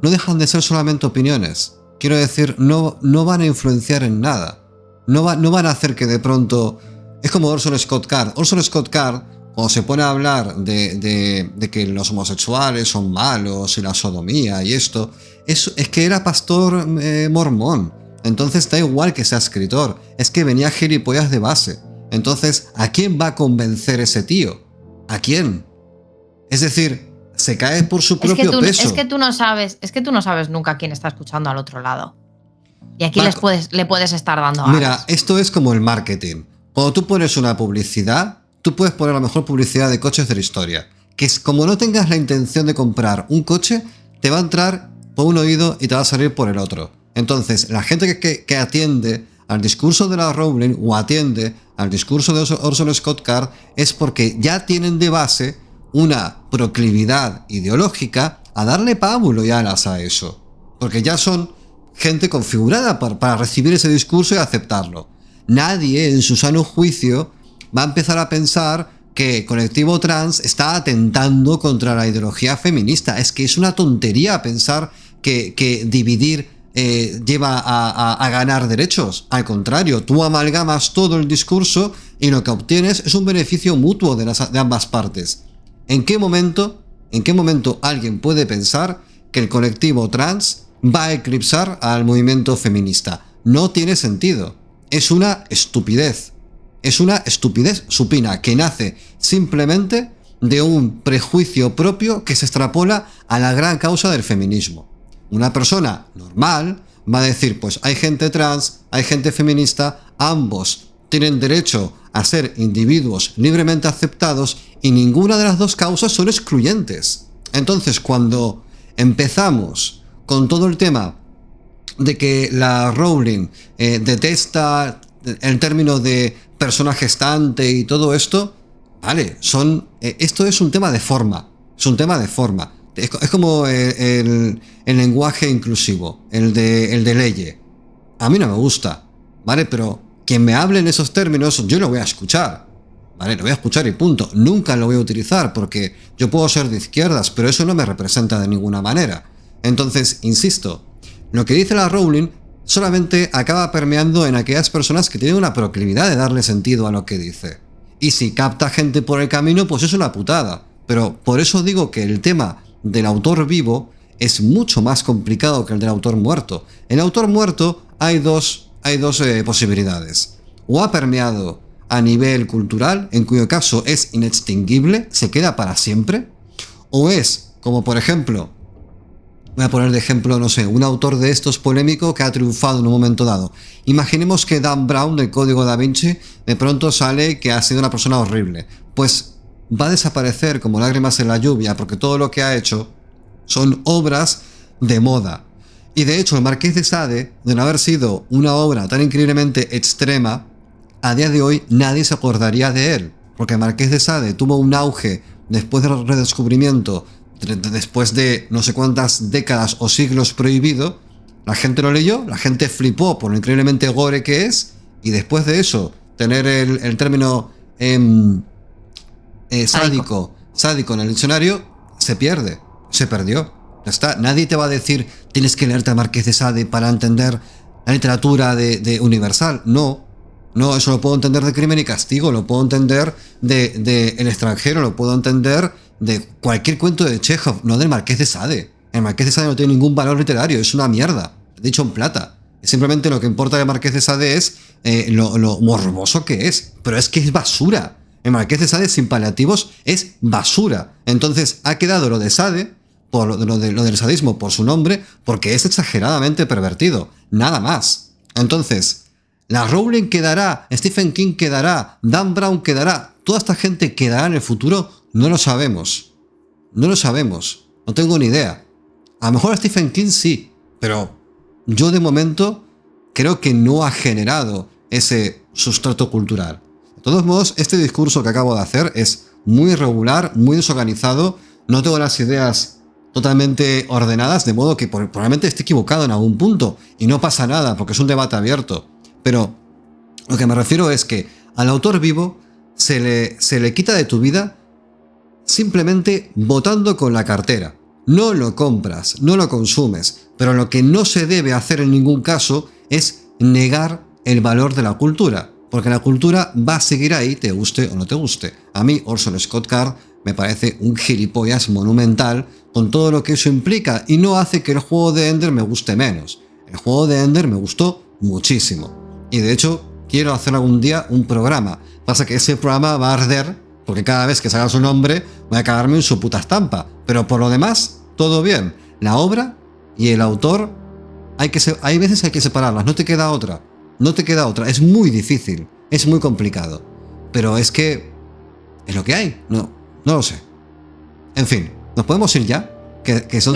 no dejan de ser solamente opiniones. Quiero decir, no van a influenciar en nada. No van a hacer que de pronto... Es como Orson Scott Card. Orson Scott Card, cuando se pone a hablar de que los homosexuales son malos y la sodomía y esto, es que era pastor mormón. Entonces da igual que sea escritor, es que venía gilipollas de base. Entonces, ¿a quién va a convencer ese tío? ¿A quién? Es decir, se cae por su propio peso. Es que tú no sabes nunca quién está escuchando al otro lado. Y aquí le puedes estar dando alas. Mira, esto es como el marketing. Cuando tú pones una publicidad, tú puedes poner la mejor publicidad de coches de la historia. Que es como no tengas la intención de comprar un coche, te va a entrar por un oído y te va a salir por el otro. Entonces, la gente que atiende al discurso de la Rowling o atiende al discurso de Orson Scott Card es porque ya tienen de base una proclividad ideológica a darle pábulo y alas a eso. Porque ya son gente configurada para recibir ese discurso y aceptarlo. Nadie en su sano juicio va a empezar a pensar que el colectivo trans está atentando contra la ideología feminista. Es que es una tontería pensar que dividir lleva a ganar derechos. Al contrario, tú amalgamas todo el discurso y lo que obtienes es un beneficio mutuo de ambas partes. ¿En qué momento alguien puede pensar que el colectivo trans va a eclipsar al movimiento feminista? No tiene sentido. Es una estupidez. Es una estupidez supina que nace simplemente de un prejuicio propio que se extrapola a la gran causa del feminismo. Una persona normal va a decir, pues hay gente trans, hay gente feminista, ambos tienen derecho a ser individuos libremente aceptados y ninguna de las dos causas son excluyentes. Entonces, cuando empezamos con todo el tema de que la Rowling detesta el término de persona gestante y todo esto, vale, esto es un tema de forma, es un tema de forma. Es como el lenguaje inclusivo, el de leye. A mí no me gusta, ¿vale? Pero quien me hable en esos términos, yo lo voy a escuchar, ¿vale? Lo voy a escuchar y punto. Nunca lo voy a utilizar porque yo puedo ser de izquierdas, pero eso no me representa de ninguna manera. Entonces, insisto, lo que dice la Rowling solamente acaba permeando en aquellas personas que tienen una proclividad de darle sentido a lo que dice. Y si capta gente por el camino, pues es una putada. Pero por eso digo que el tema del autor vivo es mucho más complicado que el del autor muerto. En el autor muerto hay dos posibilidades. O ha permeado a nivel cultural, en cuyo caso es inextinguible, se queda para siempre. O es, como por ejemplo, voy a poner de ejemplo, no sé, un autor de estos polémico que ha triunfado en un momento dado. Imaginemos que Dan Brown del Código Da Vinci de pronto sale que ha sido una persona horrible. Pues va a desaparecer como lágrimas en la lluvia porque todo lo que ha hecho son obras de moda. Y de hecho el Marqués de Sade, de no haber sido una obra tan increíblemente extrema, a día de hoy nadie se acordaría de él. Porque el Marqués de Sade tuvo un auge después del redescubrimiento, después de no sé cuántas décadas o siglos prohibido. La gente lo leyó, la gente flipó por lo increíblemente gore que es y después de eso tener el término sádico en el diccionario, se pierde, se perdió. Ya está. Nadie te va a decir tienes que leerte a Marqués de Sade para entender la literatura de Universal. No, eso lo puedo entender de Crimen y Castigo, lo puedo entender de El extranjero, lo puedo entender de cualquier cuento de Chekhov, no del Marqués de Sade. El Marqués de Sade no tiene ningún valor literario, es una mierda, dicho en plata. Simplemente lo que importa del Marqués de Sade es lo morboso que es, pero es que es basura. El Marqués de Sade sin paliativos es basura. Entonces ha quedado lo de Sade, por lo del sadismo por su nombre, porque es exageradamente pervertido, nada más. Entonces, la Rowling quedará, Stephen King quedará, Dan Brown quedará, toda esta gente quedará en el futuro, no lo sabemos. No lo sabemos, no tengo ni idea. A lo mejor Stephen King sí, pero yo de momento creo que no ha generado ese sustrato cultural. De todos modos, este discurso que acabo de hacer es muy irregular, muy desorganizado, no tengo las ideas totalmente ordenadas, de modo que probablemente esté equivocado en algún punto, y no pasa nada, porque es un debate abierto. Pero lo que me refiero es que al autor vivo se le quita de tu vida simplemente votando con la cartera. No lo compras, no lo consumes, pero lo que no se debe hacer en ningún caso es negar el valor de la cultura, porque la cultura va a seguir ahí, te guste o no te guste. A mí Orson Scott Card me parece un gilipollas monumental con todo lo que eso implica, y no hace que el juego de Ender me guste menos. El juego de Ender me gustó muchísimo, y de hecho quiero hacer algún día un programa. Pasa que ese programa va a arder, porque cada vez que salga su nombre voy a cagarme en su puta estampa, pero por lo demás, todo bien. La obra y el autor, hay veces hay que separarlas, no te queda otra, es muy difícil, es muy complicado, pero es que es lo que hay, no lo sé. En fin, ¿nos podemos ir ya? Que son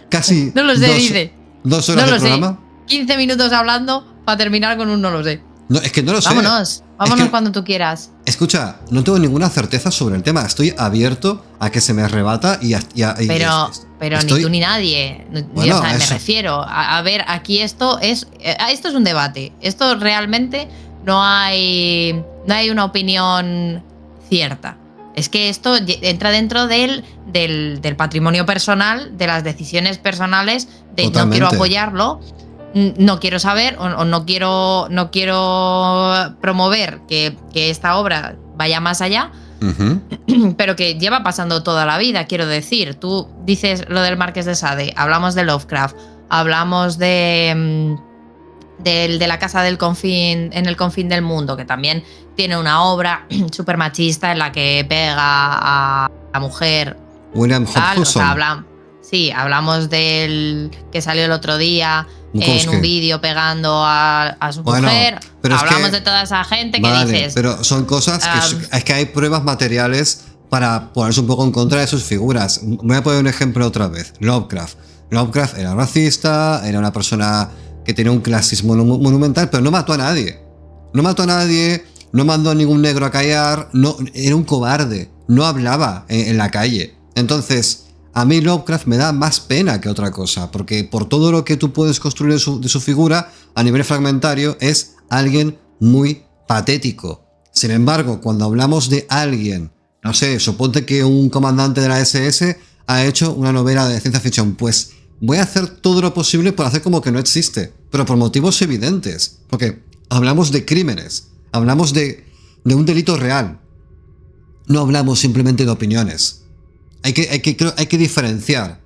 casi no lo sé, dice. 2 horas de programa. 15 minutos hablando para terminar con un no lo sé. No, es que no lo sé. Vámonos cuando tú quieras. Escucha, no tengo ninguna certeza sobre el tema. Estoy abierto a que se me rebata pero ni tú ni nadie. Bueno, me refiero. A ver, aquí esto es un debate. Esto realmente no hay una opinión cierta. Es que esto entra dentro del patrimonio personal, de las decisiones personales, de Totalmente. No quiero apoyarlo, no quiero saber o no quiero promover que esta obra vaya más allá, pero que lleva pasando toda la vida, quiero decir. Tú dices lo del Marqués de Sade, hablamos de Lovecraft, hablamos de la casa del confín, en el confín del mundo, que también tiene una obra súper machista en la que pega a la mujer. William Hobson. O sea, hablamos del que salió el otro día en un vídeo pegando a su mujer. Pero hablamos de toda esa gente que dices. Pero son cosas es que hay pruebas materiales para ponerse un poco en contra de sus figuras. Voy a poner un ejemplo otra vez. Lovecraft era racista, era una persona que tenía un clasismo monumental, pero no mató a nadie. No mandó a ningún negro a callar, era un cobarde, no hablaba en la calle. Entonces, a mí Lovecraft me da más pena que otra cosa, porque por todo lo que tú puedes construir de su figura, a nivel fragmentario, es alguien muy patético. Sin embargo, cuando hablamos de alguien, no sé, suponte que un comandante de la SS ha hecho una novela de ciencia ficción, pues voy a hacer todo lo posible por hacer como que no existe, pero por motivos evidentes, porque hablamos de crímenes, hablamos de un delito real, no hablamos simplemente de opiniones. Hay que diferenciar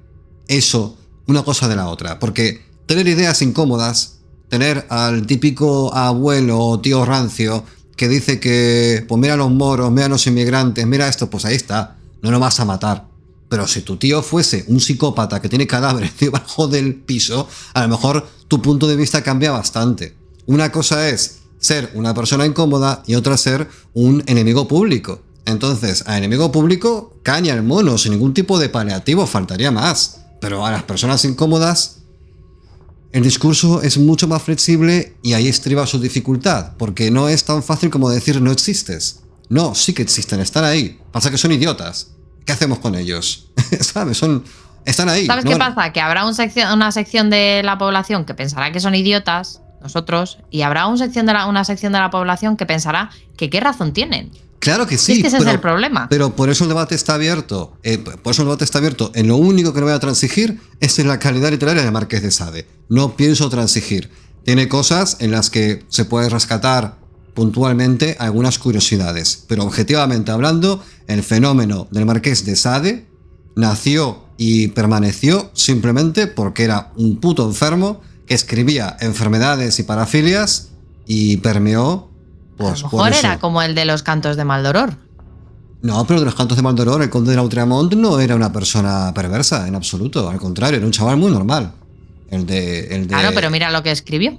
eso, una cosa de la otra, porque tener ideas incómodas, tener al típico abuelo o tío rancio que dice que, pues mira a los moros, mira a los inmigrantes, mira esto, pues ahí está, no lo vas a matar. Pero si tu tío fuese un psicópata que tiene cadáveres debajo del piso, a lo mejor tu punto de vista cambia bastante. Una cosa es ser una persona incómoda y otra ser un enemigo público. Entonces, a enemigo público, caña el mono, sin ningún tipo de paliativo, faltaría más. Pero a las personas incómodas, el discurso es mucho más flexible y ahí estriba su dificultad, porque no es tan fácil como decir no existes. No, sí que existen, están ahí. Pasa que son idiotas. ¿Qué hacemos con ellos? ¿Sabes? Están ahí. ¿Sabes qué pasa? Que habrá una sección de la población que pensará que son idiotas, nosotros, y habrá una sección de la población que pensará que qué razón tienen. Claro que sí. Es que ese es el problema. Pero por eso el debate está abierto. En lo único que no voy a transigir es en la calidad literaria de Marqués de Sade. No pienso transigir. Tiene cosas en las que se puede rescatar puntualmente algunas curiosidades. Pero objetivamente hablando, el fenómeno del Marqués de Sade nació y permaneció simplemente porque era un puto enfermo que escribía enfermedades y parafilias y permeó. A lo mejor era como el de los cantos de Maldoror. No, pero de los cantos de Maldoror, el conde de Lautréamont no era una persona perversa en absoluto. Al contrario, era un chaval muy normal. Claro, pero mira lo que escribió.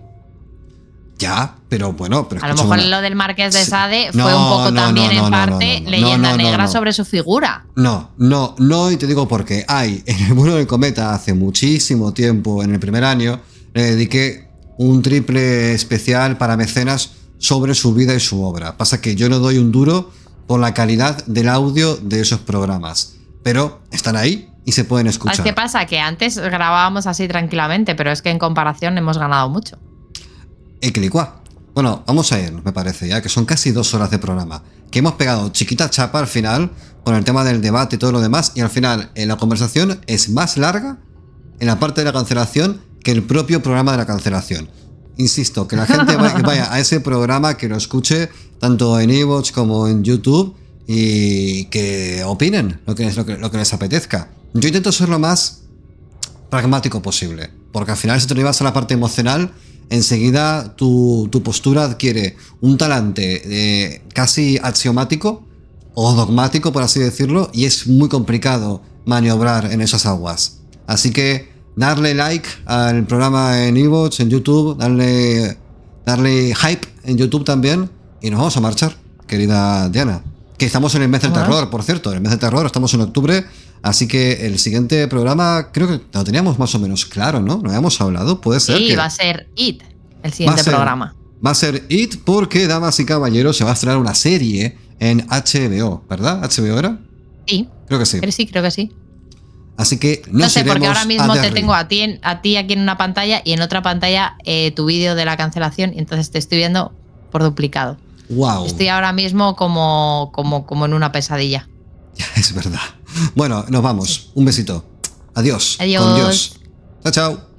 Ya, pero bueno. Pero a lo mejor lo del Marqués de Sade fue un poco también en parte leyenda negra sobre su figura. No, y te digo por qué. En el vuelo del cometa, hace muchísimo tiempo, en el primer año, le dediqué un triple especial para mecenas sobre su vida y su obra. Pasa que yo no doy un duro por la calidad del audio de esos programas, pero están ahí y se pueden escuchar. ¿Sabes qué pasa? Que antes grabábamos así tranquilamente, pero es que en comparación hemos ganado mucho. Equilicua. Bueno, vamos a ir, me parece, ya que son casi 2 horas de programa, que hemos pegado chiquita chapa al final con el tema del debate y todo lo demás, y al final la conversación es más larga en la parte de la cancelación que el propio programa de la cancelación. Insisto, que la gente vaya a ese programa, que lo escuche tanto en iVoox como en YouTube y que opinen lo que les apetezca. Yo intento ser lo más pragmático posible, porque al final si te lo llevas a la parte emocional, enseguida tu postura adquiere un talante casi axiomático o dogmático, por así decirlo, y es muy complicado maniobrar en esas aguas. Así que darle like al programa en iVoox, en YouTube, darle hype en YouTube también, y nos vamos a marchar, querida Diana. Que estamos en el mes del terror, por cierto, en el mes del terror, estamos en octubre, así que el siguiente programa creo que lo teníamos más o menos claro, ¿no? Lo habíamos hablado, puede ser. Sí, va a ser It, el siguiente programa. Va a ser It porque, damas y caballeros, se va a estrenar una serie en HBO, ¿verdad? ¿HBO era? Sí. Creo que sí. Creo que sí. Así que no sé, porque ahora mismo te tengo a ti aquí en una pantalla y en otra pantalla tu vídeo de la cancelación, y entonces te estoy viendo por duplicado. Wow. Estoy ahora mismo como en una pesadilla. Es verdad. Bueno, nos vamos. Sí. Un besito. Adiós. Adiós. Con Dios. Chao, chao.